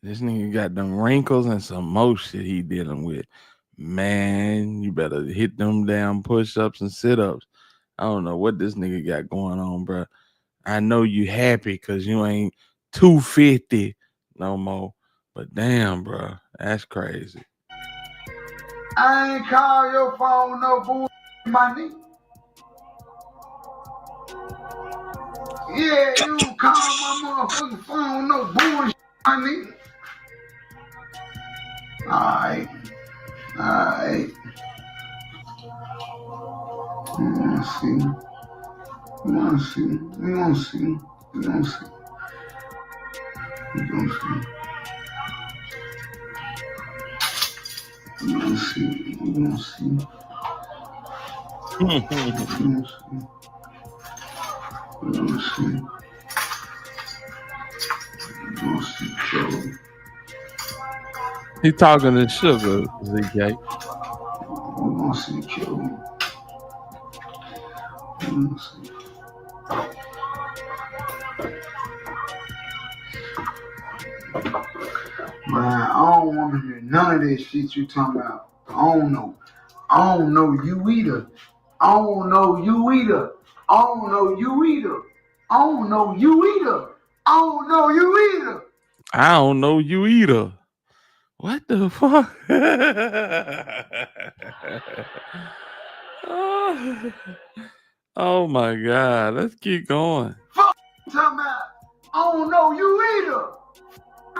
This nigga got them wrinkles and some more shit he dealing with. Man, you better hit them damn push-ups and sit-ups. I don't know what this nigga got going on, bro. I know you happy because you ain't 250 no more. But damn, bro, that's crazy. I ain't call your phone no bullshit, my nigga. Yeah, you don't call my motherfucking phone no bullshit, my nigga. Alright. We gonna see. We gonna see. We gonna see. We gonna see. We gonna see. We gonna see. We gonna see. We gonna see. We gonna see. We gonna see, Joe. He talking to Sugar, ZK. We gonna see, Joe. We gonna see. Man, I don't want to hear none of this shit you talking about. I don't know you either. I don't know you either. I don't know you either. I don't know you either. I don't know you either. I don't know you either. What the fuck? Oh my God. Let's keep going. Fuck you talking about. I don't know you either.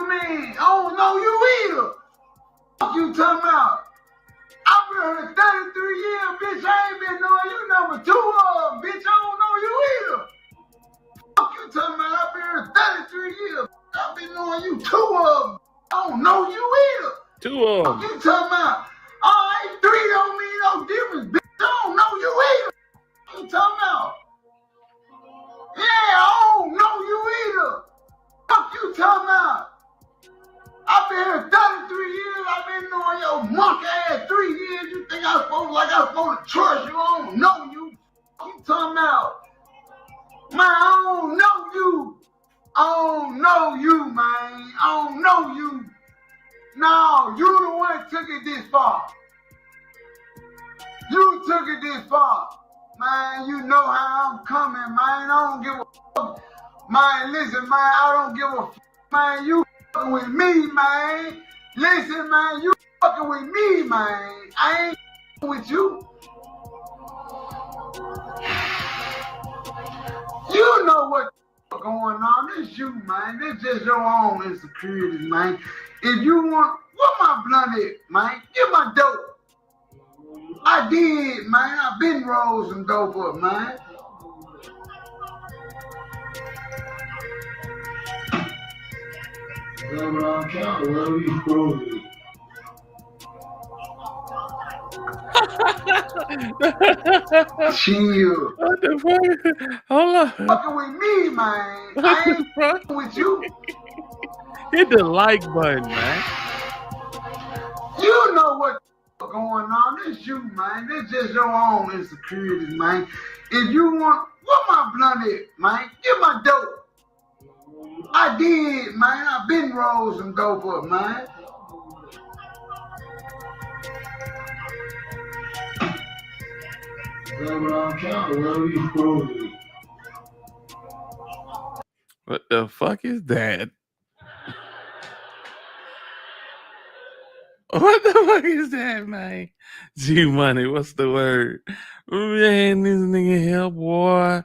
Man, I don't know you either. Fuck you talking about. I've been here 33 years, bitch. I ain't been knowing you number 2 of, bitch. I don't know you either. Fuck you talking about. I've been here 33 years. I've been knowing you 2 of. I don't know you either. Two of them. What you talking about? All right, three don't mean no difference, bitch. I don't know you either. What you talking about? Yeah, I don't know you either. What you talking about? I've been here 33 years. I've been knowing your monkey ass 3 years. You think I'm supposed to trust you? I don't know you. What you talking about? Man, I don't know you. I don't know you, man. I don't know you. No, you the one that took it this far. You took it this far. Man, you know how I'm coming, man. I don't give a fuck. Man, listen, man, I don't give a fuck. Man, you fucking with me, man. Listen, man, you fucking with me, man. I ain't fucking with you. You know what going on. This you, man. This just your own insecurities, man. If you want, what my blunt is, man? Get my dope. I did, man. I've been rolled some dope up, man. Chill. What the fuck? Hold on. Fucking with me, man. I ain't fucking with you. Hit the like button, man. You know what going on. This you, man. This just your own insecurities, man. If you want, what my blunt is, man? Get my dope. I did, man. I've been rolled some dope up, man. What the fuck is that? What the fuck is that, man? G-Money, what's the word? Man, this nigga here, boy.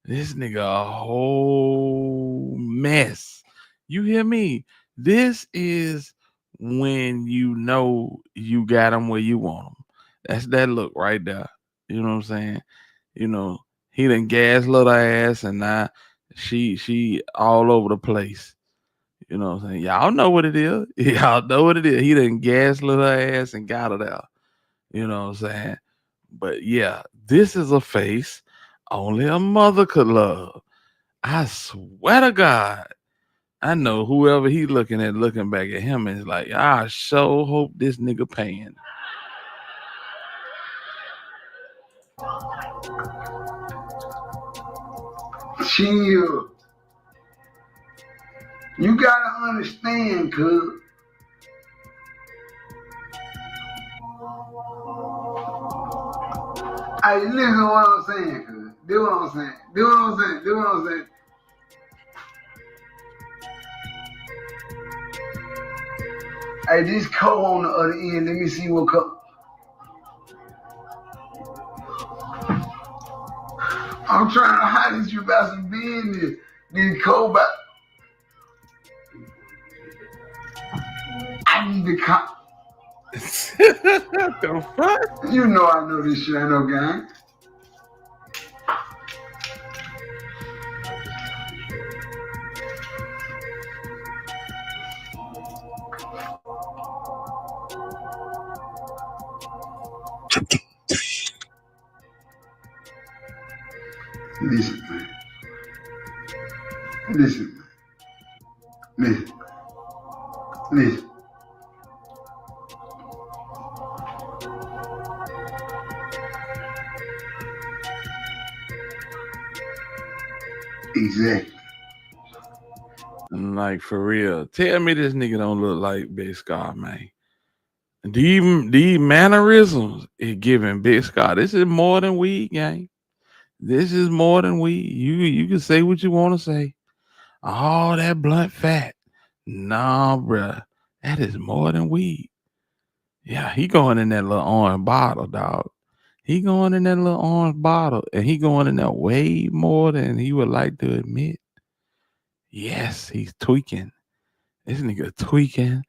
This nigga a whole mess. You hear me? This is when you know you got him where you want him. That's that look right there. You know what I'm saying? You know, he done gas little ass and now she all over the place. You know what I'm saying? Y'all know what it is. Y'all know what it is. He done gas little ass and got her there. You know what I'm saying? But yeah, this is a face only a mother could love. I swear to God. I know whoever he looking back at him is like, I sure hope this nigga paying. Chill. You gotta understand, cuz. Hey, listen to what I'm saying, cuz. Do what I'm saying. Do what I'm saying. Do what I'm saying. Hey, this coat on the other end. Let me see what color. I'm trying to hide this you about some business. This coat back. I need to cop. The fuck? You know I know this shit ain't no game. Listen, man. Listen, man. Listen. Listen. Exactly. Like for real. Tell me this nigga don't look like Big Scar, man. These mannerisms is giving Big Scar. This is more than weed, gang. This is more than weed. You can say what you want to say. All that blunt fat. Nah, bruh. That is more than weed. Yeah, he going in that little orange bottle, dog. He going in that little orange bottle, and he going in there way more than he would like to admit. Yes, he's tweaking. This nigga tweaking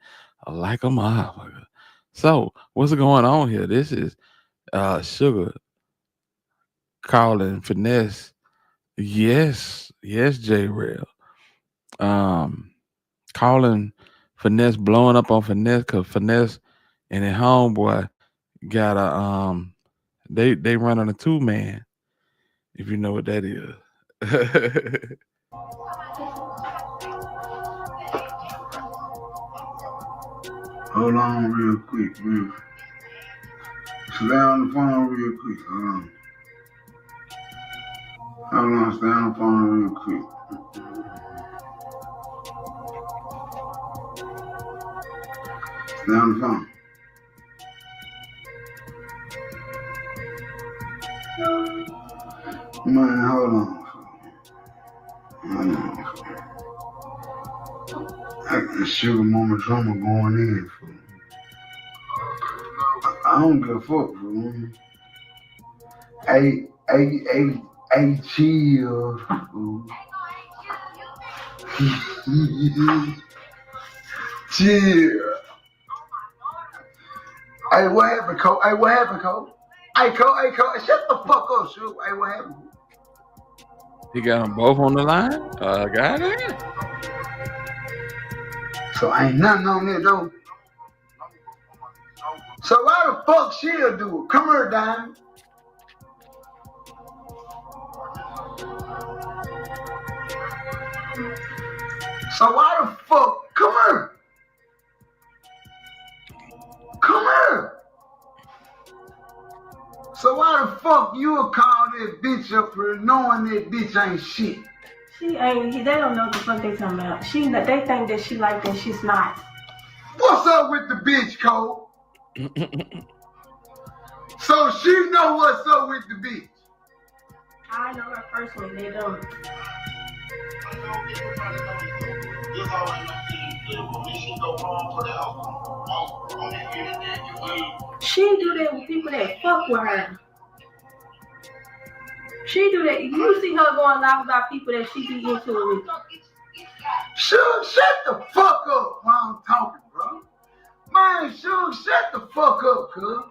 like a motherfucker. So, what's going on here? This is Sugar calling Finesse. Yes, J Rail. Calling Finesse blowing up on Finesse because Finesse and his homeboy got a they running a 2-man, if you know what that is. Hold on real quick, man. Stay on the phone real quick. Hold on, stay on the phone real quick. Stay on the phone. Man, hold on. That sugar mama drama going in, fool. I don't give a fuck, fool. Hey, chill, fool. Chill. Hey, what happened, Cole? Hey, what happened, Cole? Hey, Cole, shut the fuck up, shoot. Hey, what happened? He got them both on the line? Got it. So ain't nothing on there, though. So why the fuck she'll do it? Come here, Diamond. So why the fuck? Come here. Come here. So why the fuck you would call that bitch up here knowing that bitch ain't shit? She ain't. They don't know what the fuck they talking about. They think that she like that. She's not. What's up with the bitch, Cole? So she know what's up with the bitch. I know her personally. They don't. She do that with people that fuck with her. She do that. You see her going live about people that she be into it with. Shut the fuck up while I'm talking, bro. Man, shut the fuck up, cuz.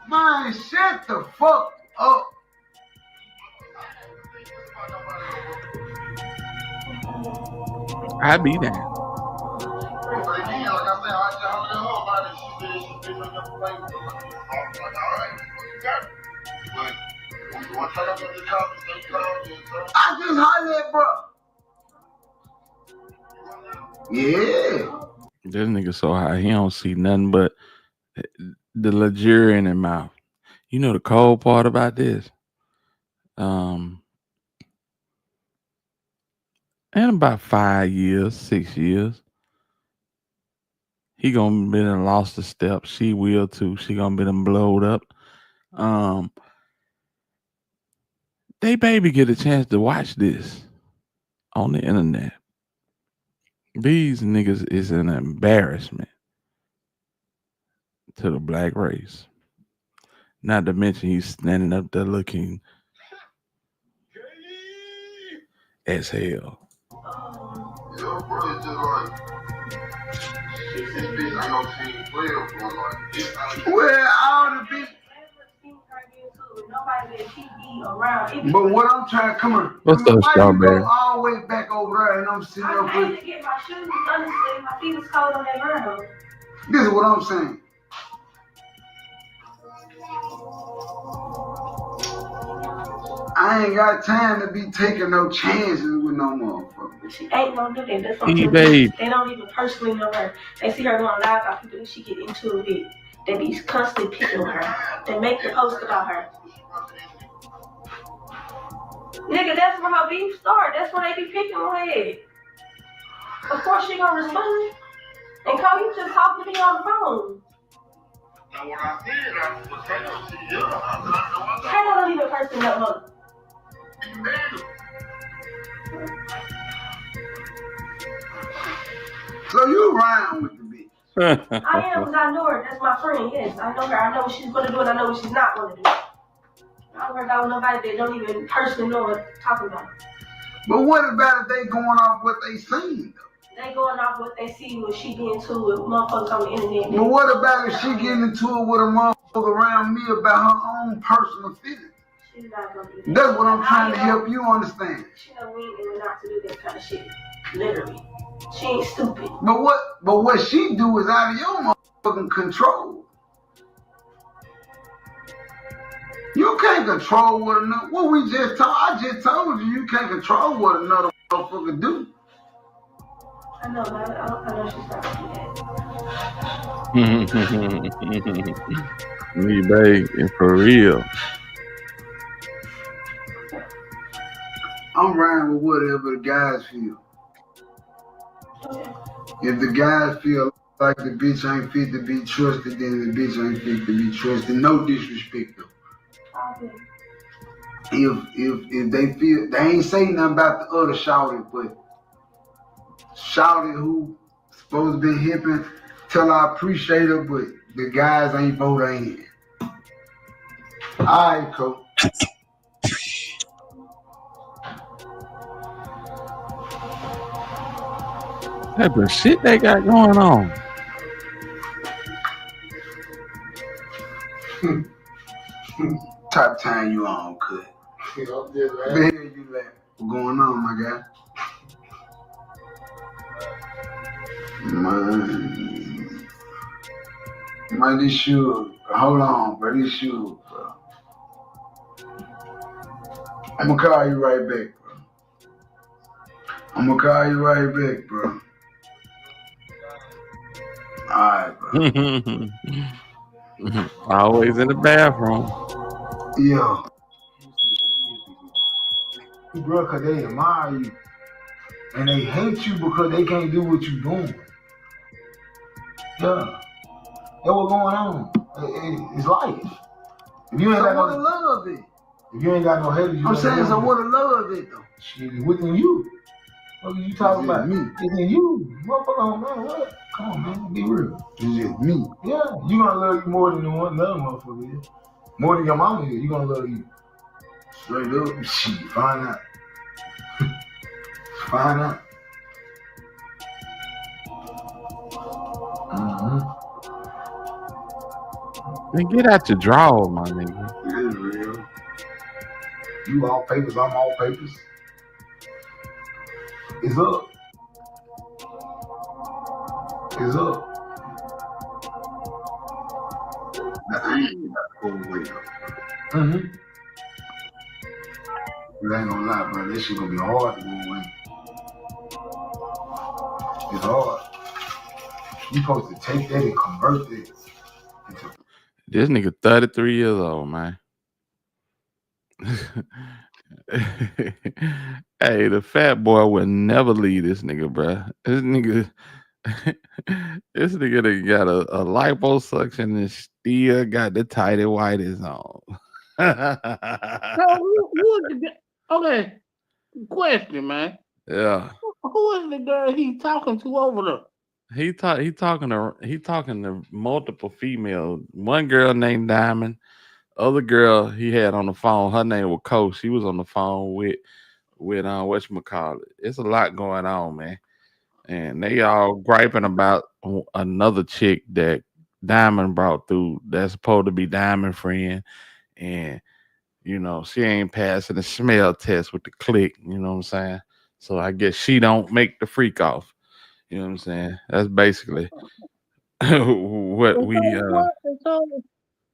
Man, shut the fuck up. I be down. I just hollered at bro. Yeah. This nigga so high, he don't see nothing but the luxury in his mouth. You know the cold part about this? In about 5 years, 6 years, he gonna be done lost a step. She will too. She gonna be done blowed up. They baby get a chance to watch this on the internet. These niggas is an embarrassment to the black race. Not to mention he's standing up there looking as hell. Well, all the bitch. But what I'm trying to come on. What's up, Strawberry? Go all the way back over there and I'm sitting up I hate to get my shoes. Honestly, my feet was cold on that ground. This is what I'm saying. I ain't got time to be taking no chances with no motherfucker. She ain't gonna do that. That's what I'm saying. They don't even personally know her. They see her going live about people that she get into it with. They be constantly picking on her. They make the post about her. Nigga, that's where her beef start. That's where they be picking on her head. Of course she gonna respond. And Cole, you just talking to me on the phone. Now what I did, I was Taylor don't even personally know her. So you around with the bitch? I am because I know her. That's my friend. Yes, I know her. I know what she's going to do and I know what she's not going to do. I don't worry about nobody that don't even personally know what talking about. But what about if they going off what they seen? They going off what they see when she get into it with motherfuckers on the internet. But what about if she getting into it with a motherfucker around me about her own personal feelings? She's not going to do that. That's what I'm trying to help you understand. She know we ain't not to do that kind of shit. Literally. She ain't stupid. But what she do is out of your motherfucking control. You can't control what another. What we just told. I just told you you can't control what another motherfucker do. I know, but I know she's not gonna do that. Me, baby, for real. I'm riding with whatever the guys feel. If the guys feel like the bitch ain't fit to be trusted, then the bitch ain't fit to be trusted. No disrespect though. If they feel they ain't saying nothing about the other shouted, but shouted who supposed to be hipping, tell I appreciate her, but the guys ain't voting in. Alright, cool. Type of shit they got going on. Type of time you on, cut. The hell you laugh? What's going on, my guy? Man, these shoes. Hold on, bro. These shoes, bro. I'm gonna call you right back, bro. I'm gonna call you right back, bro. Alright, bro. Always in the bathroom. Yeah. Bro, cause they admire you. And they hate you because they can't do what you doing. Yeah. That's what's going on. It's life. If you ain't got no love it. If you ain't got no haters, you I'm saying, so what a love it though? Shit, it's within you. What are you talking about? Me. It's in you. Motherfucker, man, what? Come on, man. Be real. It's just me. Yeah. You gonna love you more than the one other motherfucker is. More than your mama is. You gonna love you. Straight up. Shit, find out. Find out. Man, get out your drawer, my nigga. It is real. You all papers, I'm all papers. It's up. It's up. I ain't got to go away though. But I ain't gonna lie, bro. This shit gonna be hard to go away. It's hard. You supposed to take that and convert it into. This nigga 33 years old, man. Hey, the fat boy would never leave this nigga, bro. This nigga done got a liposuction and still got the tighty whities on. Okay, question, man. Yeah. Who is the girl he talking to over there? He talking to multiple females. One girl named Diamond. Other girl he had on the phone, her name was Coach. She was on the phone with whatchamacallit. It's a lot going on, man. And they all griping about another chick that Diamond brought through that's supposed to be Diamond friend. And, you know, she ain't passing the smell test with the click, you know what I'm saying? So I guess she don't make the freak off. You know what I'm saying? That's basically what we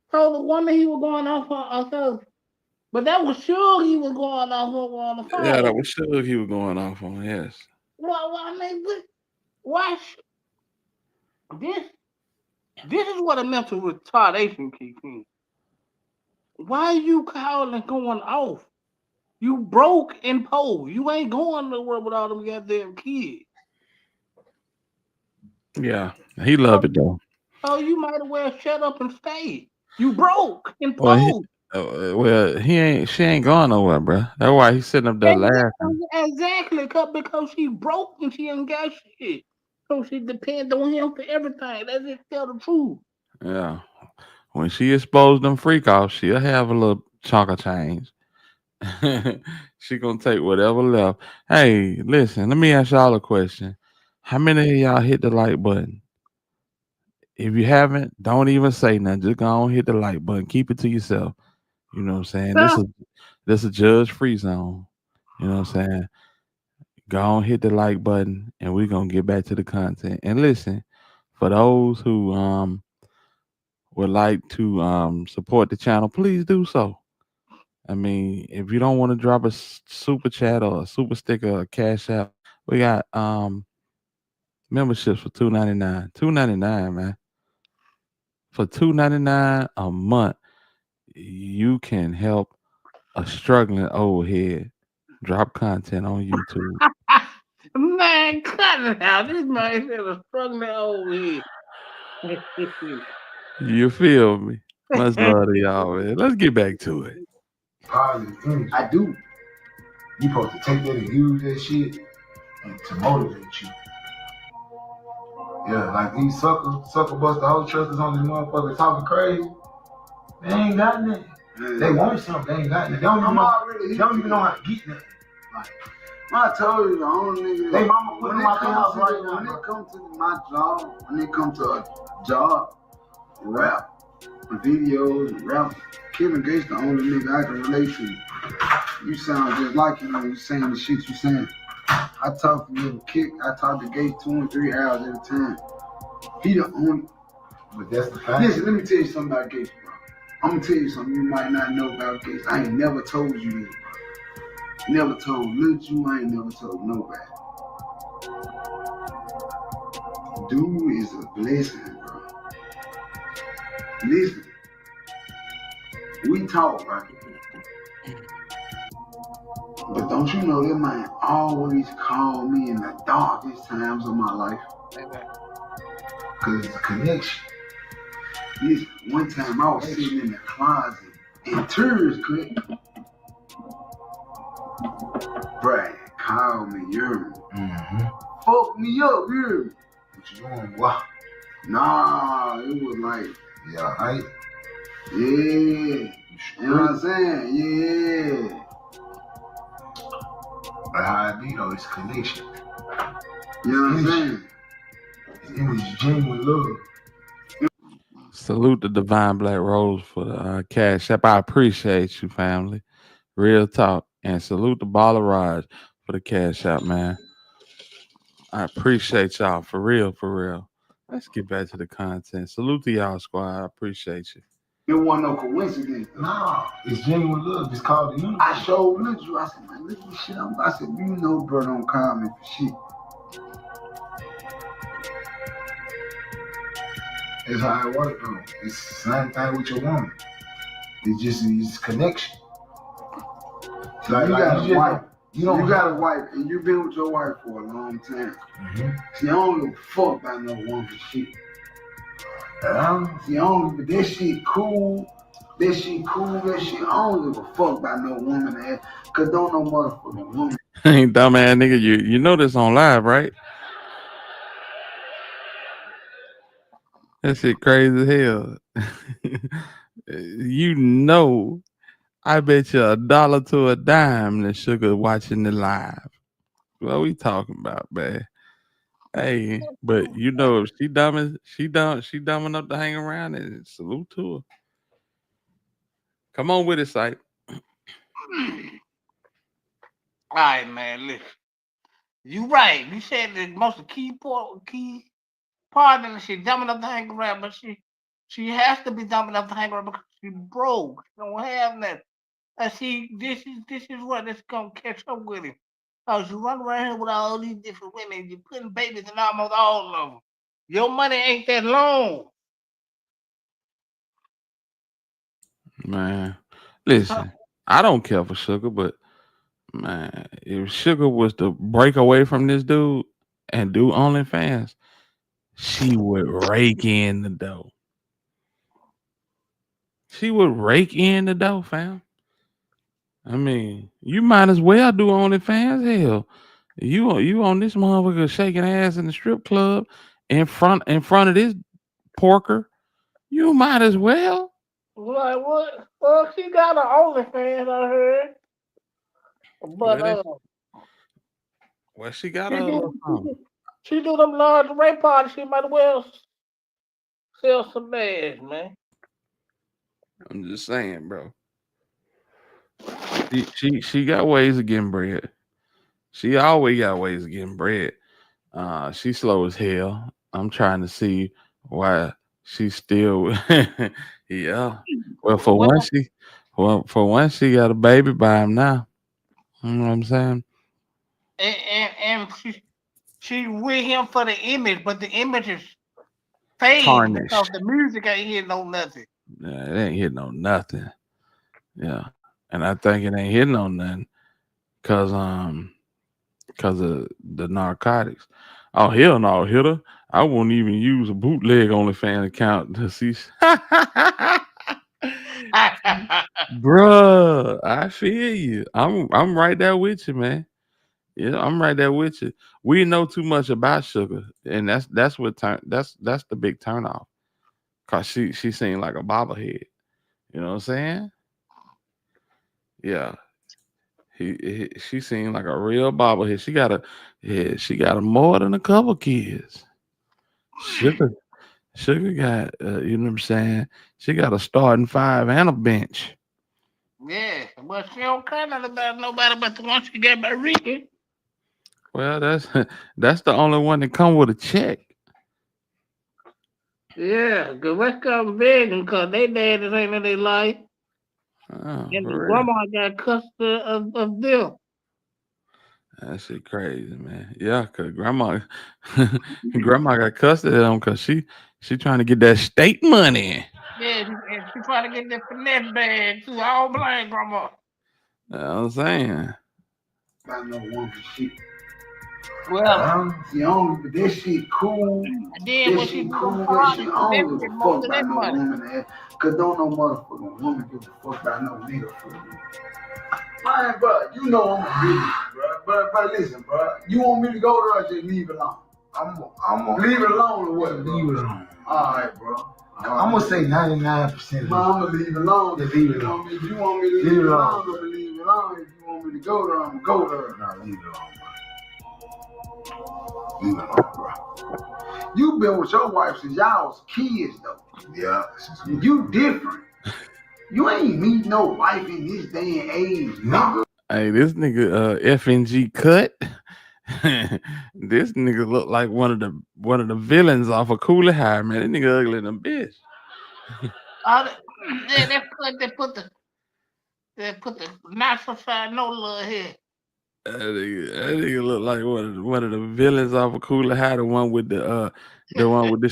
So the woman he was going off on, but that was sure he was going off on the phone. Yeah, that was sure he was going off on, yes. Well, I mean, why? This is what a mental retardation kicks in. Why are you calling going off? You broke and poor. You ain't going nowhere with all them goddamn kids. Yeah, he loved it though. Oh, you might as well shut up and stay. You broke and poor. She ain't going nowhere, bro. That's why he's sitting up there laughing. Exactly, because she broke and she ain't got shit. So she depends on him for everything. That's just tell the truth. Yeah. When she exposed them freak offs, she'll have a little chunk of change. She gonna take whatever left. Hey, listen, let me ask y'all a question. How many of y'all hit the like button? If you haven't, don't even say nothing. Just go on hit the like button. Keep it to yourself. You know what I'm saying? This is a judge free zone. You know what I'm saying? go on, hit the like button, and we're gonna get back to the content. And listen, for those who would like to support the channel, please do so. I mean, if you don't want to drop a super chat or a super sticker or a cash out, we got memberships for $2.99. $2.99, man. For $2.99 a month, you can help a struggling old head drop content on YouTube. Man, cut it out. This man is a struggling old head. You feel me? Much love to y'all, man. Let's get back to it. Positive energy. I do. You supposed to take that and use that shit and to motivate you. Yeah, like these sucker bust the whole trusters on these motherfuckers talking crazy. They ain't got nothing. They want something, they ain't got nothing. They don't even know how to get nothing. Like, I told you, the only nigga. They mama put them out the house right now. When it comes to my job, when it comes to a job, rap, videos, rap, Kevin Gates the only nigga I can relate to. You sound just like him when you saying the shit you saying. I talk to little Kick, I talk to Gates 2 and 3 hours at a time. He the only. But that's the fact. Listen, let me tell you something about Gates, bro. I'm gonna tell you something you might not know about Gates. I ain't never told you this, bro. Never told Lil Ju, I ain't never told nobody. Dude is a blessing, bro. Listen, we talk, right? But don't you know that man always called me in the darkest times of my life? Cause it's a connection. Listen, one time I was sitting in the closet and tears cut. Brad called me, you heard me? Fuck me up, you heard me? What you doing, boy? Nah, it was like, yeah, right? Yeah. You know what I'm saying? Yeah. But how I be though, it's connection. You know what I'm saying? It's genuine love. Salute the Divine Black Rose for the cash app. I appreciate you, family. Real talk. And salute the Baller Raj for the cash app, man. I appreciate y'all. For real, for real. Let's get back to the content. Salute to y'all, squad. I appreciate you. It wasn't no coincidence. Nah, it's genuine love. It's called the universe. I showed Lil Ju. I said, man, look at this shit. I said, you know, bro, don't call me for shit. That's how it works, though. It's the same thing with your woman. It's connection. Like, you got a wife. You got a wife, and you've been with your wife for a long time. See, I don't give a fuck about no woman shit. See, I don't give that shit cool. That shit, I don't give a fuck about no woman ass. Cause don't no motherfucking woman. Ain't dumbass nigga, you know this on live, right? That shit crazy as hell. You know, I bet you $1 to a dime that Sugar watching the live. What we talking about, man? Hey, but you know, if she dumb enough to hang around, and salute to her. Come on with it, Sight. All right, man. Listen, you right. You said the most key part of the shit. Dumb enough to hang around, but she has to be dumb enough to hang around because she broke. She don't have nothing. And this is what that's gonna catch up with him. Cause you run around here with all these different women, you're putting babies in almost all of them. Your money ain't that long. Man, listen, I don't care for Sugar, but man, if Sugar was to break away from this dude and do OnlyFans, she would rake in the dough. She would rake in the dough, fam. I mean, you might as well do OnlyFans. Hell, you on this motherfucker shaking ass in the strip club in front of this porker. You might as well. Like what? Well, she got an OnlyFans, I heard. But well, she got a she do them large rape parties. She might as well sell some ass, man. I'm just saying, bro. She got ways of getting bread. She always got ways of getting bread. She slow as hell. I'm trying to see why she's still. Yeah. Well, for once she got a baby by him now. You know what I'm saying? And she with him for the image, but the image is fading because Tarnished. the music ain't hitting on nothing. Yeah, it ain't hitting on nothing. Yeah. And I think it ain't hitting on nothing because of the narcotics. Oh hell no, hitter. I won't even use a bootleg OnlyFans account to see. Bruh, I feel you. I'm right there with you, man. Yeah, I'm right there with you. We know too much about Sugar, and that's what that's the big turnoff. Cause she seemed like a bobblehead. You know what I'm saying? Yeah. She seemed like a real bobblehead. She got a more than a couple kids. Sugar got you know what I'm saying? She got a starting five and a bench. Yeah, but she don't care nothing about nobody but the one she got by Ricky. Well, that's the only one that come with a check. Yeah, cause let's come begging cause they daddies ain't in their life. Oh, And the for real. grandma got custody of them. That shit crazy, man. Yeah, cause grandma got custody of them cause she trying to get that state money. Yeah, and she trying to get that finesse bag too. I don't blame grandma. You know what I'm saying? I know one for shit. Well, See, only, but that shit cool. and then That when she shit do cool. them That shit, parties, I they don't give get a most fuck of that about no money. woman ass. Cause don't no motherfucking woman give a fuck about no nigga for me. Man, bro, you know I'm a bitch, bro. But listen, bro. You want me to go there or just leave it alone? I'm gonna leave it alone or what? Leave it alone. Alright, bro. I'm gonna say 99%. I'm gonna leave it alone. Just leave it alone. If you want me to leave it alone, I'm gonna leave it alone. If you want me to go there, I'm gonna go there. Nah, leave it alone, bro. Leave it alone, bro. You been with your wife since y'all was kids, though. Yeah. You different. You ain't meet no wife in this day and age, nigga. Hey, this nigga FNG cut. This nigga look like one of the villains off of Cooler High, man. That nigga ugly than a bitch. They put the natural side no love here. That nigga look like one of the villains off of Cooler High, the one with the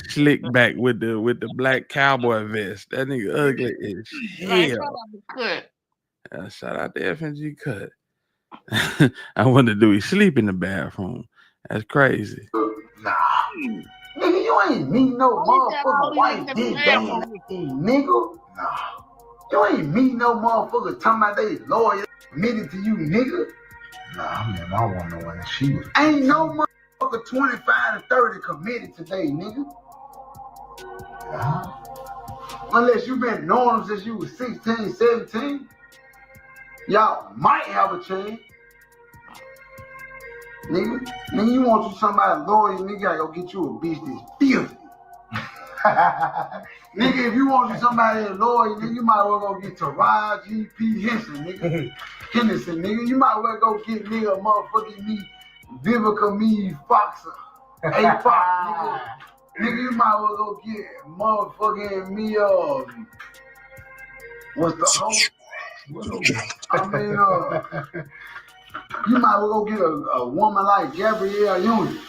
slick back with the black cowboy vest. That nigga ugly as Right, hell. cut. Shout out to FNG cut. I wonder, do he sleep in the bathroom? That's crazy. Nah. Nigga, you ain't meet no motherfucking wife this day and age, nigga. Nah. You ain't meet no motherfucker talking about they loyal, committed to you, nigga. Nah, man, I want no one. She was. Ain't no motherfucker 25 to 30 committed today, nigga. Nah. Unless you been knowing them since you was 16, 17. Y'all might have a chance. Nigga, you want you somebody loyal, nigga, gotta go get you a bitch that's filthy. Nigga, if you want you somebody that's loyal, nigga, you might as well go get Taraji P. Henson, nigga. Henderson, nigga. You might as well go get nigga motherfucking me, Vivica me, Foxer. Hey, Fox, nigga. Nigga, you might as well go get motherfucking me, what's the host? I mean, you might as well go get a woman like Gabrielle Union.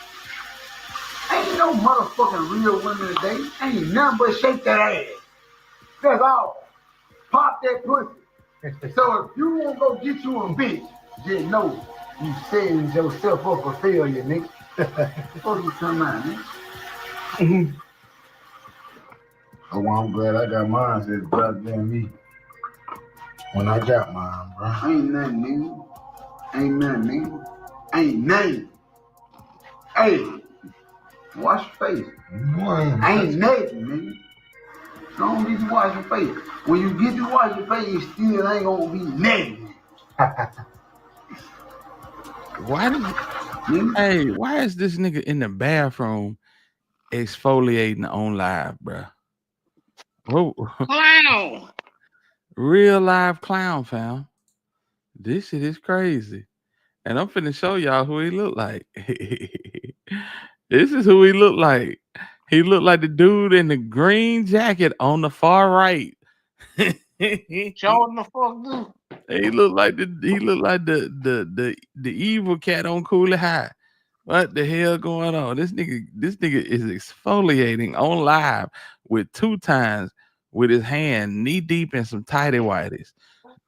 Ain't no motherfucking real women today. Ain't nothing but shake that ass. That's all. Pop that pussy. So if you want to go get you a bitch, just know you setting yourself up for failure, nigga. What you talking about, nigga? Oh, well, I'm glad I got mine, said goddamn me. When I got mine, bro. Ain't nothing, nigga. Ain't nothing, nigga. Ain't nothing. Hey, wash your face. Ain't nothing, nigga. Don't get to wash your face. When you get to wash your face, it still ain't gonna be nothing. Why is this nigga in the bathroom exfoliating on live, bro? Whoa. Clown. Real live clown, fam. This shit is crazy. And I'm finna show y'all who he look like. This is who he look like. He looked like the dude in the green jacket on the far right. Showing the fuck dude. He looked like the evil cat on Cooley High. What the hell going on? This nigga is exfoliating on live with 2 times with his hand knee deep in some tighty whities.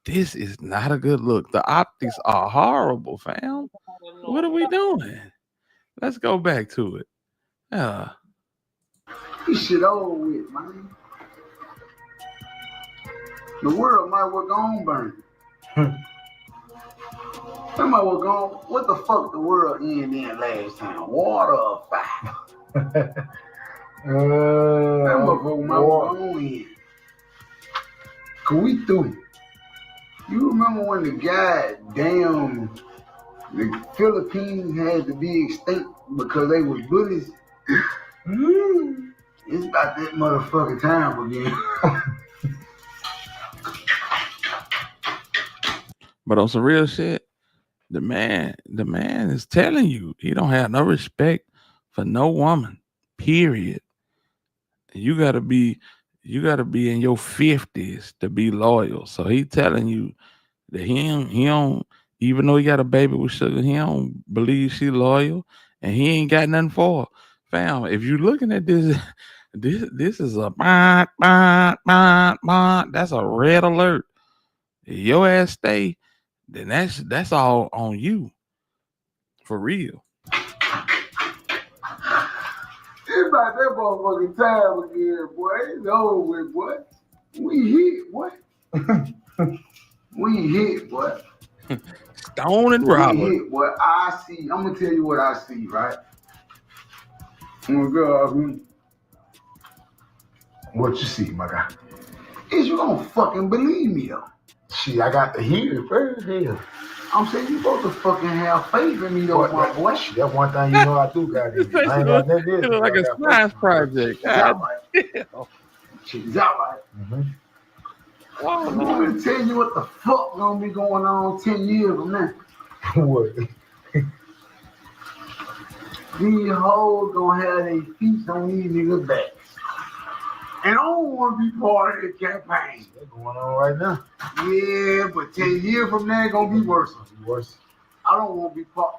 This is not a good look. The optics are horrible, fam. What are we doing? Let's go back to it. This shit over with, man. The world might well go on burn. That might well go on. What the fuck the world ended in last time? Water or fire? That motherfucker might well go on in. Cause we through. You remember when the Philippines had to be extinct because they was bullies? It's about that motherfucking time again. But on some real shit, the man is telling you he don't have no respect for no woman. Period. You gotta be in your 50s to be loyal. So he telling you that he don't even though he got a baby with Sugar, he don't believe she loyal and he ain't got nothing for her. Fam, if you looking at this, this is a that's a red alert. If your ass stay, then that's all on you. For real. It's about that motherfucking time again, boy. It's over with, boy. We hit, boy. We hit, boy. Stone and Robert. We hit, boy. I see. I'm gonna tell you what I see, right? I'm gonna go. What you see, my guy? Is you gonna fucking believe me though? Shit, I got to hear it first. Hell. I'm saying you supposed to fucking have faith in me though, my boy. That's one thing you know I do, goddamn. I ain't got nothing. It look like a science project. God damn. Shit's out right. I'm gonna tell you what the fuck gonna be going on 10 years from now. What? These hoes gonna have their feet on these niggas' backs. And I don't want to be part of the campaign. That's going on right now. Yeah, but 10 years from now, it's going to be worse. I don't want to be part.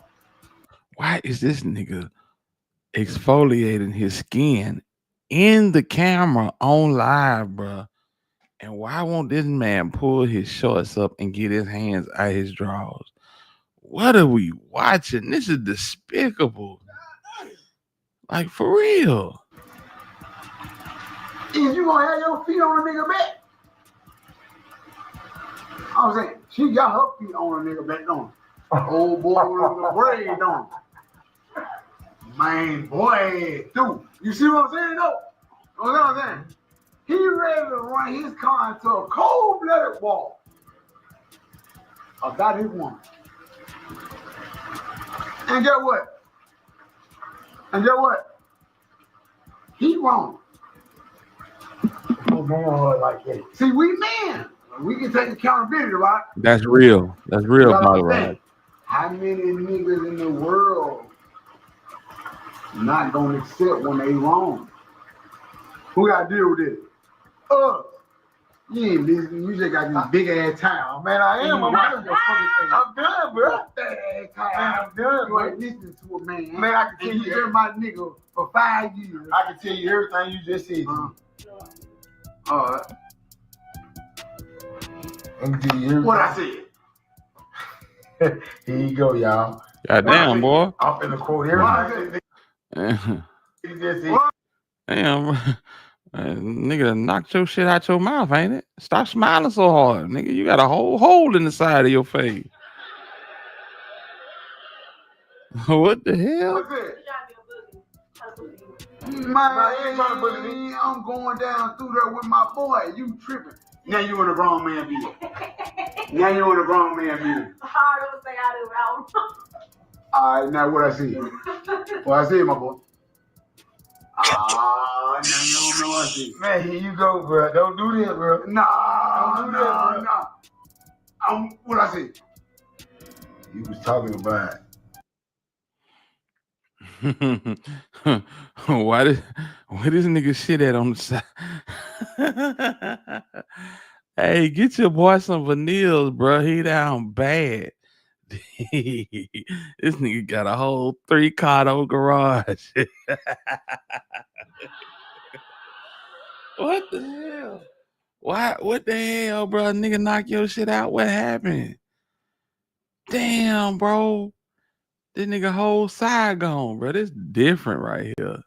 Why is this nigga exfoliating his skin in the camera on live, bro? And why won't this man pull his shorts up and get his hands out his drawers? What are we watching? This is despicable. Like, for real. Is you gonna have your feet on a nigga back? I'm saying, she got her feet on a nigga back, don't she? Old boy with a braid on. Man, boy, dude. You see what I'm saying, though? You know what I'm saying? He ready to run his car into a cold-blooded wall about his woman. And get what? He wrong. Like that. See, we men. We can take accountability, right? That's real. That's real, my right. How many niggas in the world not gonna accept when they wrong? Who gotta deal with it? You ain't listening. You just got this big ass town. Man, I am. I'm done, bro. I'm done. You ain't listening to a man. Man, I can tell you every my nigga for 5 years. I can tell you everything you just said. All right. Let me tell you what I said. Here you go, y'all. Goddamn, boy. I'm finna quote everything. Damn. Nigga knocked your shit out your mouth, ain't it? Stop smiling so hard, nigga. You got a whole hole in the side of your face. What the hell? Man, I'm going down through there with my boy. You tripping. Now you in a grown man beater. All right, now what I see? What I see, my boy? Now you don't know what I see. Man, here you go, bro. Don't do that, bro. No. What I see? You was talking about why this nigga shit at on the side? Hey, get your boy some vanillas, bro. He down bad. This nigga got a whole 3-car garage. What the hell? Why? What the hell, bro? Nigga knock your shit out. What happened? Damn, bro. This nigga whole side gone, bro. This different right here.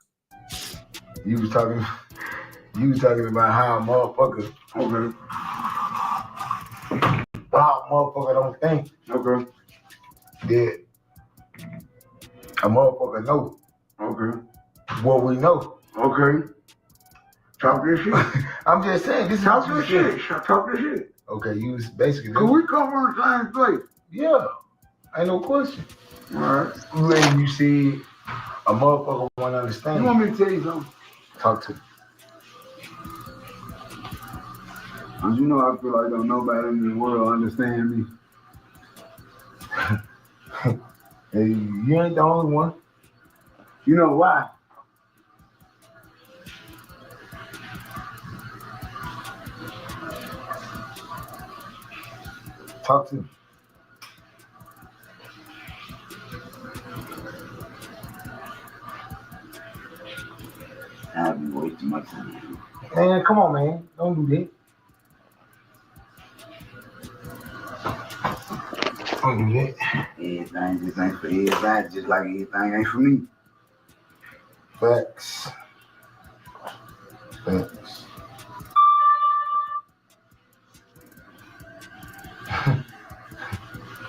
you was talking about how a motherfucker how a motherfucker don't think. Okay. That a motherfucker know. Okay. What we know. Okay. Talk this shit. I'm just saying, this is talk this shit. Talk this shit. Okay, you was basically. Cause we come from the same place. Yeah, ain't no question. All right. When you see a motherfucker want to understand. You want me to tell you something? Talk to me. Cause you know I feel like don't nobody in the world understand me. Hey, you ain't the only one. You know why? Talk to me. I'll be wasting my time. Man, come on, man. Don't do that. Don't do that. Everything just ain't for everybody, just like everything ain't for me. Facts. Facts.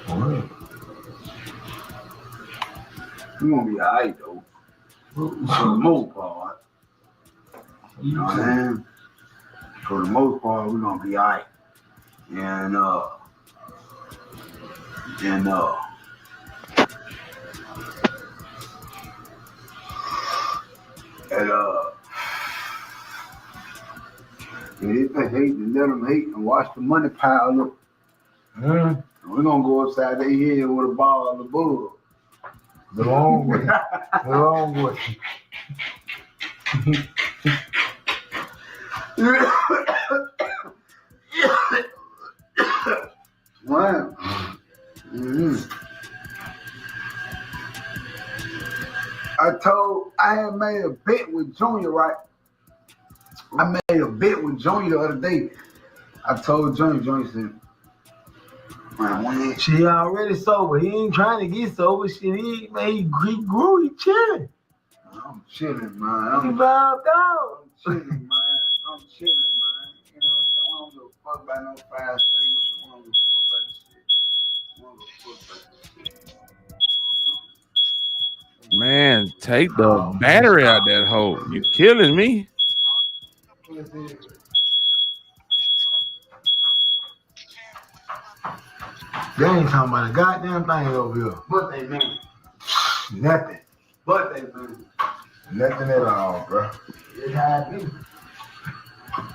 What? You gonna be alright though. For the most part. You know what I'm saying? For the most part, we're gonna be alright. And if they hate, then let them hate and watch the money pile up. We're gonna go upside their head with a ball of the bull. The long way. The long way. Wow. I had made a bet with Junior, right? I made a bet with Junior the other day. I told Junior said, man, she already sober. He ain't trying to get sober. Shit, he grew, he chilling. I'm chilling, man. I'm vibed out. I'm chilling, man. You know, I don't give a fuck about no fast things. I don't give a fuck about this shit. I don't give a fuck about this shit. Man, take the battery out that hole. You killing me. They ain't talking about a goddamn thing over here. What they mean? Nothing. What they mean? Nothing at all, bro. It had me.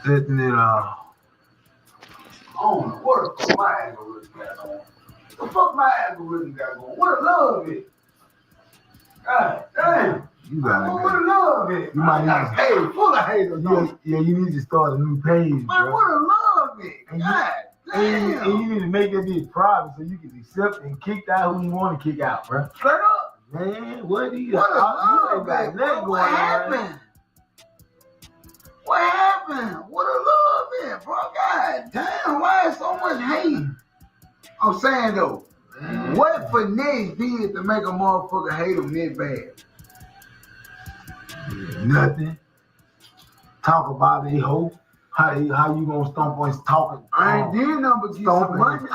Nothing at all. I don't know what the fuck my algorithm got going. The fuck my algorithm got going? What a love it. God damn. You gotta go. What a love it. You might need to pay full of haters. Yeah, you need to start a new page. Man, bro. What a love it. God. And you need to make that bitch private so you can accept and kick out who you want to kick out, bro. Straight up. Man, what you ain't got nothing going on. What happened? What a love it, bro. God damn, why is so much hate? I'm saying though, what finesse did to make a motherfucker hate him this bad? Nothing. Talk about it, hoe. How you gonna stomp on his talking? I ain't did nothing but get some money.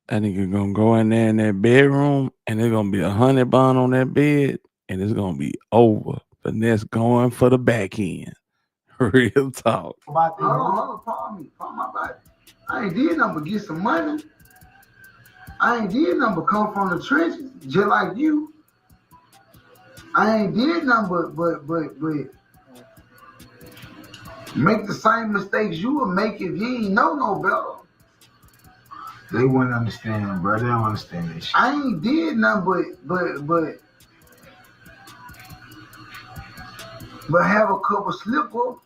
That nigga gonna go in there in that bedroom and there's gonna be 100 bond on that bed and it's gonna be over. Finesse going for the back end. Real talk. Hold on, pardon me. Pardon my body. I ain't did nothing but get some money. I ain't did nothing but come from the trenches, just like you. I ain't did nothing but make the same mistakes you would make if you ain't know no better. They wouldn't understand, bro. They don't understand that shit. I ain't did nothing but have a couple slip ups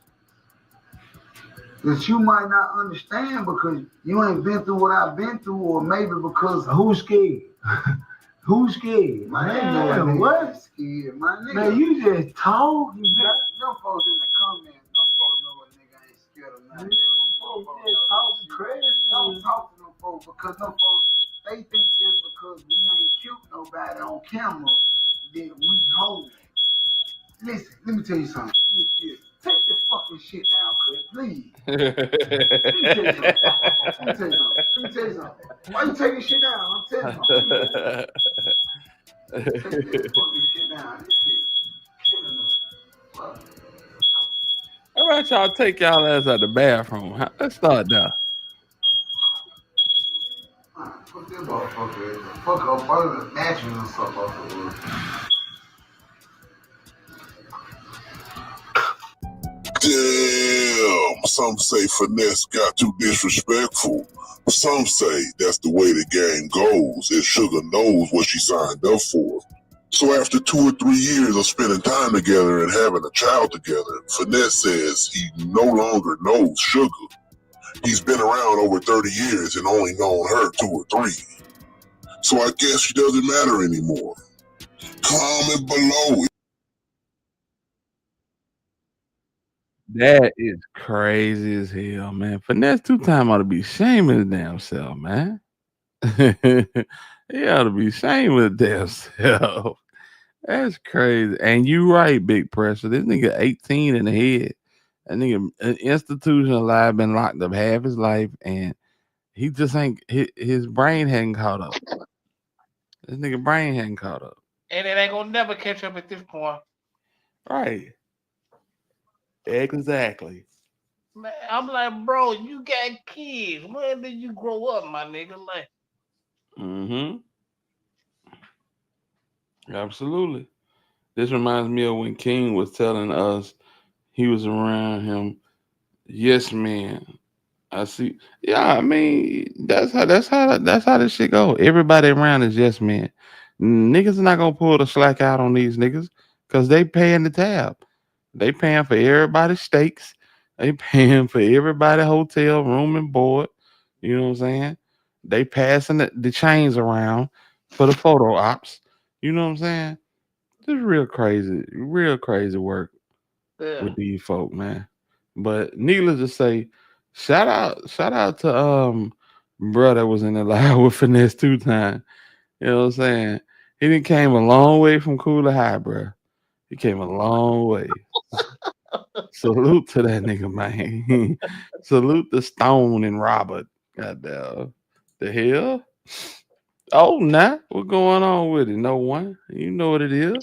that you might not understand because you ain't been through what I've been through, or maybe because who's scared? Who's scared? Man, what? Scared, my nigga. Man, you just talk. Them folks in the comments, them folks know a nigga ain't scared of nothing. Them folks just talking crazy. Don't talk to them folks because them folks, they think just because we ain't cute nobody on camera that we hold. Listen, let me tell you something. Take the fucking shit down, cuz, please. Let me tell you something. Why you taking shit down? I'm telling you. Take that fucking shit down. This shit enough. All right, y'all take y'all ass out the bathroom. Let's start there. Fuck that motherfucker. Fuck up under the mattress or something off the roof. Damn, some say Finesse got too disrespectful. Some say that's the way the game goes, and Sugar knows what she signed up for. So after 2 or 3 years of spending time together and having a child together, Finesse says he no longer knows Sugar. He's been around over 30 years and only known her 2 or 3. So I guess she doesn't matter anymore. Comment below. That is crazy as hell, man. Finesse 2 Time ought to be ashamed of his damn self, man. He ought to be ashamed of his damn self. That's crazy. And you right, Big Pressure. This nigga 18 in the head. That nigga institutionalized, been locked up half his life, and he just ain't his brain hadn't caught up. This nigga brain hadn't caught up. And it ain't gonna never catch up at this point. Right. Exactly. Man, I'm like, bro, you got kids. When did you grow up, my nigga? Like, Mm-hmm. Absolutely. This reminds me of when King was telling us he was around him. Yes, man. I see. Yeah, I mean, that's how this shit go. Everybody around is yes man. Niggas not gonna pull the slack out on these niggas because they paying the tab. They paying for everybody's steaks. They paying for everybody hotel room and board. You know what I'm saying? They passing the chains around for the photo ops. You know what I'm saying? This real crazy work yeah. with these folk, man. But needless to say, shout out to bro that was in the live with Finesse 2 Time. You know what I'm saying? He done came a long way from Cooler High, bro. He came a long way. Salute to that nigga, man. Salute to Stone and Robert. Goddamn. The hell? Oh, nah. What going on with it? No one. You know what it is.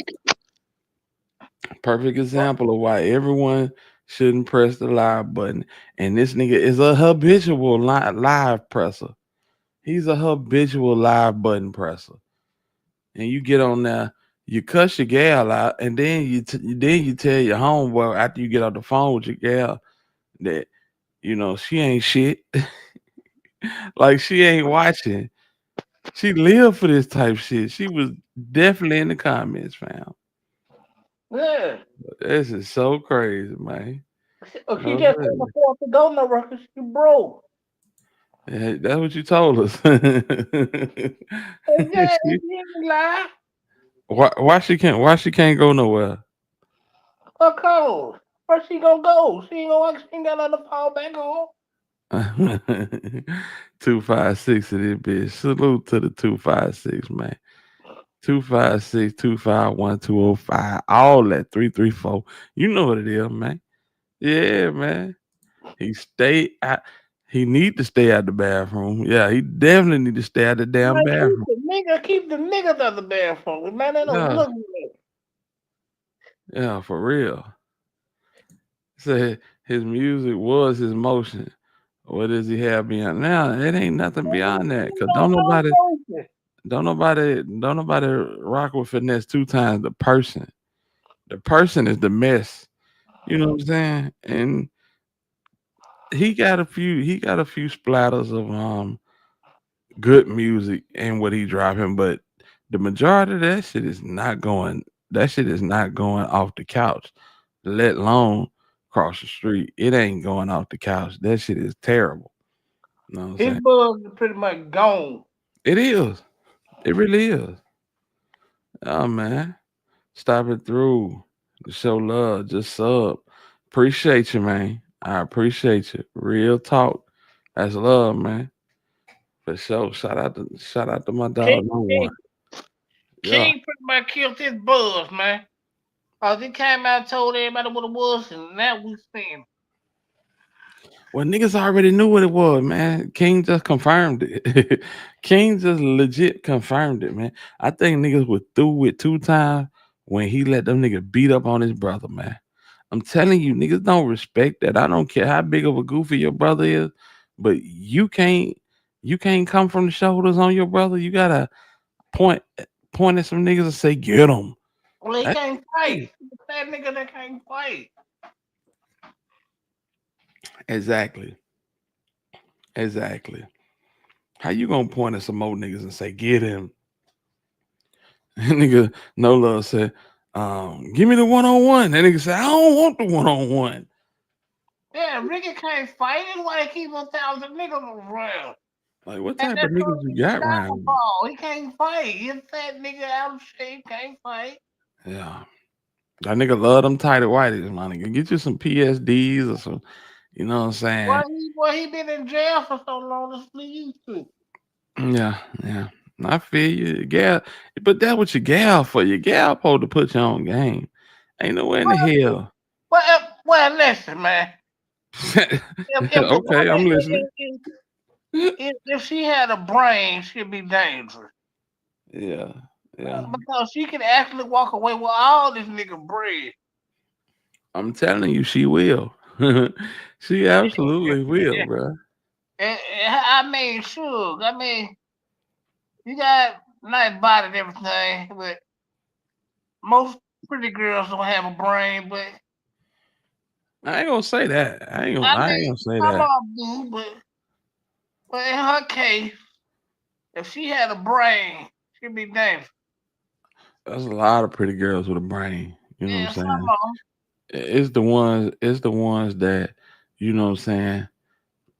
Perfect example of why everyone shouldn't press the live button. And this nigga is a habitual live presser. He's a habitual live button presser. And you get on there, you cuss your gal out, and then you tell your homeboy after you get off the phone with your gal that she ain't shit. Like she ain't watching. She lived for this type shit. She was definitely in the comments, fam. Yeah. This is so crazy, man. Oh, she just couldn't afford to go nowhere because she broke. Yeah, that's what you told us. Yeah, she didn't lie. Why she can't go nowhere? Her clothes. Where she gonna go? She ain't got nothing to fall back on. 256 of this bitch. Salute to the 256, man. 256, 251, 205, all that 334. You know what it is, man. Yeah, man. He need to stay out the bathroom. Yeah, he definitely need to stay out the damn bathroom. Keep the niggas out the bathroom. Man, they don't Yeah. look good. Yeah, for real. Said his music was his motion. What does he have beyond now? It ain't nothing beyond that. Cause don't nobody rock with Finesse 2 Times. The person is the mess. You know what I'm saying? And he got a few splatters of good music and what he dropping, but the majority of that shit is not going. That shit is not going off the couch, let alone across the street. It ain't going off the couch. That shit is terrible. You know what I'm His saying? buzz is pretty much gone. It is. It really is. Oh man, stop it through. Show love. Just sub. Appreciate you, man. I appreciate you. Real talk. That's love, man. For sure. Shout out to my dog. King, No King, one. Yeah. King pretty much killed his buzz, man. Cause he came out and told everybody what it was, and now we seeing. Well, niggas already knew what it was, man. King just confirmed it. King just legit confirmed it, man. I think niggas were through with 2 times when he let them niggas beat up on his brother, man. I'm telling you, niggas don't respect that. I don't care how big of a goofy your brother is, but you can't come from the shoulders on your brother. You gotta point at some niggas and say, get them. Well, he can't fight. That nigga that can't fight. Exactly. Exactly. How you gonna point at some old niggas and say, get him? Nigga, no love said, give me the one-on-one. That nigga said, I don't want the one-on-one. Yeah, Ricky can't fight. That's why they keep 1,000 niggas around. Like, what And type of that's niggas you got around you? ball. He can't fight. He's a fat nigga out of shape. Can't fight. Yeah. That nigga love them tighter whiteys, my nigga. Get you some PSDs or some, you know what I'm saying? He been in jail for so long. That's what he used to. Yeah, yeah. I feel you. Gal, but that's what your gal for. Your gal supposed to put you on game. Ain't nowhere in the hell. Well, listen, man. Okay, I'm listening. If she had a brain, she'd be dangerous. Yeah, yeah. Because she can actually walk away with all this nigga bread. I'm telling you, she will. She absolutely will, bro. I mean, sure. I mean, you got nice body and everything, but most pretty girls don't have a brain. But I ain't gonna say that. I ain't gonna say some that. of them do, but in her case, if she had a brain, she'd be dangerous. There's a lot of pretty girls with a brain. You know what I'm Some saying? of them. It's the ones that, you know what I'm saying,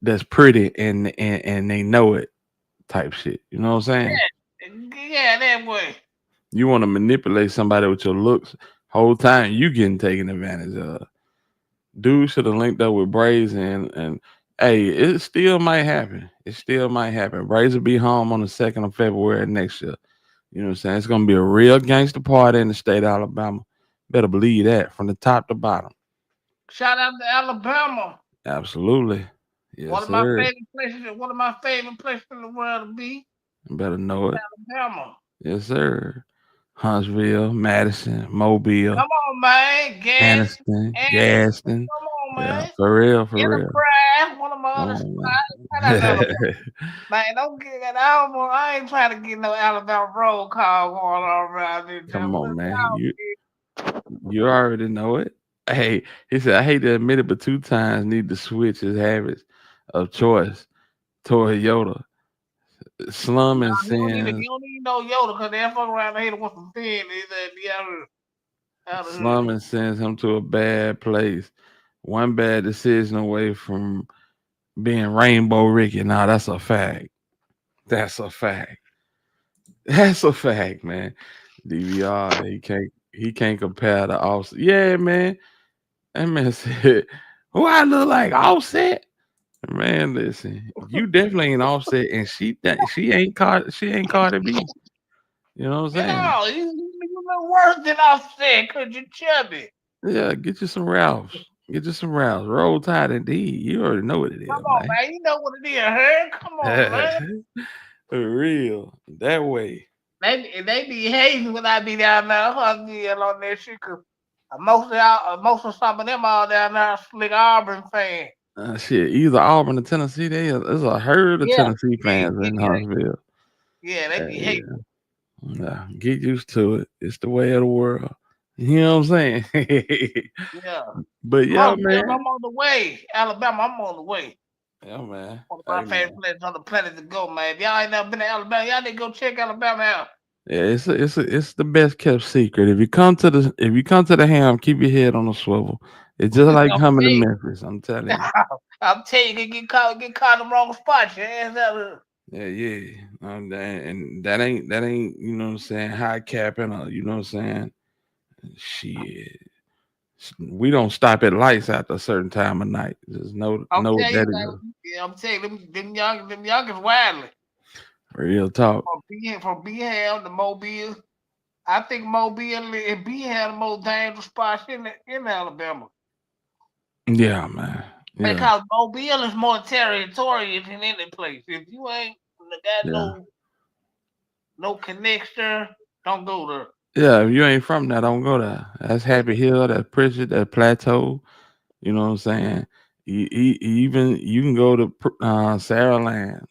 that's pretty and they know it type shit. You know what I'm saying? Yeah, that way. You want to manipulate somebody with your looks whole time, you getting taken advantage of. Dude should have linked up with Braze and hey, it still might happen. It still might happen. Braze will be home on the 2nd of February next year. You know what I'm saying? It's gonna be a real gangster party in the state of Alabama. Better believe that from the top to bottom. Shout out to Alabama. Absolutely. Yes, One of my sir. favorite places. One of my favorite places in the world to be. You better know it. Alabama. Yes, sir. Huntsville, Madison, Mobile, Come on, man. Anniston, Gaston. Come on, Yeah, man. for real, for real. Enterprise, one of my Come other on, spots. Shout man. out to Alabama. Man, don't get that. I ain't trying to get no Alabama roll call going on around this. Come on, man. You already know it. Hey, he said, I hate to admit it, but 2 times need to switch his habits of choice toward Yoda. Slum and You don't sins. need no Yoda because they fuck around and hit him with some sin. He said, be out of Slum and sends him to a bad place. One bad decision away from being Rainbow Ricky. Now that's a fact. That's a fact. That's a fact, man. DVR, he can't compare the Offset. Yeah, man. That man said, "Who I look like Offset?" Man, listen, you definitely ain't Offset, and she ain't Cardi B. You know what I'm saying? No, you look worse than Offset because you're chubby. Yeah, get you some Ralphs. Get you some Ralphs. Roll Tide indeed. You already know what it is, Come on, man. You know what it is, her. Come on, man. For real. That way. They be hating when I be down there, Huntsville on that shit. Cause most of some of them all down there are slick Auburn fans. Shit, either Auburn or Tennessee. There's a herd of Yeah, Tennessee fans in Huntsville. Yeah, they be hating. Yeah, get used to it. It's the way of the world. You know what I'm saying? Yeah. But yeah, Huntsville, man. I'm on the way. Alabama, I'm on the way. Yeah, man. One of Hey, my man. favorite places on the planet to go, man. If y'all ain't never been to Alabama, y'all need to go check Alabama out. Yeah, it's the best kept secret. If you come to the ham, keep your head on a swivel. It's just like I'm coming to telling Memphis. I'm telling you, you. I'm telling you, get caught in the wrong spot. Your ass out. Yeah, yeah. And that ain't, you know what I'm saying, high capping or you know what I'm saying. Shit. We don't stop at lights after a certain time of night. Just I'm know what telling you, that man. is. Yeah, I'm telling you, them young is wildly. Real talk. From Beham to Mobile. I think Mobile and Beham the most dangerous spots in Alabama. Yeah, man. Yeah. Because Mobile is more territorial than any place. If you ain't got Yeah. no connection, don't go there. Yeah, if you ain't from that, don't go there. That's Happy Hill, that's Pritchard, that Plateau. You know what I'm saying? Even you can go to Saraland,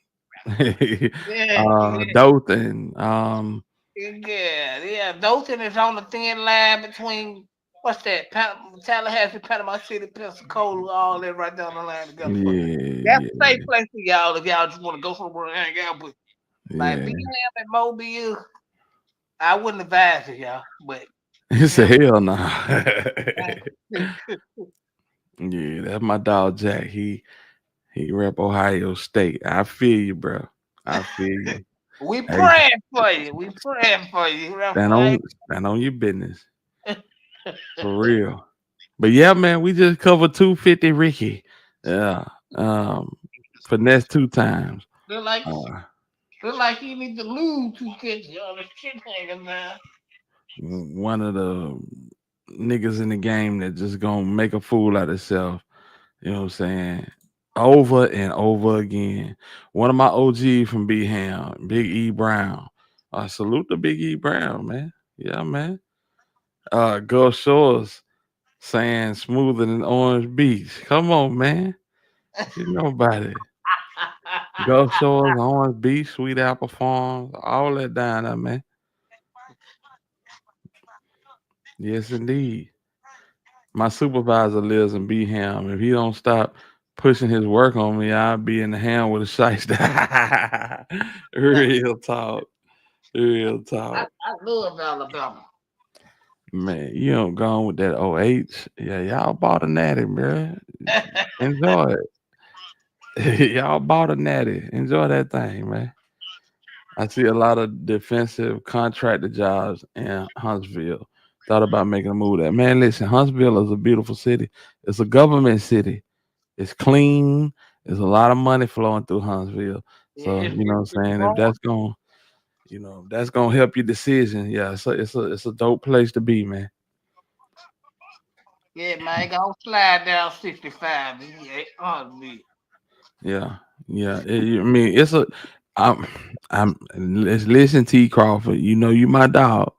Yeah, Dothan. yeah. Dothan is on the thin line between what's that? Tallahassee, Panama City, Pensacola, all that right down the line together. But that's Yeah, a safe place for y'all if y'all just want to go somewhere and hang out. But like yeah. Beham and Mobile, I wouldn't advise it, y'all. But It's a yeah. hell no. Yeah, that's my dog Jack. He rep Ohio State. I feel you, bro. I feel you. We Hey, praying for you. We praying for you. stand on your business for real. But yeah, man, we just covered 250 Ricky. Yeah. Um, finesse 2 times. Look like Uh, look like you need to lose 250 on the shit hanging now. one of the niggas in the game that just gonna make a fool out of himself. You know what I'm saying? Over and over again. One of my OG from B Ham, Big E Brown. I salute the Big E Brown, man. Yeah, man. Gulf Shores saying smoother than Orange Beach. Come on, man. You know about it. Gulf Shores, Orange Beach, Sweet Apple Farms, all that down there, man. Yes, indeed. My supervisor lives in Beham. If he don't stop pushing his work on me, I'll be in the hand with a shiesty. Real talk. Real talk. I love Alabama. Man, you don't gone with that OH. Yeah, y'all bought a natty, bro. Enjoy it. Y'all bought a natty. Enjoy that thing, man. I see a lot of defensive contractor jobs in Huntsville. Thought about making a move there. Man, listen, Huntsville is a beautiful city. It's a government city. It's clean. There's a lot of money flowing through Huntsville. Yeah, So, you know what I'm it's saying? If growing. that's gonna help your decision. Yeah, it's a dope place to be, man. Yeah, man, gonna slide down 65. Yeah, on me. Yeah. Yeah. I mean, I'm let's listen, T Crawford. You know you my dog.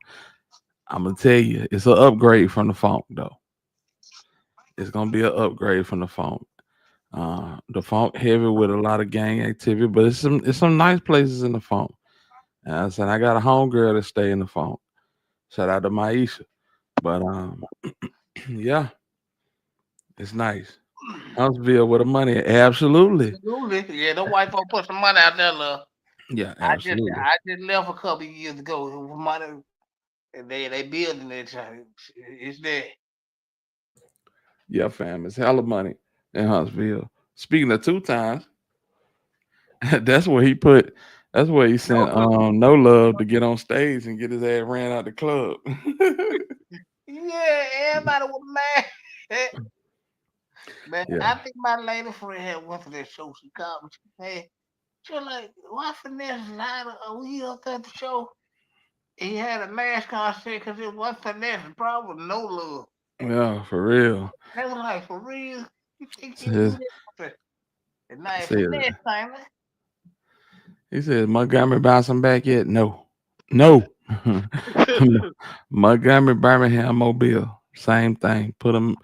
I'm gonna tell you, it's an upgrade from the funk though. It's gonna be an upgrade from the funk. The funk heavy with a lot of gang activity, but it's some nice places in the funk. And I said I got a homegirl to stay in the funk. Shout out to Maisha. But yeah, it's nice. Huntsville with the money, absolutely. Absolutely. Yeah, the white folk put some money out there, love. Yeah, I just absolutely. I just left a couple of years ago with money and they building that joint. It's there. Yeah, fam, it's hella money in Huntsville. Speaking of 2 times, that's where he put. That's where he No sent love. No Love to get on stage and get his ass ran out the club. Yeah, everybody was mad. Man, Yeah. I think my lady friend had went to that show. She called me. She was like, why Finesse lied? We up at the show. He had a mask on, because it was Finesse. The problem was no love. Yeah, for real. They was like, for real? You think he do Says that? And now said Finesse, time. he said Montgomery bouncing back yet? No. No. Montgomery, Birmingham, Mobile, same thing. Put them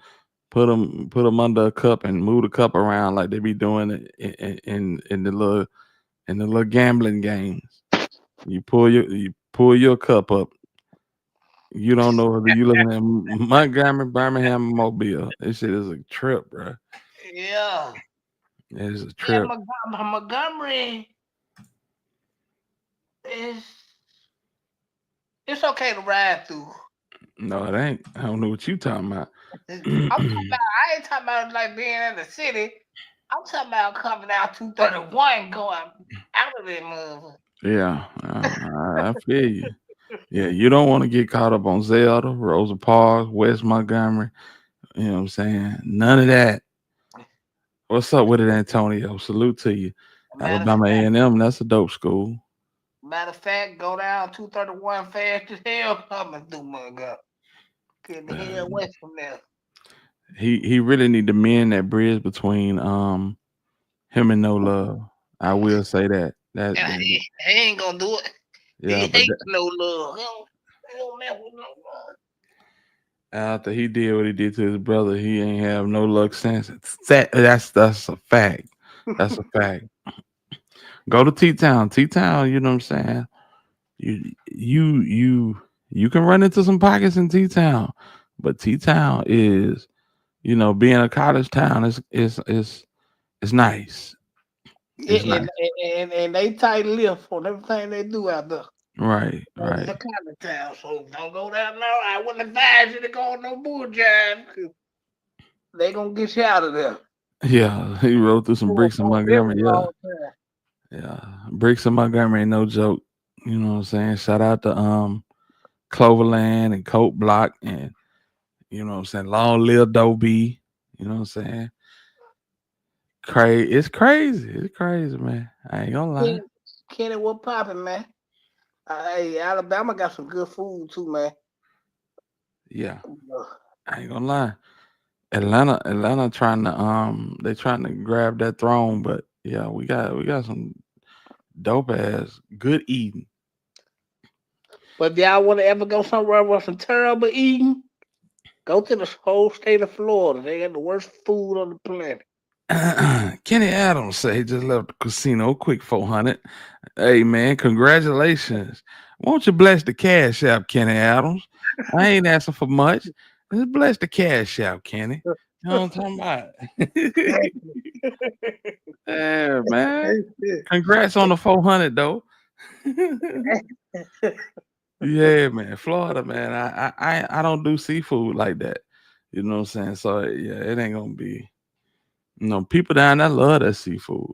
under a cup and move the cup around like they be doing it in the little gambling games. You pull your cup up. You don't know whether you looking at Montgomery, Birmingham, Mobile. This shit is a trip, bro. Yeah. It's a Yeah, trip. Montgomery is it's okay to ride through. No, it ain't. I don't know what you talking about. I'm talking about. I ain't talking about like being in the city. I'm talking about coming out 231, going out of that mother. Yeah, I feel you. Yeah, you don't want to get caught up on Zelda, Rosa Parks, West Montgomery. You know what I'm saying? None of that. What's up with it, Antonio? Salute to you. Alabama A&M, that's a dope school. Matter of fact, go down 231 fast as hell coming through Montgomery. Get the hell away from there. He really need to mend that bridge between him and No Love. I will say that. He ain't gonna do it. Yeah, He but hates No Love. He don't mess with No Love. after he did what he did to his brother, he ain't have no luck since. That's a fact. That's a fact. Go to T Town. T Town, you know what I'm saying? You can run into some pockets in T Town, but T Town is, being a college town is nice. Yeah, It's nice. and they tight lift on everything they do out there. Right, It's right. a kind of town, so don't go down there. I wouldn't advise you to go on no bull jive. They gonna get you out of there. Yeah, he rode through some bricks in Montgomery. Yeah. Yeah. Bricks in Montgomery ain't no joke. You know what I'm saying? Shout out to Cloverland and Coat Block and you know what I'm saying, Long Live Dobie. You know what I'm saying? It's crazy. It's crazy, man. I ain't gonna lie. Kenny, what poppin', man? Hey, Alabama got some good food too, man. Yeah. I ain't gonna lie. Atlanta trying to they trying to grab that throne, but yeah, we got some dope ass good eating. But if y'all want to ever go somewhere with some terrible eating, go to the whole state of Florida. They got the worst food on the planet. Kenny Adams say he just left the casino. Quick 400. Hey man, congratulations. Won't you bless the cash app, Kenny Adams? I ain't asking for much. Just bless the cash app, Kenny. You know what I'm talking about? Yeah, man. Congrats on the 400 though. Yeah, man. Florida, man. I don't do seafood like that. You know what I'm saying? So yeah, it ain't gonna be. People down there love that seafood.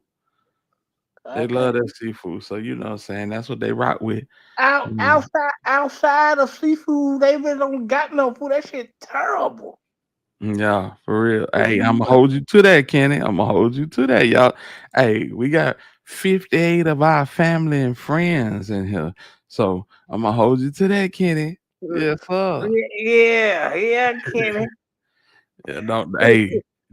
They love that seafood. So you know what I'm saying? That's what they rock with. Outside of seafood, they really don't got no food. That shit terrible. Yeah, for real. Hey, I'm gonna hold you to that, Kenny. I'm gonna hold you to that, y'all. Hey, we got 58 of our family and friends in here. So I'm gonna hold you to that, Kenny. Yes, sir. Yeah, Kenny. Yeah,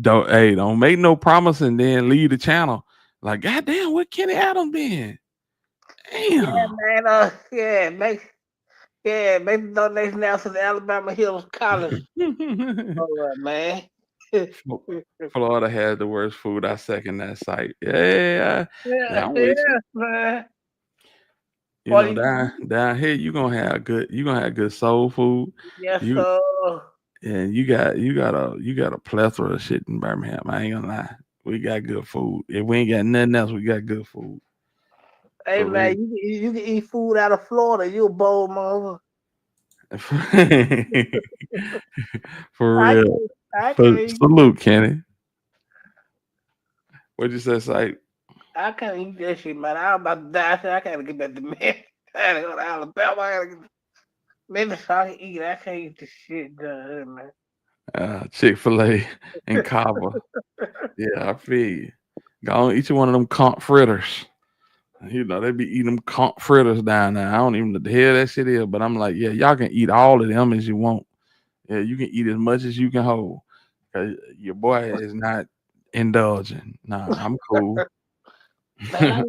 don't make no promise and then leave the channel. Like, goddamn, where Kenny Adams been? Damn. Yeah, man. Make the donation now to the Alabama Hills College. All right, man. Florida has the worst food. I second that site. Yeah, I'm with you. Man. You know, down here you gonna have good soul food. Yes, You sir. and you got a plethora of shit in Birmingham. I ain't gonna lie. We got good food. If we ain't got nothing else, we got good food. Hey, man, you can eat food out of Florida. You a bold mother. For real. I can't. Salute, Kenny. What'd you say, Sight? I can't eat that shit, man. I'm about to die. I gotta get back to me. I gotta go to Alabama. I gotta get. Maybe so I can eat. I can't eat this shit done, man. Chick-fil-A and Cava. Yeah, I feel you. Go on, eat you one of them conch fritters. You know, they be eating them conch fritters down there. I don't even know the hell that shit is, but I'm like, yeah, y'all can eat all of them as you want. Yeah, you can eat as much as you can hold. Your boy is not indulging. Nah, I'm cool. Man,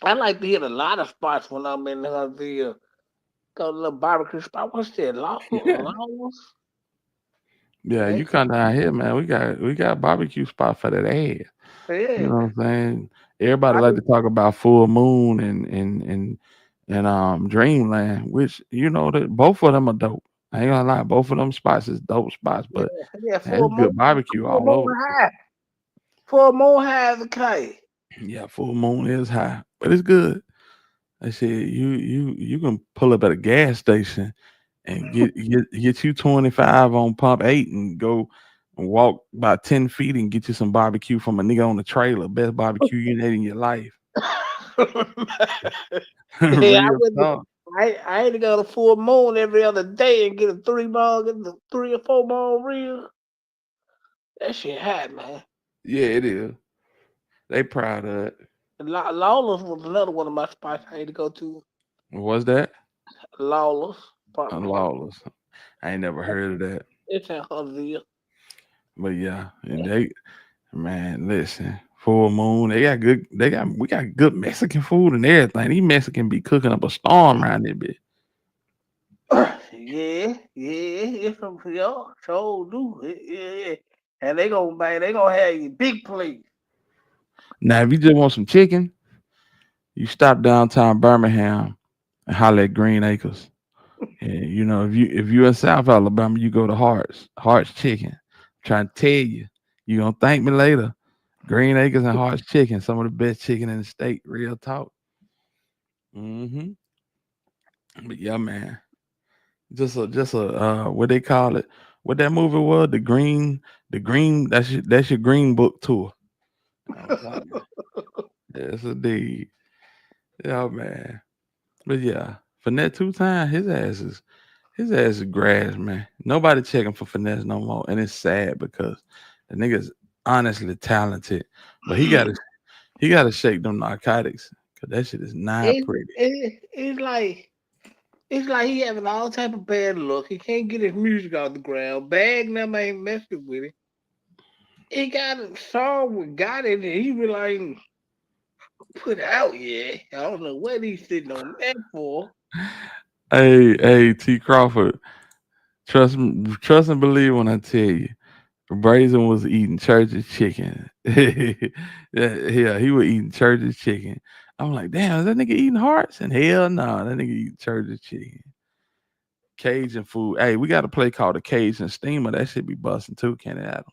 I like to hit a lot of spots when I'm in Huntsville. Go to a little barbecue spot. What's that? Lawless? Yeah, you come down here, man. We got a barbecue spot for that ass. Yeah. You know what I'm saying? Everybody like to talk about Full Moon and Dreamland, which that both of them are dope. I ain't gonna lie, both of them spots is dope spots, but Yeah, man, it's good barbecue all over. Full moon has a K. Yeah, full moon is high, but it's good. I said you can pull up at a gas station and get you 25 on pump 8 and go and walk about 10 feet and get you some barbecue from a nigga on the trailer. Best barbecue you ate in your life. Yeah, I Real went. talk. I ain't to go to full moon every other day and get a 3 ball, get the 3 or 4 ball reel. That shit hot, man. Yeah, it is. They proud of it. Lawless was another one of my spots I had to go to. What's that? Lawless. Apartment. Lawless. I ain't never heard of that. It's in Huntsville. But yeah, and they man, listen, full moon. We got good Mexican food and everything. These Mexican be cooking up a storm around there, bitch. Yeah, it's from y'all. Sure do. Yeah. And they gonna have you big plate. Now, if you just want some chicken, you stop downtown Birmingham and holler at Green Acres. And you know, if you in South Alabama, you go to Hart's Chicken. I'm trying to tell you, you gonna thank me later. Green Acres and Hart's Chicken, some of the best chicken in the state. Real talk. Hmm. But yeah, man, just a what they call it? What that movie was? The green. That's your Green Book tour. I'm telling you. Yes, indeed. Yeah, man. But yeah, Finesse 2 times, his ass is grass, man. Nobody checking for Finesse no more, and it's sad because the nigga's honestly talented, but he gotta shake them narcotics because that shit is not It, pretty. it's like he having all type of bad luck. He can't get his music off the ground. Bag them ain't messing with it. He got a song with got it, and he really ain't put out yet. I don't know what he's sitting on that for. Hey, T Crawford, trust and believe when I tell you, Brazen was eating church's chicken. Yeah, he was eating church's chicken. I'm like, damn, is that nigga eating hearts? And hell no, that nigga eating church's chicken. Cajun food. Hey, we got a play called the Cajun Steamer. That should be busting too, Kenny Adam.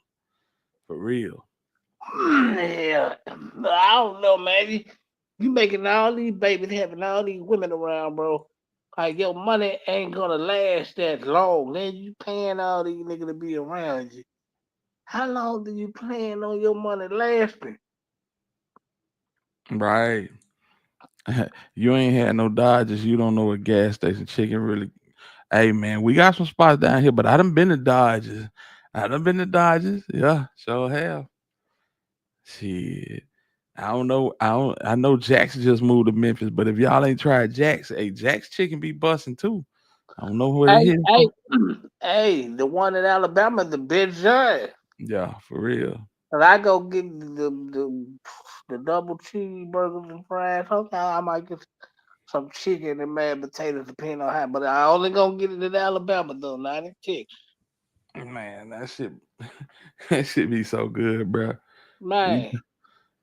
For real. Yeah, I don't know, man. You making all these babies having all these women around, bro. Like your money ain't gonna last that long. Then you paying all these niggas to be around you. How long do you plan on your money lasting? Right. You ain't had no Dodgers. You don't know what gas station chicken really. Hey man, we got some spots down here, but I done been to Dodgers. I done been to Dodgers. Yeah, sure have. Shit. I don't know. I know Jax just moved to Memphis, but if y'all ain't tried Jax, hey, Jax chicken be busting too. I don't know where they Hey, hit hey, from. hey, the one in Alabama, the big giant. Yeah, for real. And I go get the double cheeseburgers and fries. Sometimes I might get some chicken and mashed potatoes, depending on how. But I only gonna get it in Alabama though, not in Texas. Man, that shit that shit be so good, bro. Man,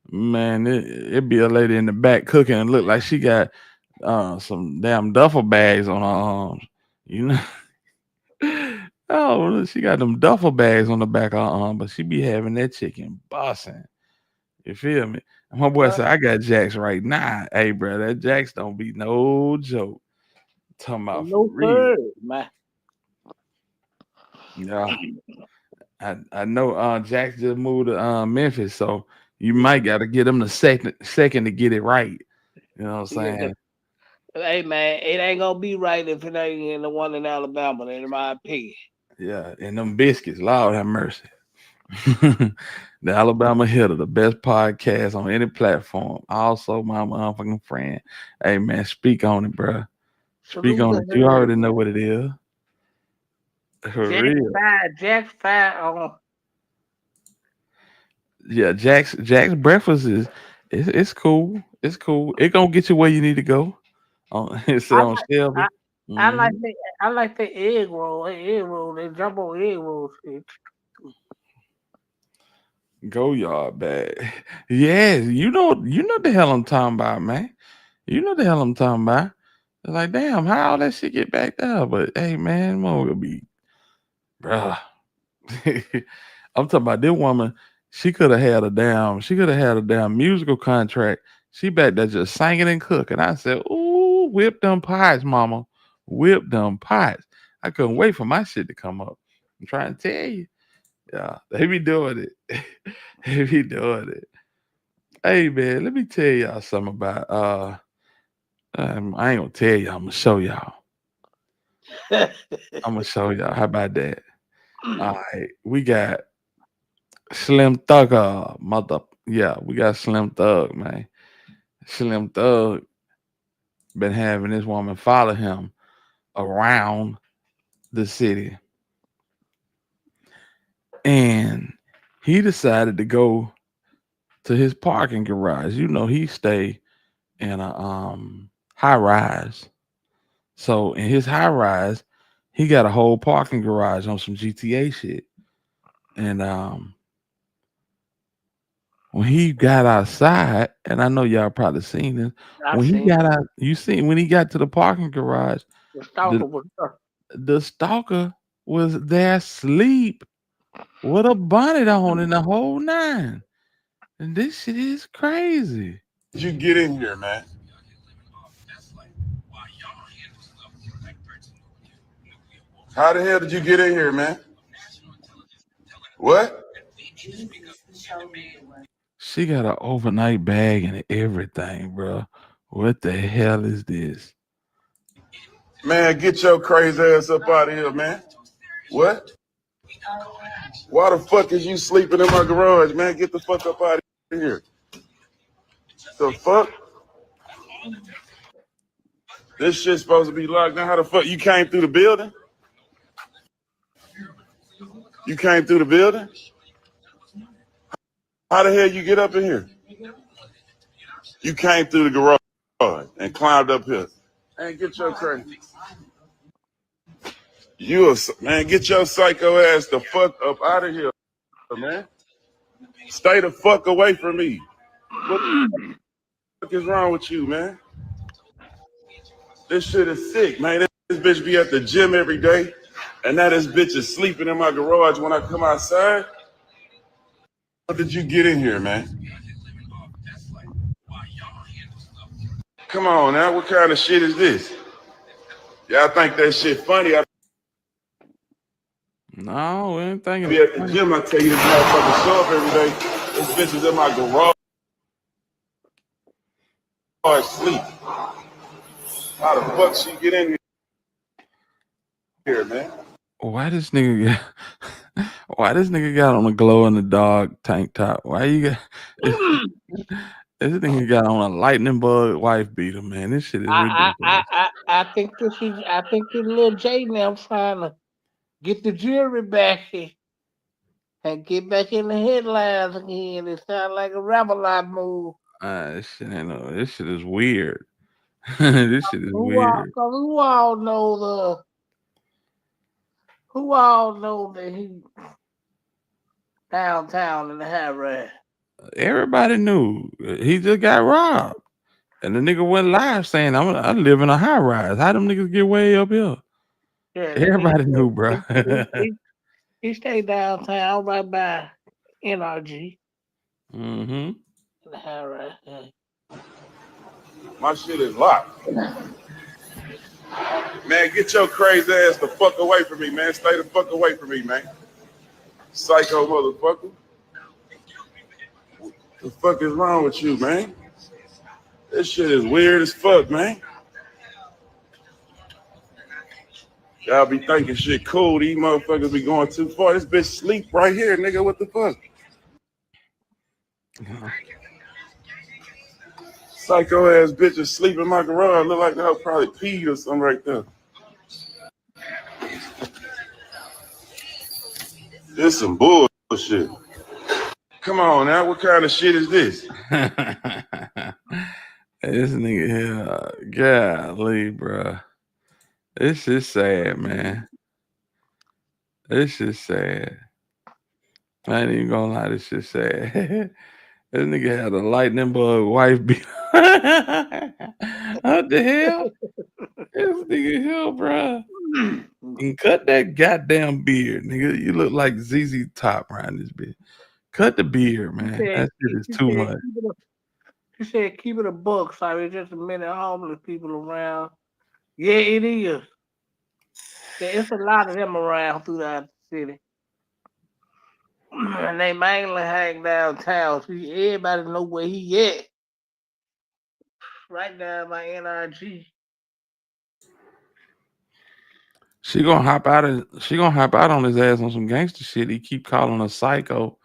Man, it be a lady in the back cooking and look like she got some damn duffel bags on her arms. You know? Oh, she got them duffel bags on the back of her arm, but she be having that chicken busting. You feel me? And my boy said, I got Jax right now. Hey, bro, that Jax don't be no joke. Talking about for no real. sir, man. Yeah. I know Jax just moved to Memphis, so you might gotta get him the second to get it right. You know what I'm Yeah, saying? hey man, it ain't gonna be right if it ain't in the one in Alabama, in my opinion. Yeah, and them biscuits, Lord have mercy. The Alabama Hitter, the best podcast on any platform. Also, my motherfucking friend. Hey man, speak on it, bro. Speak Salute on to it. You her, already know man. what it is. For Jack real. Five on Yeah, Jack's breakfast is it's cool. It's cool. It gonna get you where you need to go. It's I on like Shelby. I like Mhm. the I like the egg roll, the jumbo egg roll shit. Go yard bag. Yes, you know the hell I'm talking about, man. You know the hell I'm talking about. It's like, damn, how all that shit get back there? But hey, man, gonna be, bruh. I'm talking about this woman. She could have had a damn musical contract. She back there just singing and cooking. I said, "Ooh, whip them pies, mama, whip them pies." I couldn't wait for my shit to come up. I'm trying to tell you, yeah, they be doing it. They be doing it. Hey man, let me tell y'all something about. I ain't gonna tell y'all. I'm gonna show y'all. I'm gonna show y'all. How about that? All right, we got Slim Thugger, mother. Yeah, we got Slim Thug, man. Slim Thug been having this woman follow him around the city, and he decided to go to his parking garage. You know, he stay in a high rise. So in his high rise, he got a whole parking garage on some GTA shit. And when he got outside, and I know y'all probably seen this, I when he seen got out, you seen when he got to the parking garage, the stalker was there. the stalker was there asleep with a bonnet on and the whole nine. And this shit is crazy. Did you get in here, man? How the hell did you get in here, man? What? She got an overnight bag and everything, bro. What the hell is this? Man, get your crazy ass up out of here, man. What? Why the fuck is you sleeping in my garage, man? Get the fuck up out of here. The fuck? This shit's supposed to be locked down. How the fuck you came through the building? You came through the building? How the hell you get up in here? You came through the garage and climbed up here. Man, get your crazy. Man, get your psycho ass the fuck up out of here, man. Stay the fuck away from me. What the fuck is wrong with you, man? This shit is sick, man. This bitch be at the gym every day, and now this bitch is sleeping in my garage when I come outside. How did you get in here, man? Come on now, what kind of shit is this? Y'all think that shit funny? I No, we ain't thinking. be at the gym, I tell you this motherfucker show up every day. This bitch is in my garage sleep. How the fuck she get in here, man? Why this nigga got on a glow in the dark tank top? Why you got this nigga got on a lightning bug wife beater, man? This shit is ridiculous. I think this little J now trying to get the jury back and get back in the headlines again. It sounds like a Ravelot move. This shit is weird. This shit is weird. Who all know that he downtown in the high rise? Everybody knew he just got robbed, and the nigga went live saying, "I live in a high rise. How them niggas get way up here?" Yeah, Everybody knew, bro. He stayed downtown right by NRG. Mm-hmm. The high rise. My shit is locked. Man, get your crazy ass the fuck away from me, man. Stay the fuck away from me, man. Psycho motherfucker. What the fuck is wrong with you, man? This shit is weird as fuck, man. Y'all be thinking shit cool. These motherfuckers be going too far. This bitch sleep right here, nigga. What the fuck? Psycho ass bitches sleep in my garage. Look like they'll probably peed or something right there. This some bullshit. Come on now, what kind of shit is this? This nigga here, golly, bro. This is sad, man. This is sad. I ain't even gonna lie, this shit sad. This nigga had a lightning bug wife beat. What the hell? This nigga here, bro. And cut that goddamn beard, nigga. You look like ZZ Top around this bitch. Cut the beard, She man. said, That shit is she too said, much. she said, keep it a buck. So there's just a many homeless people around. Yeah, it is. There's a lot of them around throughout the city. And they mainly hang downtown. See, everybody know where he at. Right down by NRG. She gonna hop out on his ass on some gangster shit. He keep calling her psycho.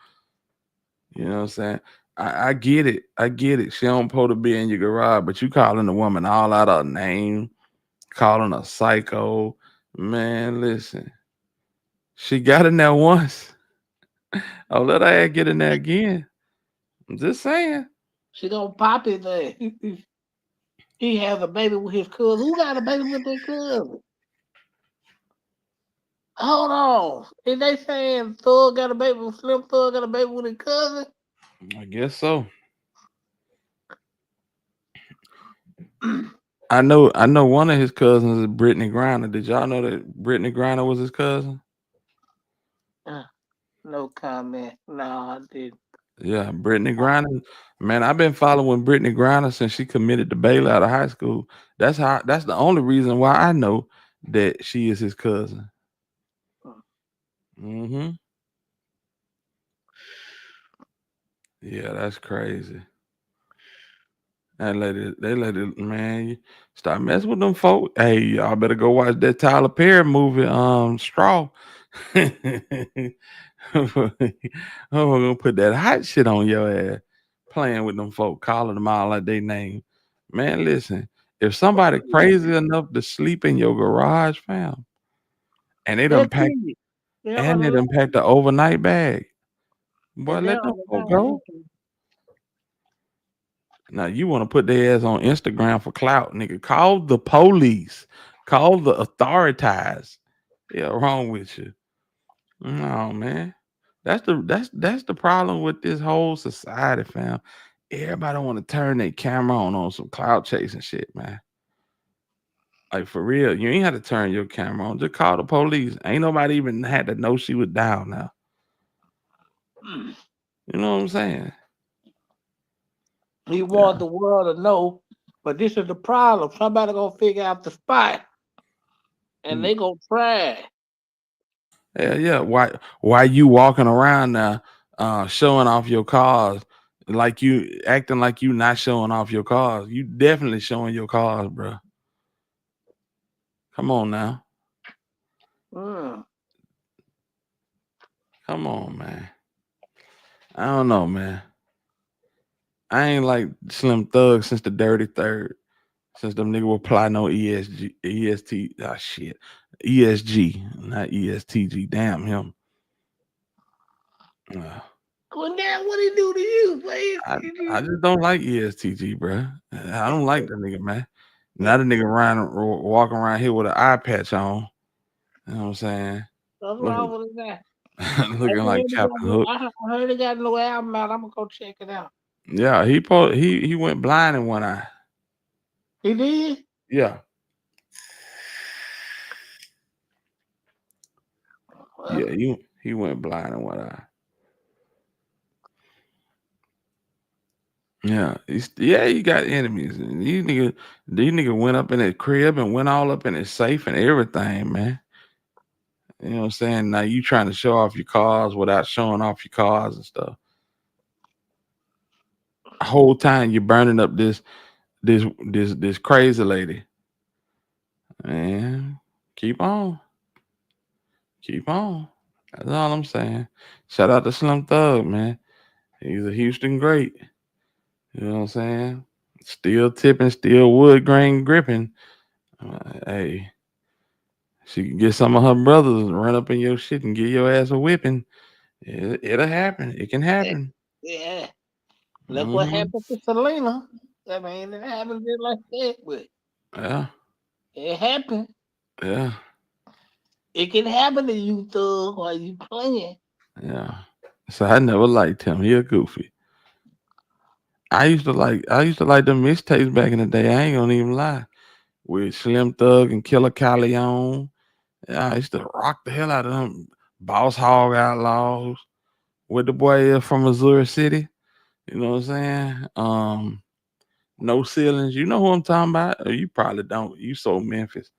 You know what I'm saying? I get it. I get it. She don't supposed to be in your garage, but you calling the woman all out of her name, calling her psycho. Man, listen. She got in there once. Oh, let her ass get in there again. I'm just saying. She gonna pop his ass. He has a baby with his cousin. Who got a baby with their cousin? Hold on. Is they saying Thug got a baby with Slim Thug got a baby with his cousin? I guess so. I know one of his cousins is Brittany Griner. Did y'all know that Brittany Griner was his cousin? No comment. No, I didn't. Yeah, Brittany Griner. Man, I've been following Brittany Griner since she committed to bail out of high school. That's the only reason why I know that she is his cousin. Mm-hmm. Yeah, that's crazy. And they let it, man, stop messing with them folk. Hey, y'all better go watch that Tyler Perry movie, Straw. I'm gonna put that hot shit on your ass, playing with them folk, calling them all like they name. Man, listen, if somebody crazy enough to sleep in your garage, fam, and they done That's packed it. and they done packed the overnight bag, boy, And let they're them on the folk go. Now you want to put their ass on Instagram for clout, nigga. Call the police. Call the authorities. Yeah, wrong with you. No, man. That's the problem with this whole society, fam. Everybody want to turn their camera on some clout chasing shit, man. Like for real, you ain't had to turn your camera on. Just call the police. Ain't nobody even had to know she was down now. You know what I'm saying? He want the world to know, but this is the problem. Somebody gonna figure out the spot, and they gonna try. Yeah. Why you walking around now showing off your cars like you acting like you not showing off your cars? You definitely showing your cars, bro. Come on now. Come on, man. I don't know, man. I ain't like Slim Thug since the Dirty Third. Since them nigga were plotting on ESG, not ESTG. Damn him. Well, now what he do to you, I just don't like ESTG, bro. I don't like that nigga, man. Now the nigga walking around here with an eye patch on. You know what I'm saying? What's wrong with that? Looking like Captain Hook. I heard he got no album out. I'm gonna go check it out. Yeah, he went blind in one eye. He did? Yeah. Yeah, he went blind in one eye. Yeah, he got enemies. And these nigga went up in his crib and went all up in his safe and everything, man. You know what I'm saying? Now you trying to show off your cars without showing off your cars and stuff. Whole time you're burning up this crazy lady. Man, keep on. Keep on. That's all I'm saying. Shout out to Slim Thug, man. He's a Houston great. You know what I'm saying? Still tipping, still wood grain gripping. Hey, she can get some of her brothers run up in your shit and get your ass a whipping. It'll happen. It can happen. Yeah. Look what happened to Selena. I mean, it happened just like that, but Yeah. it happened. Yeah. It can happen to you, Thug, while you playing. Yeah. So I never liked him. He a goofy. I used to like them mixtapes back in the day. I ain't gonna even lie. With Slim Thug and Killer Cali on. Yeah, I used to rock the hell out of them. Boss Hog Outlaws. what the boy is from Missouri City. You know what I'm saying? No ceilings. You know who I'm talking about? Or you probably don't. You so Memphis.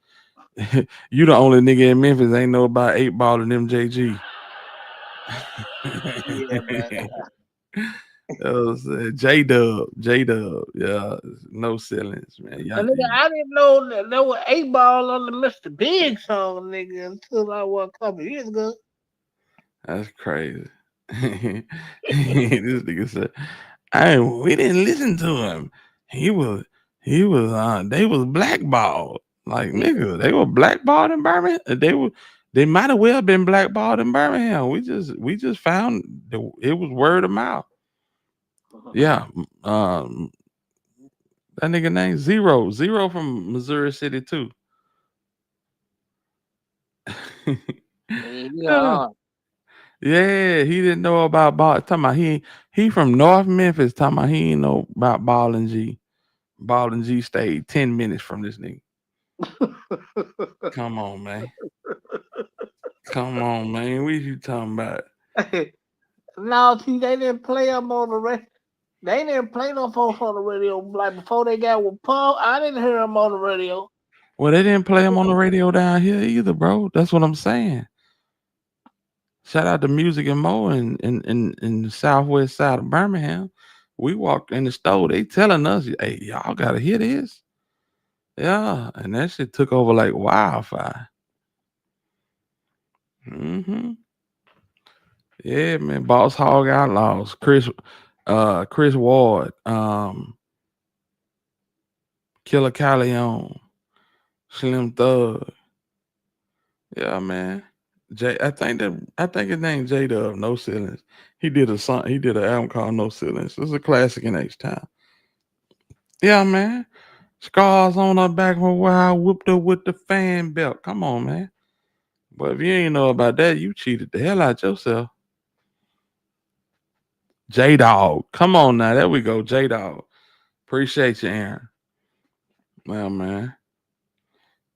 You the only nigga in Memphis ain't know about 8 Ball and MJG. Yeah, man. J Dub, yeah, no ceilings, man. And nigga, I didn't know that there was 8 Ball on the Mr. Big song, nigga, until I was a couple years ago. That's crazy. This nigga said, "Hey, we didn't listen to him. He was, they was blackballed. Like nigga, they were blackballed in Birmingham. They might have well been blackballed in Birmingham. We just found it was word of mouth. Yeah, that nigga named Zero from Missouri City too. Yeah. Yeah, he didn't know about ball. Talking about he from North Memphis. Talking about he ain't know about Ball and G. Ball and G stayed 10 minutes from this nigga. Come on, man. Come on, man. What you talking about? No, see, they didn't play them on the radio. They didn't play no folks on the radio. Like before they got with Paul, I didn't hear them on the radio. Well, they didn't play him on the radio down here either, bro. That's what I'm saying. Shout out to Music and Mo in the southwest side of Birmingham. We walked in the store, they telling us, hey, y'all gotta hear this. Yeah, and that shit took over like wildfire. Mm-hmm. Yeah, man. Boss Hog Outlaws, Chris Ward, Killer Calleon, Slim Thug. Yeah, man. I think his name J Dub, No Ceilings. He did an album called No Ceilings. It's a classic in H Town. Yeah, man. Scars on her back from where I whooped her with the fan belt. Come on, man. But if you ain't know about that, you cheated the hell out yourself. J Dog. Come on now. There we go. J Dog. Appreciate you, Aaron. Well, man.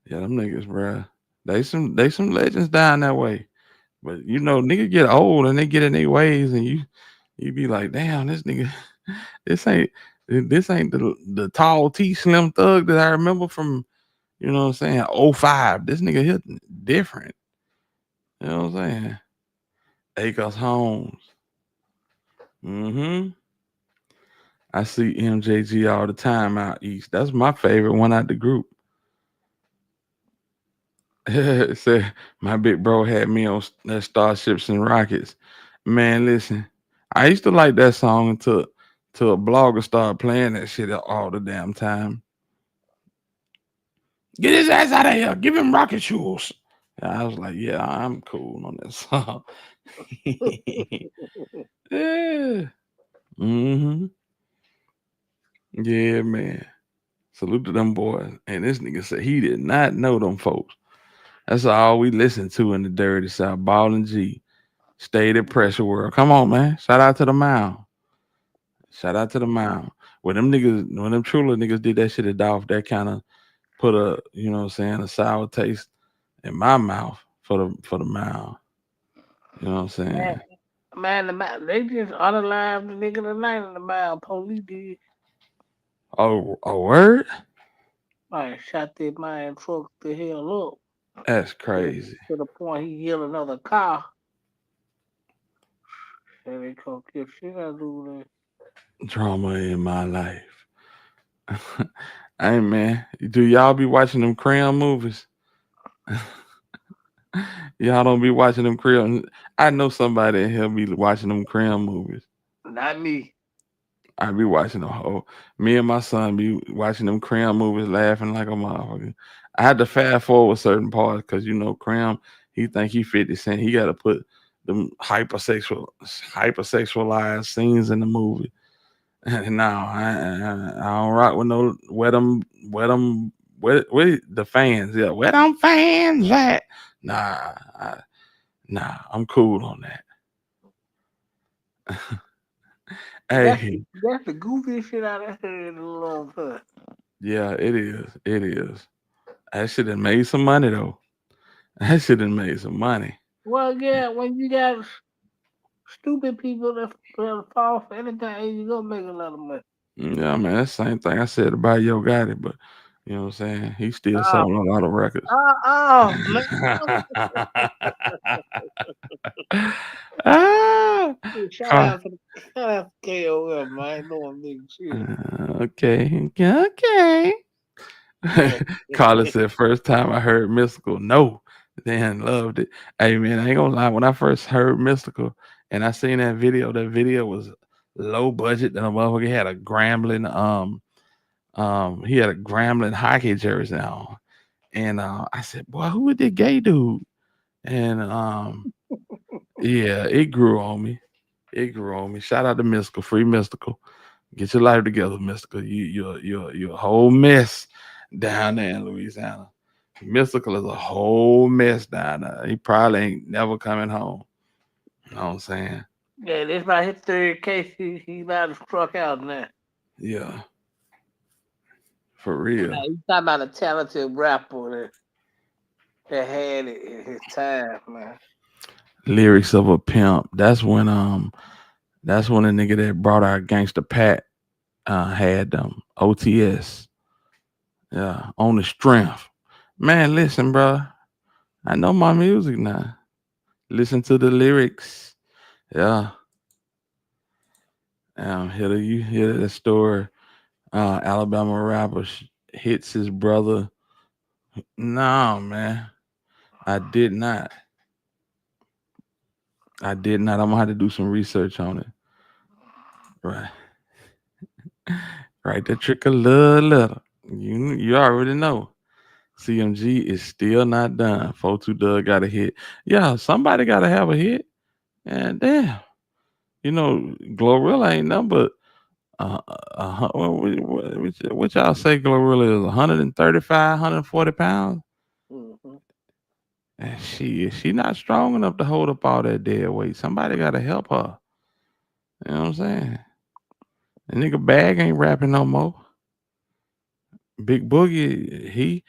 Yeah, them niggas, bruh. They some legends down that way. But you know, niggas get old and they get in their ways, and you be like, damn, this nigga, this ain't the tall T Slim Thug that I remember from, you know what I'm saying, '05. This nigga here different. You know what I'm saying? Acres Holmes. Mm-hmm. I see MJG all the time out east. That's my favorite one out the group. Said my big bro had me on that Starships and Rockets. Man, listen, I used to like that song until a blogger started playing that shit all the damn time. Get his ass out of here. Give him rocket shoes. And I was like, yeah, I'm cool on that song. Yeah. Mm-hmm. Yeah, man. Salute to them boys. And this nigga said he did not know them folks. That's all we listened to in the dirty South. Ball and G. Stayed at Pressure World. Come on, man. Shout out to the Mound. Shout out to the Mound. When them Trula niggas did that shit at Dolph, that kind of put a, you know what I'm saying, a sour taste in my mouth for the Mound. You know what I'm saying? Man, they just unalived the nigga tonight in the Mound. Police did. Oh, a word? Man, shot that man truck the hell up. That's crazy. To the point he hit another car. And they come kill shit out of that. Drama in my life. Hey, man. Do y'all be watching them crayon movies? Y'all don't be watching them crayon. I know somebody in here be watching them crayon movies. Not me. I be watching them. Me and my son be watching them crayon movies, laughing like a motherfucker. I had to fast forward certain parts because you know, Cram, he think he 50 Cent. He got to put them hypersexualized scenes in the movie. And now I don't rock with no where the fans. Yeah, where them fans at? Nah, I'm cool on that. Hey, that's the goofiest shit I done heard in a long time. yeah, it is. It is. That shit done made some money though. That shit done made some money. Well, yeah, when you got Stupid people that fall for anything, you gonna make a lot of money. Yeah, man, that's the same thing I said about Yo Gotti, but you know what I'm saying? He still Oh, sold a lot of records. man. Ah, Shout Car- out to KOF, man. Doing big shit. okay, okay. Carla said, first time I heard Mystical, no, then loved it. Hey man, I ain't gonna lie. When I first heard Mystical and I seen that video was low budget. And a motherfucker had a Grambling, he had a Grambling hockey jersey on. And I said, boy, who is that gay dude? And yeah, it grew on me. It grew on me. Shout out to Mystical, free Mystical. Get your life together, Mystical. You're a whole mess down there in Louisiana. Mystical is a whole mess down there. He probably ain't never coming home. You know what I'm saying? Yeah, this about his third case. He about to struck out now. Yeah. For real. Now, you talking about a talented rapper that had it in his time, man. Lyrics of a Pimp. That's when a nigga that brought out Gangsta Pat had OTS. Yeah, on the strength. Man, listen, bro. I know my music now. Listen to the lyrics. Yeah. You hear the story. Alabama rapper hits his brother. No, man. I did not. I'm gonna have to do some research on it. Right. Right. The trick of love letter. You already know. CMG is still not done. 42 Doug got a hit. Yeah, somebody gotta have a hit. And damn. You know, Glorilla ain't nothing but what y'all say Glorilla is 135, 140 pounds? Mm-hmm. And she not strong enough to hold up all that dead weight. Somebody gotta help her. You know what I'm saying? The nigga Bag ain't rapping no more. Big Boogie,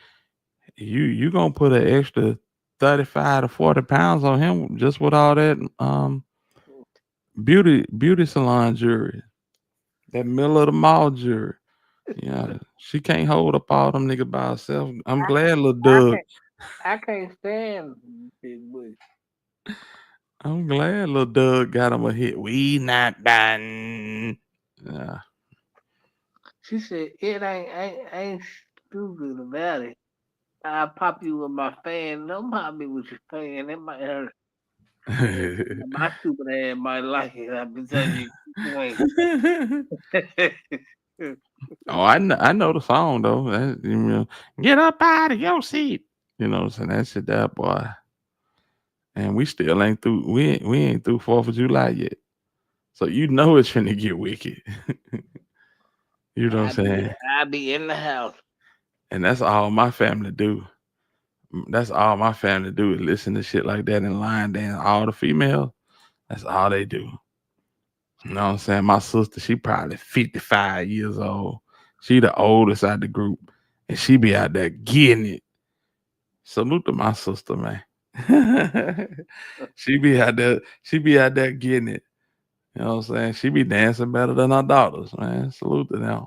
you gonna put an extra 35 to 40 pounds on him just with all that beauty salon jewelry. That middle of the mall jewelry. Yeah, she can't hold up all them niggas by herself. I'm glad little Doug. I can't stand Big Boy. I'm glad little Doug got him a hit. We not done. Yeah. She said, it ain't stupid about it. I'll pop you with my fan. Don't pop me with your fan. It might hurt. My stupid ass might like it. I've been telling you ain't. Oh, I know the song though. Get up out of your seat. You know what I'm saying? That shit, that boy. And we still ain't through. We ain't through 4th of July yet. So you know it's finna get wicked. You know what I'm saying? I be in the house. And that's all my family do. That's all my family do is listen to shit like that and line dance. All the females, that's all they do. You know what I'm saying? My sister, she probably 55 years old. She the oldest out the group. And she be out there getting it. Salute to my sister, man. she be out there getting it. You know what I'm saying? She be dancing better than her daughters, man. Salute to them.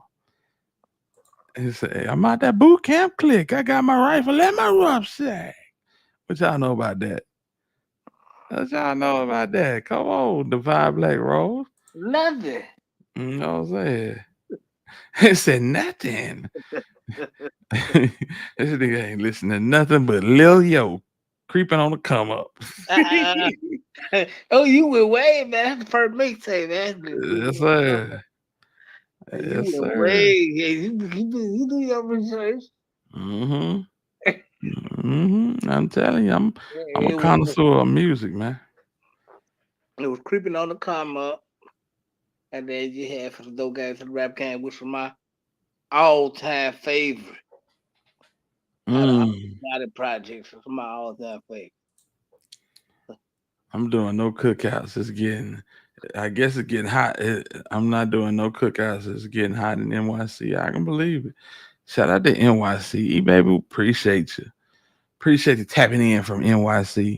He said, I'm out that boot camp clique. I got my rifle and my rucksack. What y'all know about that? What y'all know about that? Come on, Divine Black Rose. Nothing. You know what I'm saying? He said nothing. This nigga ain't listening to nothing but Lil Yo creeping on the come up. Oh, you went way, man. That's the first mixtape, man. Yes, sir. You Yes, went sir. way. Yeah, you do your research. Mm-hmm. I'm telling you, I'm a connoisseur of music, man. It was creeping on the come up. And then you had for the dope guys in the rap game, which was my all-time favorite. Out of projects, it's my all-time favorite. I'm doing no cookouts. I guess it's getting hot. I'm not doing no cookouts. It's getting hot in NYC. I can believe it. Shout out to NYC. Baby, appreciate you. Appreciate you tapping in from NYC. You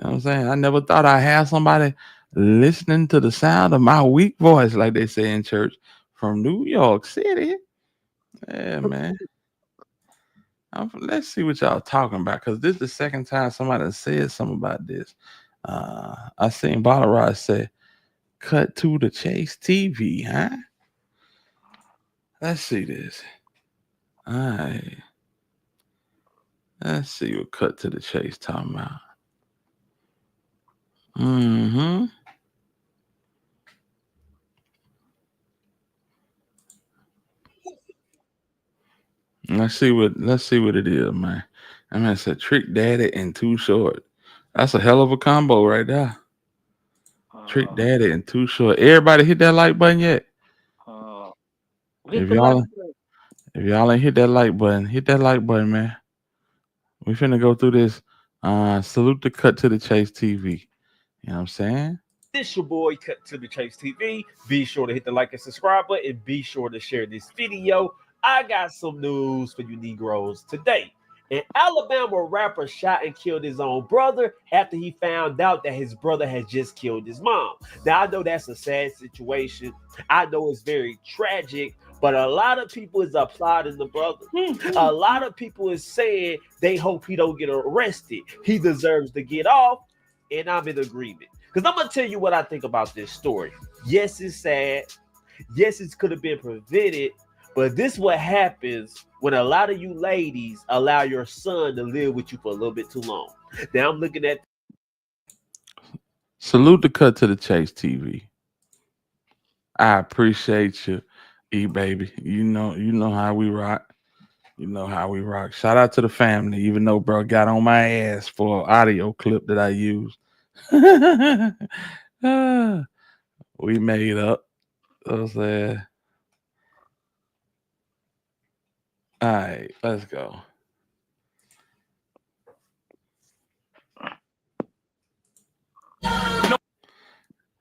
know what I'm saying? I never thought I'd have somebody listening to the sound of my weak voice, like they say in church, from New York City. Yeah, man. Let's see what y'all talking about, because this is the second time somebody said something about this. I seen Balaraj say, cut to the chase TV, huh? Let's see this. All right. Let's see what cut to the chase talking about. Mm-hmm. Let's see what it is, man. I mean, it's a Trick Daddy and Too Short. That's a hell of a combo right there. Trick Daddy and Too Short. Everybody hit that like button yet? Hit If the like y'all button. if y'all ain't hit that like button, hit that like button, man. We finna go through this. Salute the Cut to the Chase TV. You know what I'm saying? This your boy Cut to the Chase TV. Be sure to hit the like and subscribe button, and be sure to share this video. I got some news for you Negroes today. An Alabama rapper shot and killed his own brother after he found out that his brother had just killed his mom. Now, I know that's a sad situation. I know it's very tragic, but a lot of people is applauding the brother. A lot of people is saying they hope he don't get arrested. He deserves to get off, and I'm in agreement. Because I'm going to tell you what I think about this story. Yes, it's sad. Yes, it could have been prevented. But this is what happens when a lot of you ladies allow your son to live with you for a little bit too long. Now I'm looking at... Salute the Cut to the Chase TV. I appreciate you, baby. You know how we rock. You know how we rock. Shout out to the family, even though bro got on my ass for an audio clip that I used. We made up. I was there. All right, let's go.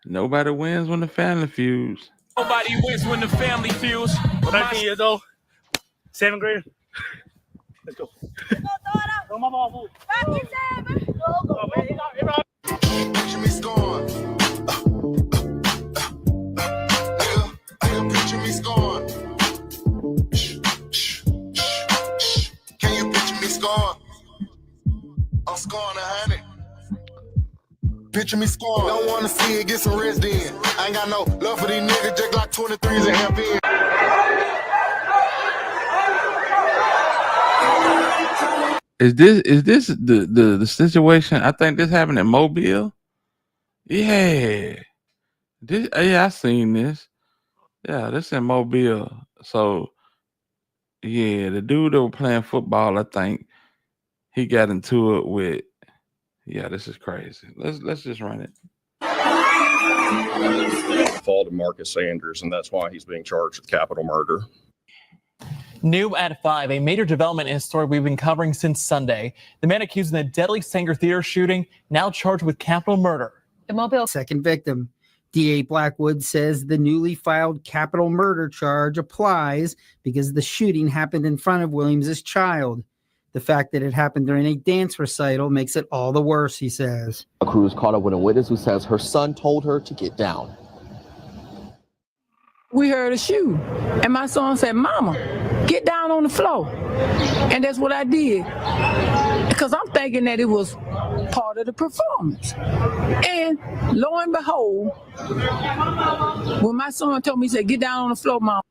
Nobody wins when the family feuds. Nobody wins when the family feels. 13 years old, 7th grade. Let's go. Throw my ball, fool. Picture me scoring. Picture me scoring. Can you picture me scoring? I'm scoring 100. Picture me scoring. Don't want to see it, get some rest in. I ain't got no love for these niggas, just like 23s and half in. Is this the situation? I think this happened in Mobile. Yeah. I seen this. Yeah, this in Mobile. So yeah, the dude that was playing football, I think he got into it with. Yeah, this is crazy. Let's just run it. Fall to Marcus Sanders, and that's why he's being charged with capital murder. New at 5, a major development in a story we've been covering since Sunday. The man accused in the deadly Sanger Theater shooting, now charged with capital murder. The Mobile second victim. DA Blackwood says the newly filed capital murder charge applies because the shooting happened in front of Williams' child. The fact that it happened during a dance recital makes it all the worse, he says. A crew is caught up with a witness who says her son told her to get down. We heard a shoe, and my son said, "Mama, get down on the floor." And that's what I did, because I'm thinking that it was part of the performance. And lo and behold, when my son told me, he said, "Get down on the floor, Mama."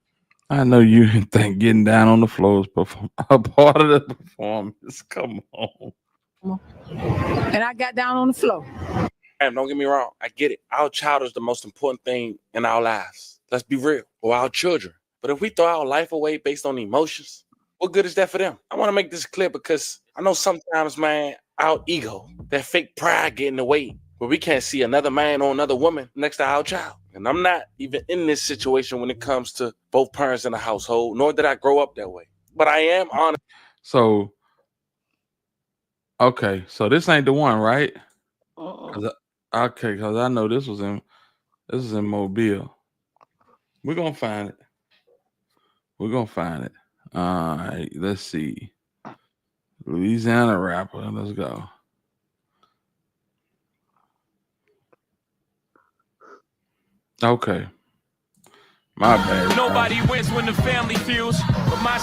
I know you think getting down on the floor is a part of the performance. Come on. And I got down on the floor. Don't get me wrong. I get it. Our child is the most important thing in our lives. Let's be real. Or our children. But if we throw our life away based on emotions, what good is that for them? I want to make this clear because I know sometimes, man, our ego, that fake pride get in the way where we can't see another man or another woman next to our child. And I'm not even in this situation when it comes to both parents in the household, nor did I grow up that way. But I am honest. So, okay, so this ain't the one, right? Because I know this was in Mobile. We're gonna find it. All right, let's see. Louisiana rapper. Let's go. Okay. My bad. Nobody wins when the family feels. But my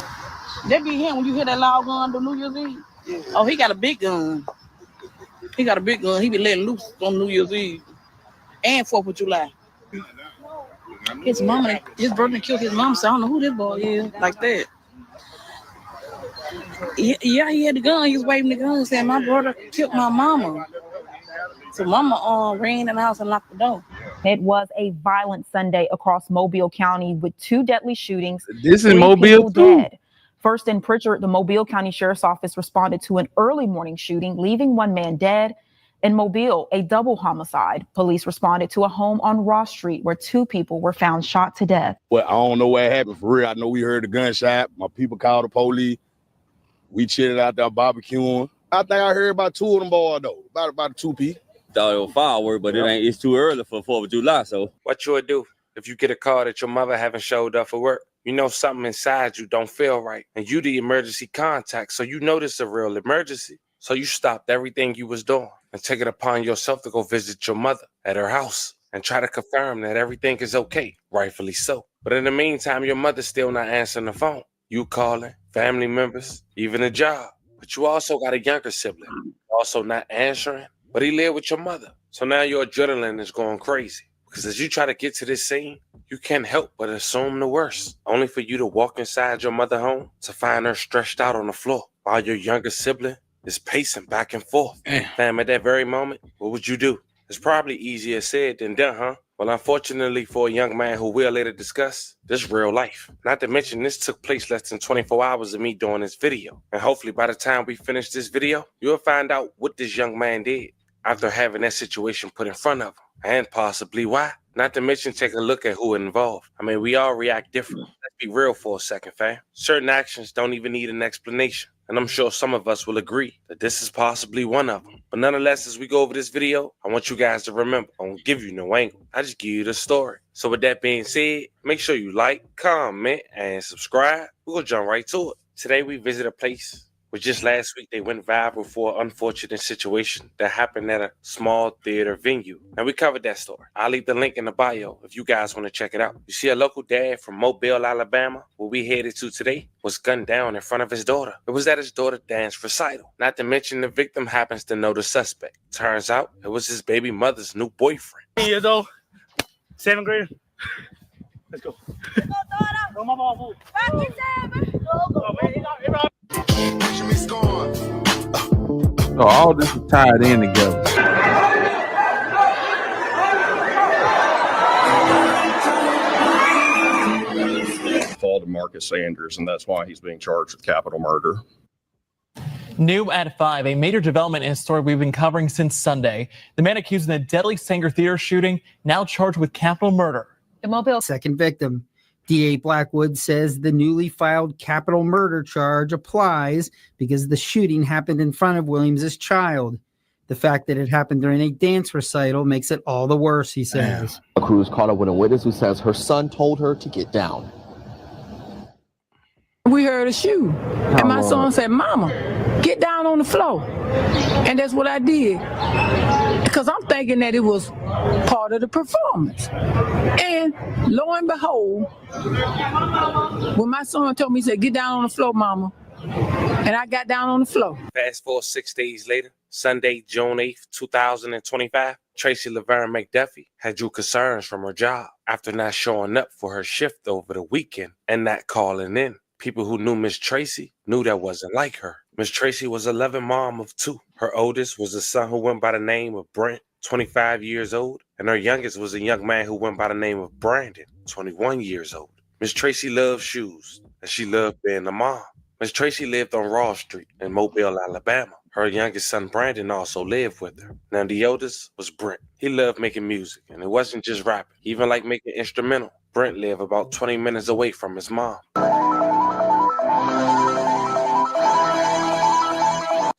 That be him when you hear that loud gun on New Year's Eve. Yeah. Oh, he got a big gun. He got a big gun. He be letting loose on New Year's Eve and 4th of July. His mama, his brother killed his mom, so I don't know who this boy is like that. Yeah, he had the gun. He was waving the gun saying, my brother killed my mama. So mama ran in the house and locked the door. It was a violent Sunday across Mobile County with 2 deadly shootings. This is 3 Mobile people too? dead. First in Pritchard, the Mobile County Sheriff's Office responded to an early morning shooting, leaving 1 man dead. In Mobile, a double homicide. Police responded to a home on Ross Street where 2 people were found shot to death. Well, I don't know what happened for real. I know we heard the gunshot. My people called the police. We chilling out there barbecuing. I think I heard about 2 of them boys though. About 2 people. Thought it was firework, but it's too early for 4th of July, so. What you would do if you get a call that your mother haven't showed up for work? You know something inside you don't feel right, and you the emergency contact, so you know this is a real emergency. So you stopped everything you was doing and take it upon yourself to go visit your mother at her house and try to confirm that everything is okay, rightfully so. But in the meantime, your mother's still not answering the phone. You calling, family members, even a job. But you also got a younger sibling, also not answering, but he lived with your mother. So now your adrenaline is going crazy. Because as you try to get to this scene, you can't help but assume the worst. Only for you to walk inside your mother's home to find her stretched out on the floor while your younger sibling is pacing back and forth. Fam, at that very moment, what would you do? It's probably easier said than done, huh? Well, unfortunately for a young man who we'll later discuss, this is real life. Not to mention this took place less than 24 hours of me doing this video. And hopefully by the time we finish this video, you'll find out what this young man did after having that situation put in front of him, and possibly why. Not to mention take a look at who involved. I mean, we all react differently. Let's be real for a second, fam. Certain actions don't even need an explanation. And I'm sure some of us will agree that this is possibly one of them. But nonetheless, as we go over this video, I want you guys to remember, I won't give you no angle. I just give you the story. So with that being said, make sure you like, comment, and subscribe. We're going to jump right to it. Today we visit a place where just last week they went viral for an unfortunate situation that happened at a small theater venue. And we covered that story. I'll leave the link in the bio if you guys want to check it out. You see, a local dad from Mobile, Alabama, where we headed to today, was gunned down in front of his daughter. It was at his daughter's dance recital. Not to mention the victim happens to know the suspect. Turns out it was his baby mother's new boyfriend. 10 years old, 7th grader. Let's go. Go, my ball, So all this is tied in together. Fall to Marcus Sanders, and that's why he's being charged with capital murder. New at 5, a major development in a story we've been covering since Sunday. The man accused in the deadly Sanger Theater shooting now charged with capital murder. The Mobile second victim. DA Blackwood says the newly filed capital murder charge applies because the shooting happened in front of Williams's child. The fact that it happened during a dance recital makes it all the worse, he says. A Cruz caught up with a witness who says her son told her to get down. We heard a shoe, and my son said, "Mama, get down on the floor." And that's what I did, because I'm thinking that it was part of the performance. And lo and behold, when my son told me, he said, "Get down on the floor, Mama," and I got down on the floor. Fast forward 6 days later, Sunday, June 8th, 2025, Tracy Laverne McDuffie had drew concerns from her job after not showing up for her shift over the weekend and not calling in. People who knew Miss Tracy knew that wasn't like her. Miss Tracy was a loving mom of 2. Her oldest was a son who went by the name of Brent, 25 years old, and her youngest was a young man who went by the name of Brandon, 21 years old. Miss Tracy loved shoes, and she loved being a mom. Miss Tracy lived on Ross Street in Mobile, Alabama. Her youngest son, Brandon, also lived with her. Now, the oldest was Brent. He loved making music, and it wasn't just rapping. He even liked making instrumental. Brent lived about 20 minutes away from his mom.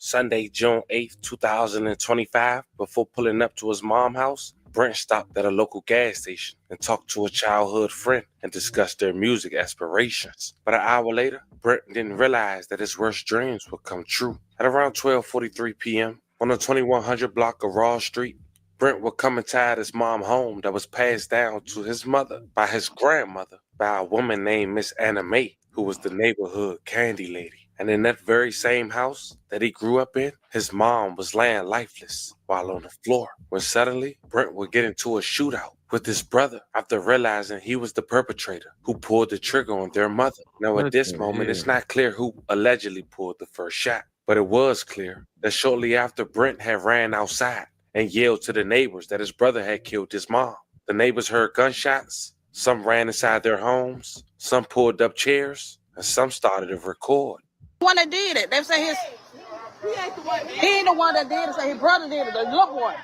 Sunday, June 8th, 2025, before pulling up to his mom's house, Brent stopped at a local gas station and talked to a childhood friend and discussed their music aspirations. But an hour later, Brent didn't realize that his worst dreams would come true. At around 12:43 p.m., on the 2100 block of Ross Street, Brent would come and tide his mom home that was passed down to his mother by his grandmother by a woman named Miss Anna Mae, who was the neighborhood candy lady. And in that very same house that he grew up in, his mom was laying lifeless while on the floor when suddenly Brent would get into a shootout with his brother after realizing he was the perpetrator who pulled the trigger on their mother. Now, at this moment, it's not clear who allegedly pulled the first shot, but it was clear that shortly after Brent had ran outside and yelled to the neighbors that his brother had killed his mom. The neighbors heard gunshots, some ran inside their homes, some pulled up chairs, and some started to record. The one that did it, they say he ain't the one that did it, say his brother did it, the little boy.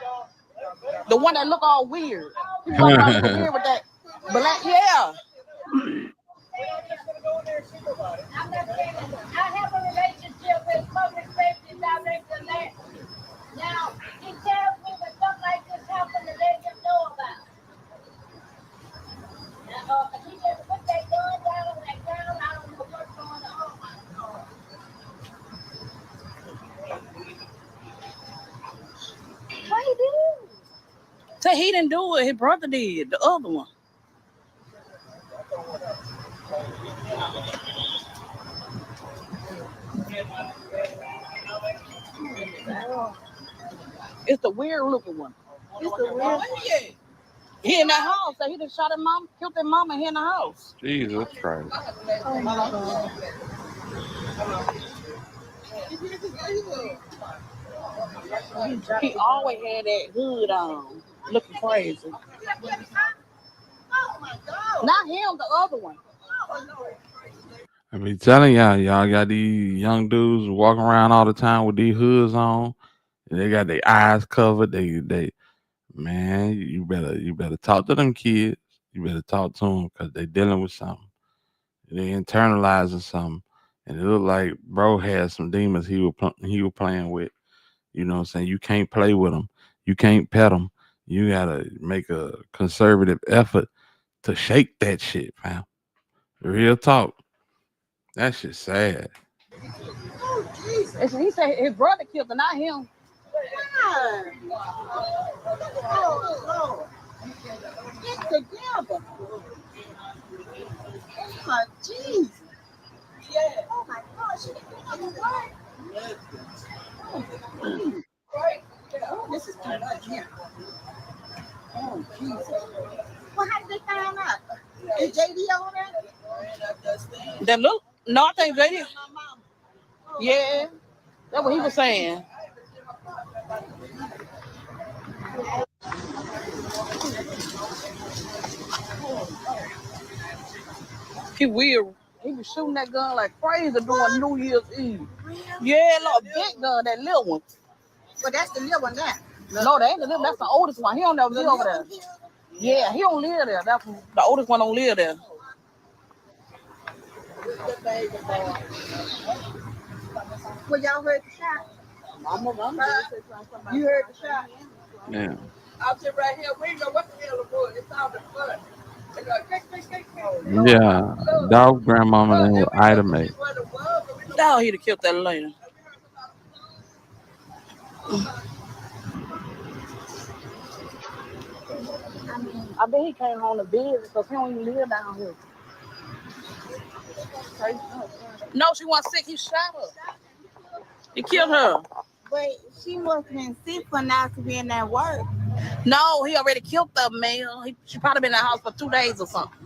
The one that look all weird. He walk around looking weird with that black, yeah. I have a relationship with public safety director Lance. Now, he tells me that stuff like this happened to let him know about. Now, he just put that gun down on that ground. I don't know what's going on. What he did? Say he didn't do it, his brother did, the other one. It's the weird looking one. It's the weird. He in that house. So he just shot his mom, killed his mama here in the house. Jesus Christ. Oh my God. He always had that hood on, looking crazy. Not him, the other one. I be telling y'all got these young dudes walking around all the time with these hoods on. And they got their eyes covered. They man, you better talk to them kids. You better talk to them because they dealing with something. They internalizing something. And it looked like bro had some demons he was playing with. You know what I'm saying? You can't play with them. You can't pet them. You gotta make a conservative effort to shake that shit, fam. Real talk. That shit's sad. He said his brother killed him, not him. Get together. Oh my Jesus. Yeah. Oh my gosh. Oh, this is too much here. Oh Jesus. Well, how did they find out? Is JD on there? That look? No, I think JD. Yeah. That's what he was saying. He weird. He was shooting that gun like crazy during New Year's Eve. Yeah, like a big gun, that little one. But that's the little one now. No, that ain't the little. That's the oldest one. He don't never live over there. Yeah, he don't live there. That's the oldest one. Don't live there. Well, y'all heard the shot. You heard the shot. Yeah. I'll sit right here. We know what the hell it was. It sounded fun. Yeah. Dog grandmama named Ida Mae. Dog, he'd have killed that lady. I bet he came home to visit because he don't even live down here. No, she wasn't sick. He shot her. He killed her. But she must have been sick for not to be in that work. No, he already killed the male. She probably been in the house for 2 days or something.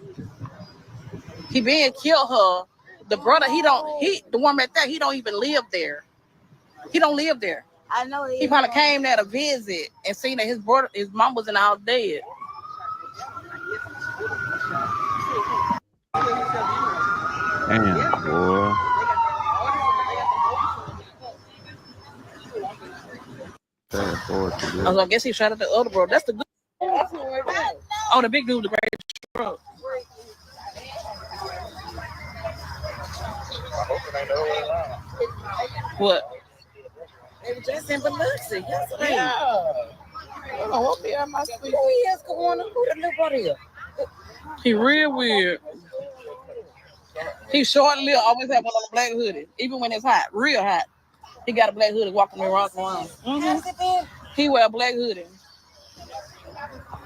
He been killed her. The brother, the one right there, he don't even live there. He don't live there. I know he probably came there to visit and seen that his mom was in the house dead. Damn, boy. I guess he shot at the other bro. That's the good. Oh, the big dude, the great truck. What? They were just in Biloxi yesterday. Yeah. I hope he had my sleep. Who he is going on? Who the little brother is? He real weird. He short-lived, always have one on a black hoodie, even when it's hot, real hot. He got a black hoodie walking around. Mm-hmm. He wear a black hoodie.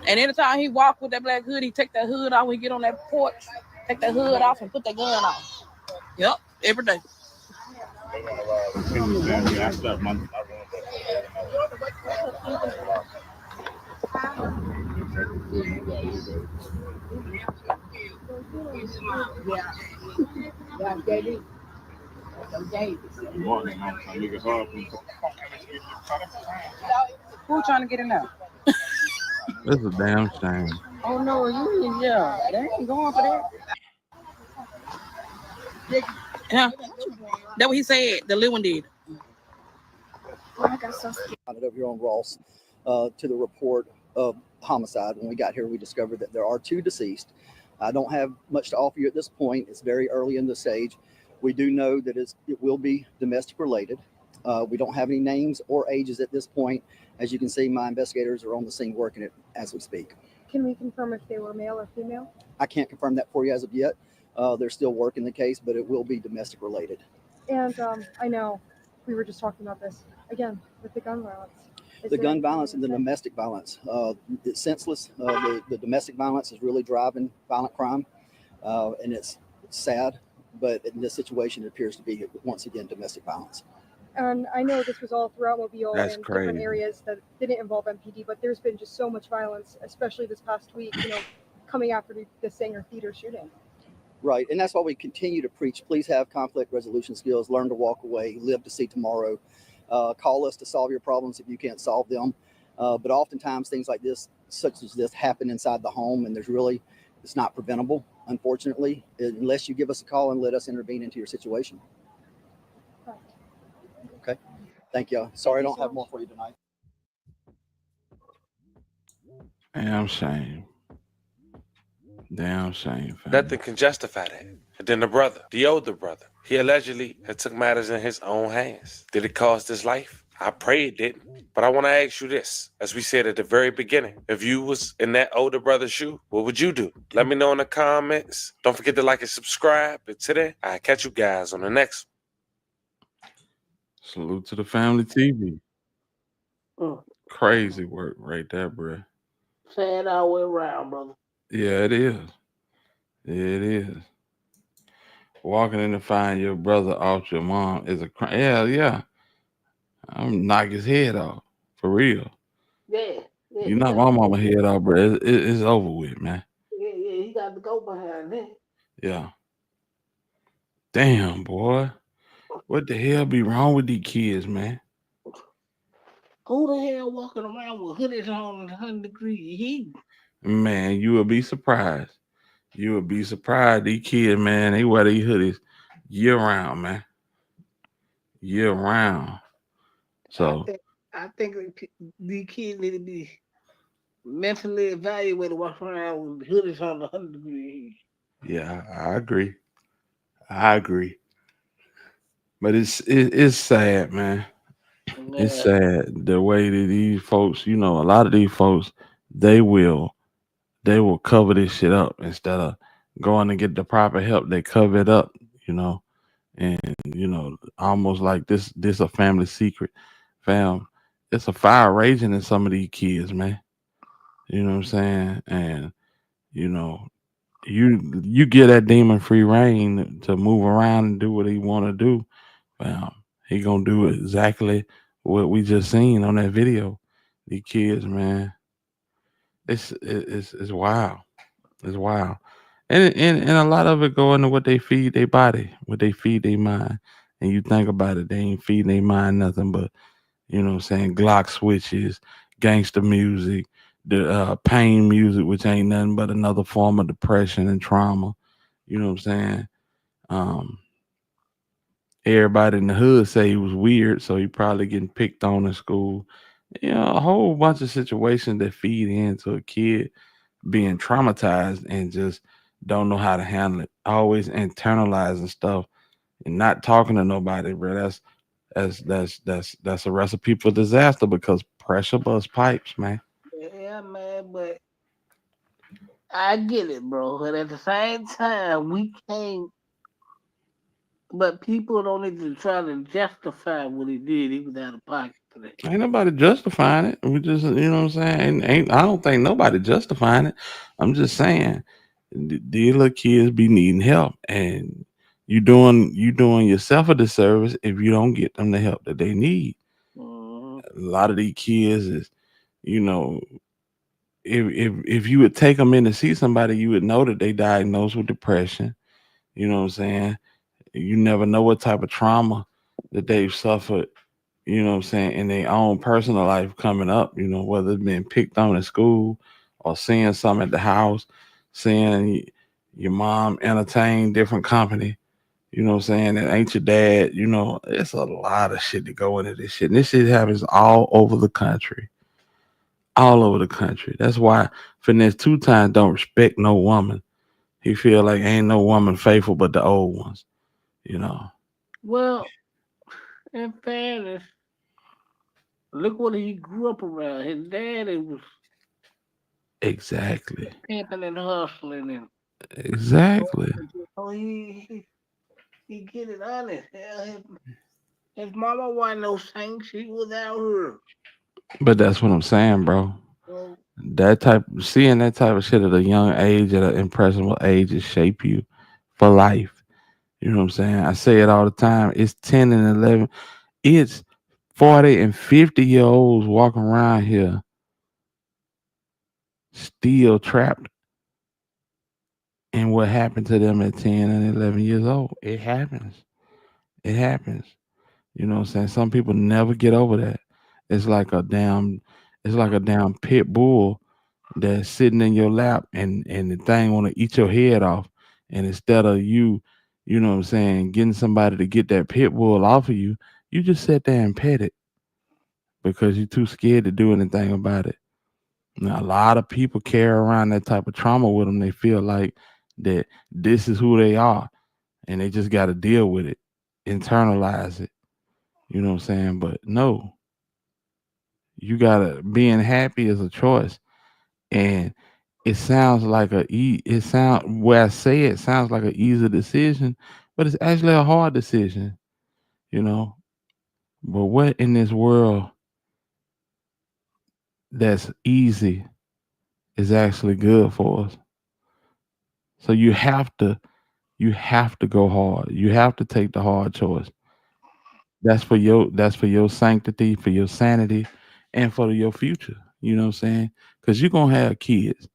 And anytime he walk with that black hood, he take that hood off when he get on that porch, take that hood off and put that gun on. Yep, every day. Who trying to get in there? That's a damn shame. Oh no, you yeah, they ain't going for that. Yeah, that's what he said. The little one did. Over here on Ross to the report of homicide. When we got here, we discovered that there are 2 deceased. I don't have much to offer you at this point. It's very early in the stage. We do know that it will be domestic related. We don't have any names or ages at this point. As you can see, my investigators are on the scene working it as we speak. Can we confirm if they were male or female? I can't confirm that for you as of yet. They're still working the case, but it will be domestic related. And I know we were just talking about this again with the gun violence. The gun violence and the domestic violence. It's senseless. The domestic violence is really driving violent crime, and it's sad. But in this situation, it appears to be once again domestic violence. And I know this was all throughout Mobile That's and crazy. different areas that didn't involve MPD, but there's been just so much violence, especially this past week. Coming after the Sanger Theater shooting. Right, and that's why we continue to preach. Please have conflict resolution skills. Learn to walk away. Live to see tomorrow. Call us to solve your problems if you can't solve them. But oftentimes things like this, such as this, happen inside the home, and it's not preventable, unfortunately, unless you give us a call and let us intervene into your situation. Okay, thank you. Sorry, I don't have more for you tonight. Damn shame. Damn shame. Nothing can justify that. And then the older brother, he allegedly had took matters in his own hands. Did it cost his life? I pray it didn't. But I want to ask you this. As we said at the very beginning, if you was in that older brother's shoe, what would you do? Let me know in the comments. Don't forget to like and subscribe. And today, I'll catch you guys on the next one. Salute to the family TV. Mm. Crazy work right there, bro. Sad all the way around, brother. Yeah, it is. It is. Walking in to find your brother off your mom is a crime. Yeah. I'm knock his head off. For real. Yeah. You knock my mama head off, bro. It's over with, man. Yeah, he got to go behind that. Yeah. Damn, boy. What the hell be wrong with these kids, man? Who the hell walking around with hoodies on in 100-degree heat? Man, you will be surprised. You will be surprised. These kids, man, they wear these hoodies year round, man. Year round. So I think these kids need to be mentally evaluated, walking around with hoodies on 100-degree heat. yeah, I agree. But it's sad, man. It's sad the way that these folks, a lot of these folks, they will cover this shit up instead of going to get the proper help. They cover it up, and almost like this a family secret. Fam, it's a fire raging in some of these kids, man. You know what I'm saying? And you get that demon free reign to move around and do what he want to do. He gonna do exactly what we just seen on that video. These kids, man, it's wild. It's wild, and a lot of it go into what they feed their body, what they feed their mind. And you think about it, they ain't feeding their mind nothing but, Glock switches, gangster music, the pain music, which ain't nothing but another form of depression and trauma. You know what I'm saying? Everybody in the hood say he was weird, so he probably getting picked on in school. A whole bunch of situations that feed into a kid being traumatized and just don't know how to handle it. Always internalizing stuff and not talking to nobody, bro. That's a recipe for disaster because pressure bust pipes, man. Yeah, man, but I get it, bro. But at the same time, we can't. But people don't need to try to justify what he did. He was out of pocket. today. Ain't nobody justifying it. We just, you know what I'm saying? Ain't I don't think nobody justifying it. I'm just saying these little kids be needing help, and you doing yourself a disservice if you don't get them the help that they need. Mhm. A lot of these kids is, you know, if you would take them in to see somebody, you would know that they diagnosed with depression. You know what I'm saying? You never know what type of trauma that they've suffered, you know what I'm saying, in their own personal life coming up, whether it's being picked on at school or seeing something at the house, seeing your mom entertain different company, you know what I'm saying, that ain't your dad, it's a lot of shit to go into this shit. And this shit happens all over the country. All over the country. That's why Finesse 2 Times don't respect no woman. He feel like ain't no woman faithful but the old ones, you know. Well, in fairness, look what he grew up around. His daddy was Exactly. pimping and hustling, and Exactly. so he get it honest. Hell, his mama wasn't no saint. She was out here. But that's what I'm saying, bro. So, Seeing that type of shit at a young age, at an impressionable age, it shape you for life. You know what I'm saying? I say it all the time. It's 10 and 11. It's 40 and 50-year-olds walking around here still trapped in what happened to them at 10 and 11 years old. It happens. It happens. You know what I'm saying? Some people never get over that. It's like a damn it's like a damn pit bull that's sitting in your lap, and the thing want to eat your head off. And instead of you know what I'm saying, getting somebody to get that pit bull off of you, you just sit there and pet it because you're too scared to do anything about it. Now, a lot of people carry around that type of trauma with them. They feel like that this is who they are, and they just got to deal with it, internalize it. You know what I'm saying? But no, you gotta being happy is a choice, and it sounds like it sound where I say it sounds like an easy decision, but it's actually a hard decision. You know, but what in this world that's easy is actually good for us. So you have to go hard. You have to take the hard choice. That's for your sanctity, for your sanity, and for your future. You know what I'm saying? Because you're gonna have kids,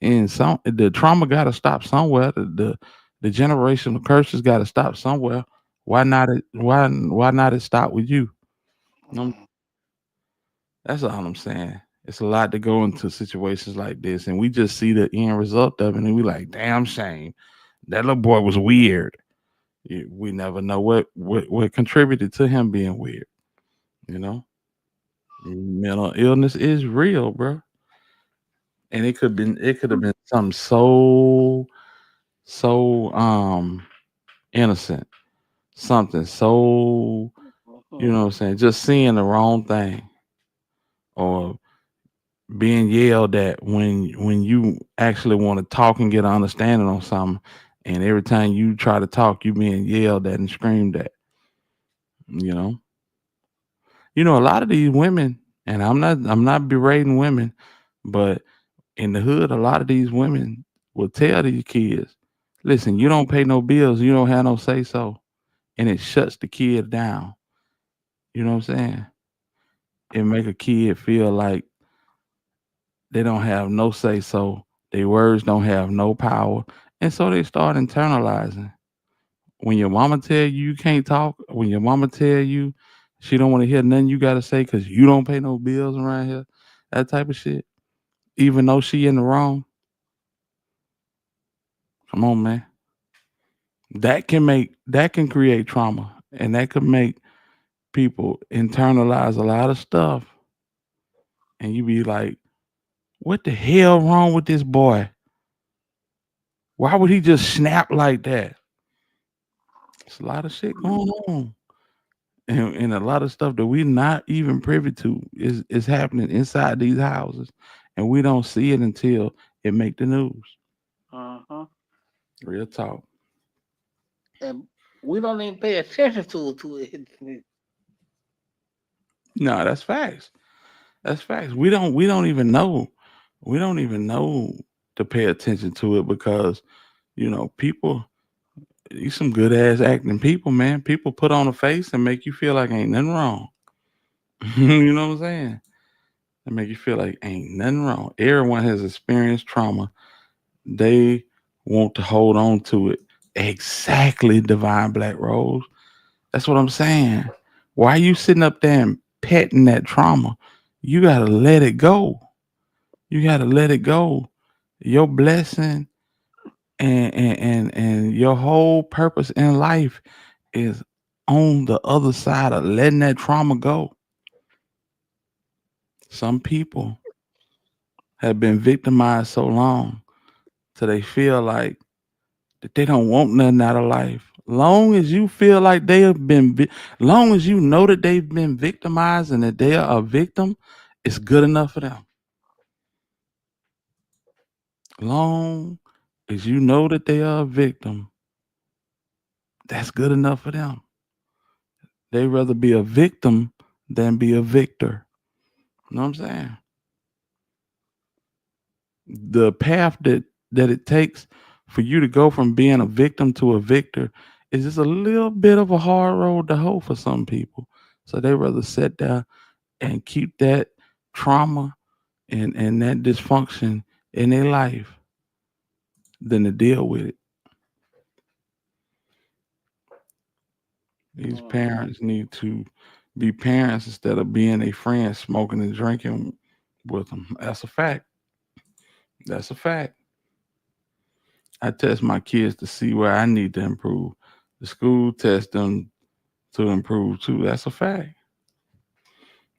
and the trauma got to stop somewhere. The generational curses got to stop somewhere. Why not it stop with you? Um, that's all I'm saying. It's a lot to go into situations like this, and we just see the end result of it, and we like, damn shame. That little boy was weird. We never know what contributed to him being weird. You know, mental illness is real, bro, and it could have been something so innocent, something so, what I'm saying, just seeing the wrong thing or being yelled at when you actually want to talk and get an understanding on something, and every time you try to talk, you being yelled at and screamed at. You know, a lot of these women, and I'm not berating women, but in the hood, a lot of these women will tell these kids, "Listen, you don't pay no bills, you don't have no say so," and it shuts the kid down. You know what I'm saying? It make a kid feel like they don't have no say so, their words don't have no power, and so they start internalizing. When your mama tell you can't talk, when your mama tell you she don't want to hear nothing you gotta say because you don't pay no bills around here, that type of shit. Even though she in the wrong, come on, man. That can create trauma, and that could make people internalize a lot of stuff, and you be like, "What the hell wrong with this boy? Why would he just snap like that?" It's a lot of shit going on, and a lot of stuff that we not even privy to is happening inside these houses, and we don't see it until it make the news. uh-huh. Real talk. And we don't even pay attention to it. No, that's facts. That's facts. We don't even know. We don't even know to pay attention to it because people. You some good ass acting people, man. People put on a face and make you feel like ain't nothing wrong. You know what I'm saying? They make you feel like ain't nothing wrong. Everyone has experienced trauma. They want to hold on to it. Exactly, Divine Black Rose. That's what I'm saying. Why you sitting up there and petting that trauma? You gotta let it go. You gotta let it go. Your blessing and your whole purpose in life is on the other side of letting that trauma go. Some people have been victimized so long till they feel like that they don't want nothing out of life. Long as you feel like they have been, long as you know that they've been victimized and that they are a victim, it's good enough for them. Long as you know that they are a victim, that's good enough for them. They rather be a victim than be a victor. You know what I'm saying? The path that it takes for you to go from being a victim to a victor is just a little bit of a hard road to hoe for some people. So they rather sit there and keep that trauma and that dysfunction in their life than to deal with it. These parents need to be parents instead of being a friend smoking and drinking with them. That's a fact. That's a fact. I test my kids to see where I need to improve. The school test them to improve too. That's a fact.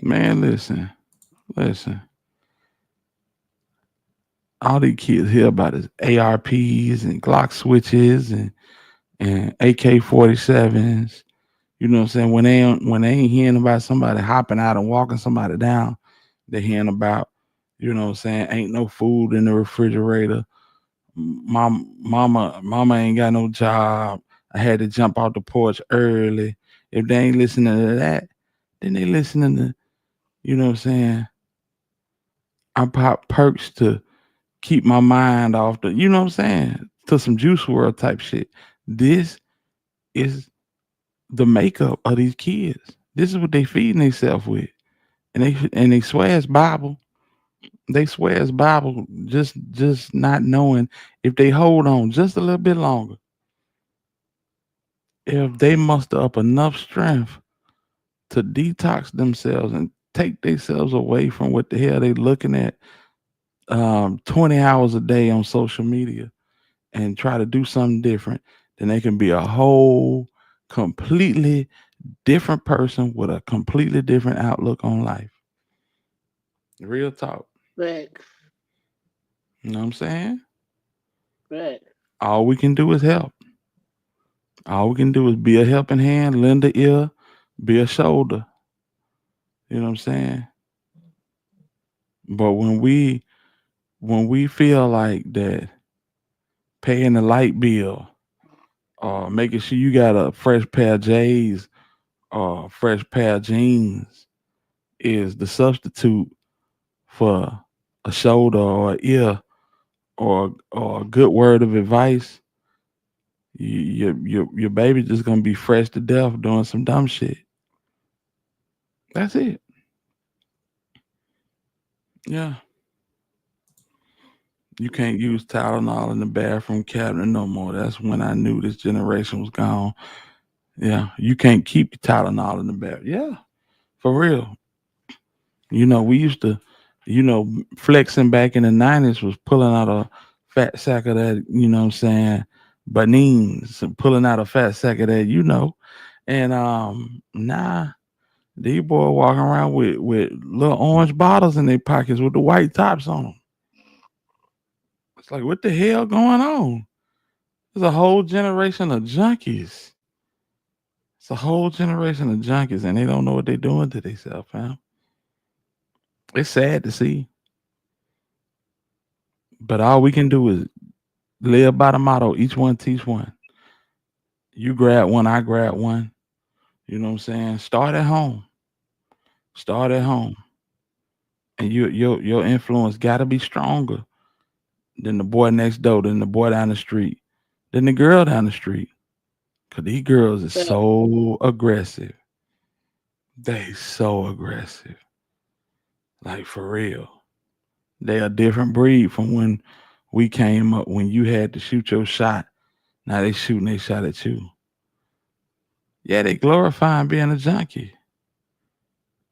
Man, listen. All these kids hear about is ARPs and Glock switches and AK-47s. You know what I'm saying? When they ain't hearing about somebody hopping out and walking somebody down, they hearing about, what I'm saying, ain't no food in the refrigerator. Mama ain't got no job. I had to jump out the porch early. If they ain't listening to that, then they listening to, what I'm saying, I pop perks to keep my mind off the, what I'm saying, to some Juice World type shit. This is the makeup of these kids. This is what they feeding themselves with. And they swear it's Bible. They swear it's Bible, just not knowing if they hold on just a little bit longer, if they muster up enough strength to detox themselves and take themselves away from what the hell they looking at 20 hours a day on social media and try to do something different, then they can be a whole completely different person with a completely different outlook on life. Real talk. Facts. You know what I'm saying? Facts. All we can do is help. All we can do is be a helping hand, lend a ear, be a shoulder. You know what I'm saying? But when we feel like that paying the light bill or making sure you got a fresh pair of J's or a fresh pair of jeans is the substitute for a shoulder or an ear or a good word of advice, your baby just gonna be fresh to death doing some dumb shit. That's it. Yeah. You can't use Tylenol in the bathroom cabinet no more. That's when I knew this generation was gone. Yeah, you can't keep Tylenol in the bathroom. Yeah, for real. We used to, flexing back in the 90s was pulling out a fat sack of that, what I'm saying, Banines, and pulling out a fat sack of that, And nah, these boys walking around with little orange bottles in their pockets with the white tops on them. It's like, what the hell going on? There's a whole generation of junkies. It's a whole generation of junkies, and they don't know what they're doing to themselves, fam. It's sad to see. But all we can do is live by the motto, each one teach one. You grab one, I grab one. You know what I'm saying? Start at home. Start at home. And your influence gotta be stronger than the boy next door, than the boy down the street, than the girl down the street. Cause these girls is Fact. so aggressive. They so aggressive. Like for real. They a different breed from when we came up, when you had to shoot your shot. Now they shooting they shot at you. Yeah, they glorifying being a junkie.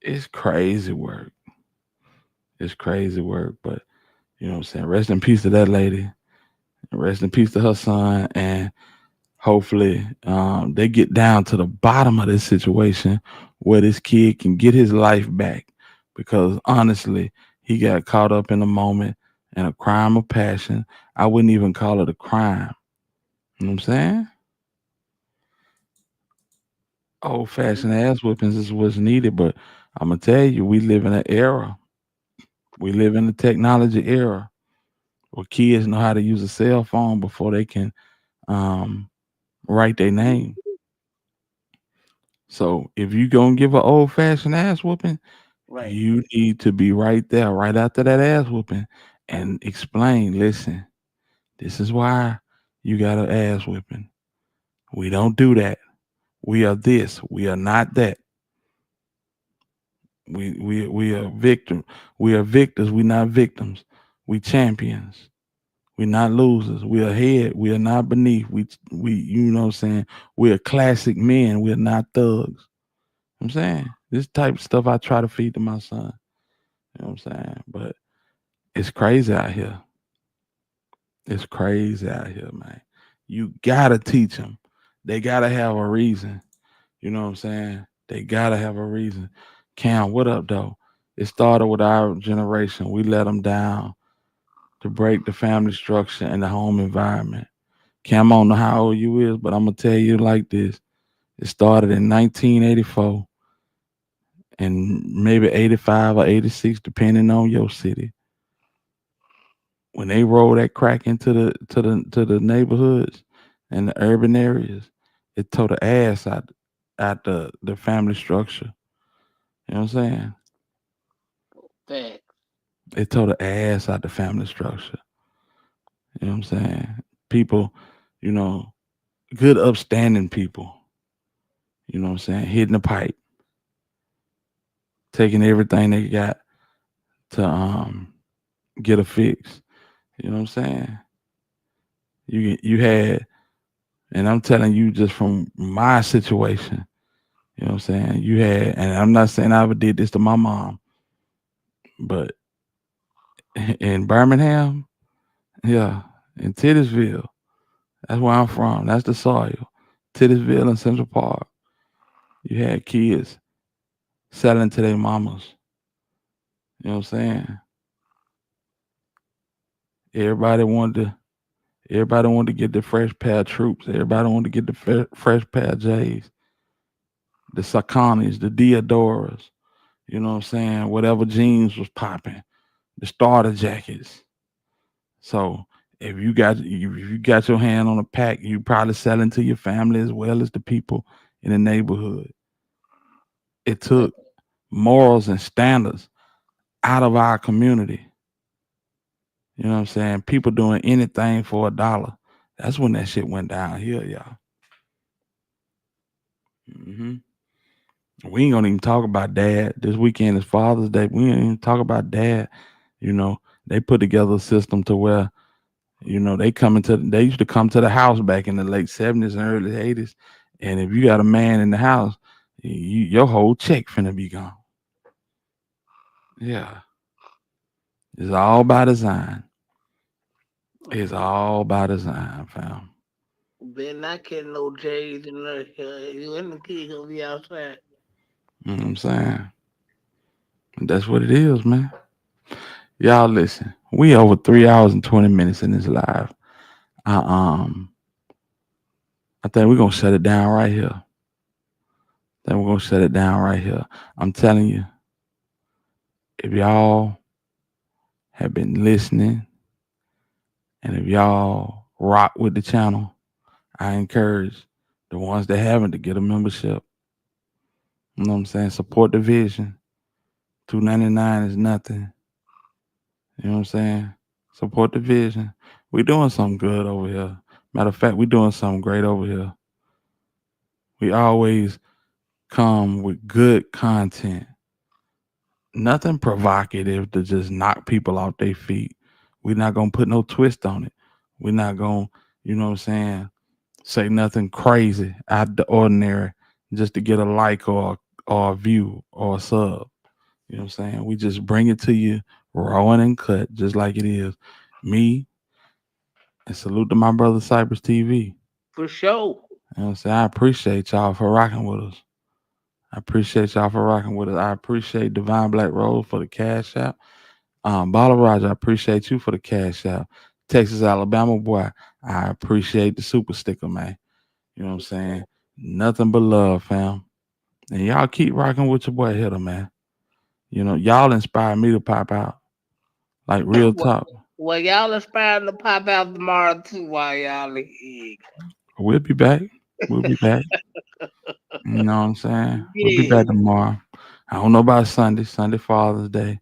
It's crazy work. It's crazy work. But you know what I'm saying? Rest in peace to that lady. Rest in peace to her son. And hopefully they get down to the bottom of this situation where this kid can get his life back. Because honestly, he got caught up in a moment and a crime of passion. I wouldn't even call it a crime. You know what I'm saying? Old fashioned ass whippings is what's needed, but I'm gonna tell you, we live in an era. We live in the technology era where kids know how to use a cell phone before they can um, write their name. So if you gonna give an old fashioned ass whooping, Right. you need to be right there, right after that ass whooping, and explain. Listen, this is why you got an ass whipping. We don't do that. We are this. We are not that. We are victim. We are victors. We not victims. We champions. We not losers. We are head. We are not beneath. We you know what I'm saying? We are classic men. We are not thugs. I'm saying this type of stuff I try to feed to my son. You know what I'm saying? But it's crazy out here. It's crazy out here, man. You gotta teach them. They gotta have a reason. You know what I'm saying? They gotta have a reason. Cam, what up, though? It started with our generation. We let them down to break the family structure and the home environment. Cam, I don't know how old you is, but I'm gonna tell you like this. It started in 1984 and maybe 85 or 86, depending on your city. When they roll that crack into the neighborhoods and the urban areas, it tore the ass out the family structure. You know what I'm saying? Fact. It tore the ass out the family structure. You know what I'm saying? People, you know, good upstanding people, you know what I'm saying, hitting the pipe, taking everything they got to get a fix. You know what I'm saying? You had, and I'm telling you just from my situation, you know what I'm saying? You had, and I'm not saying I ever did this to my mom, but in Birmingham, yeah, in Titusville, that's where I'm from. That's the soil. Titusville and Central Park. You had kids selling to their mamas. You know what I'm saying? Everybody wanted to Everybody wanted to get the fresh pair of troops. Everybody wanted to get the fresh pair of J's, the Sauconys, the Diodoras. You know what I'm saying? Whatever jeans was popping, the starter jackets. So if you got your hand on a pack, you probably selling to your family as well as the people in the neighborhood. It took morals and standards out of our community. You know what I'm saying? People doing anything for $1. That's when that shit went downhill, y'all. hmm We ain't gonna even talk about dad. This weekend is Father's Day. We ain't even talk about dad. You know, they put together a system to where, they used to come to the house back in the late 70s and early 80s. And if you got a man in the house, your whole check finna be gone. Yeah. It's all by design. It's all by design, fam. Better not get no J's in there. You and the kid gonna be outside. You know what I'm saying? That's what it is, man. Y'all listen. We over 3 hours and 20 minutes in this live. I I think we're gonna shut it down right here. I'm telling you, if y'all have been listening and if y'all rock with the channel, I encourage the ones that haven't to get a membership. You know what I'm saying? Support the vision. $2.99 is nothing. You know what I'm saying? Support the vision. We doing something good over here. Matter of fact, we doing something great over here. We always come with good content. Nothing provocative to just knock people off their feet. We're not gonna put no twist on it. We're not gonna, you know what I'm saying, say nothing crazy out of the ordinary just to get a like or a view or a sub. You know what I'm saying? We just bring it to you raw and cut, just like it is. Me, and salute to my brother Cypress TV. For sure. You know what I'm saying? I appreciate y'all for rocking with us. I appreciate y'all for rocking with us. I appreciate Divine Black Rose for the cash out. Bala Roger, I appreciate you for the cash out. Texas, Alabama boy, I appreciate the super sticker, man. You know what I'm saying? Nothing but love, fam. And y'all keep rocking with your boy Hitter, man. You know, y'all inspire me to pop out. Like real talk. Well, y'all inspired to pop out tomorrow too while y'all in. We'll be back. We'll be back. You know what I'm saying? We'll be back tomorrow. I don't know about Sunday, Father's Day.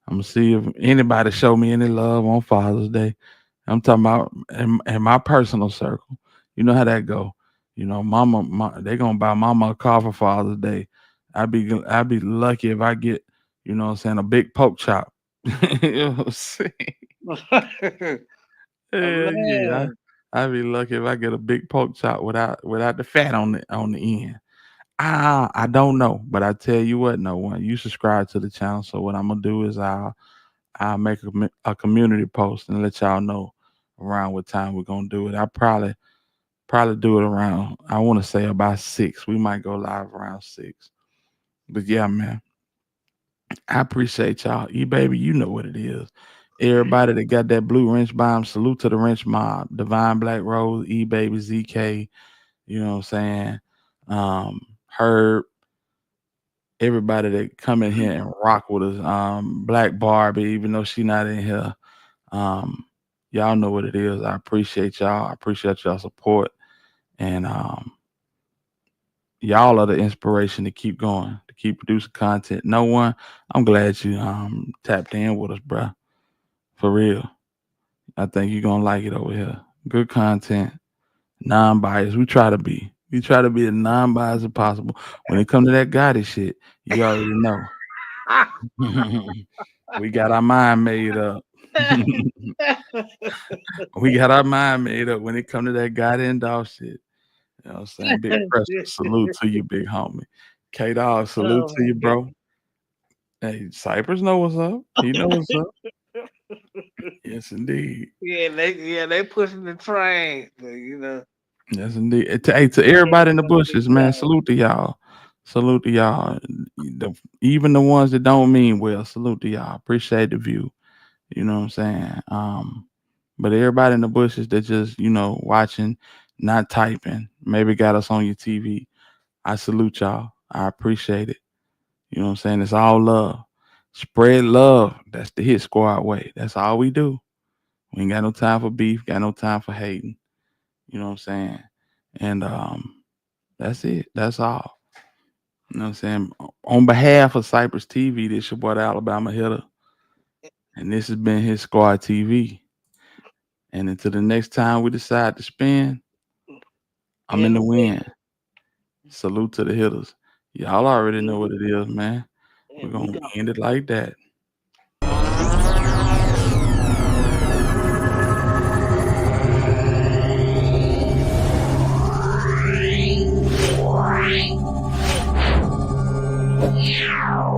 I'm gonna see if anybody show me any love on Father's Day. I'm talking about in my personal circle. You know how that go. You know, they gonna buy mama a car for Father's Day. I'd be lucky if I get, you know what I'm saying, a big pork chop. You know what I'm saying? Yeah. I'd be lucky if I get a big pork chop without the fat on the end. I don't know, but I tell you what, no one. You subscribe to the channel, so what I'm gonna do is I'll make a community post and let y'all know around what time we're gonna do it. I probably do it around, I want to say about 6. We might go live around 6. But yeah, man, I appreciate y'all. Baby, you know what it is. Everybody that got that blue wrench bomb, salute to the wrench mob. Divine Black Rose, baby, ZK, you know what I'm saying? Herb, everybody that come in here and rock with us. Black Barbie, even though she not in here. Y'all know what it is. I appreciate y'all. I appreciate y'all support. And y'all are the inspiration to keep going, to keep producing content. No one, I'm glad you tapped in with us, bro. For real. I think you're gonna like it over here. Good content, non-biased. We try to be as non-biased as possible. When it comes to that Gotti shit, you already know. We got our mind made up. We got our mind made up when it comes to that Gotti and dog shit. You know what I'm saying? Big pressure. Salute to you, big homie. K-Dog, salute to you, bro. Hey, Cypress know what's up. He know what's up. Yes, indeed. Yeah, they pushing the train, you know. Yes, indeed. Hey, to everybody in the bushes, man, salute to y'all. Salute to y'all. Even the ones that don't mean well, salute to y'all. Appreciate the view. You know what I'm saying? But everybody in the bushes that just, you know, watching, not typing, maybe got us on your TV. I salute y'all. I appreciate it. You know what I'm saying? It's all love. Spread love. That's the Hit Squad way. That's all we do. We ain't got no time for beef, got no time for hating. You know what I'm saying? And that's it. That's all. You know what I'm saying? On behalf of Cypress TV, this your boy the Alabama Hitter. And this has been Hit Squad TV. And until the next time we decide to spin, I'm in the wind. Salute to the hitters. Y'all already know what it is, man. We're going to end it like that. Yeah.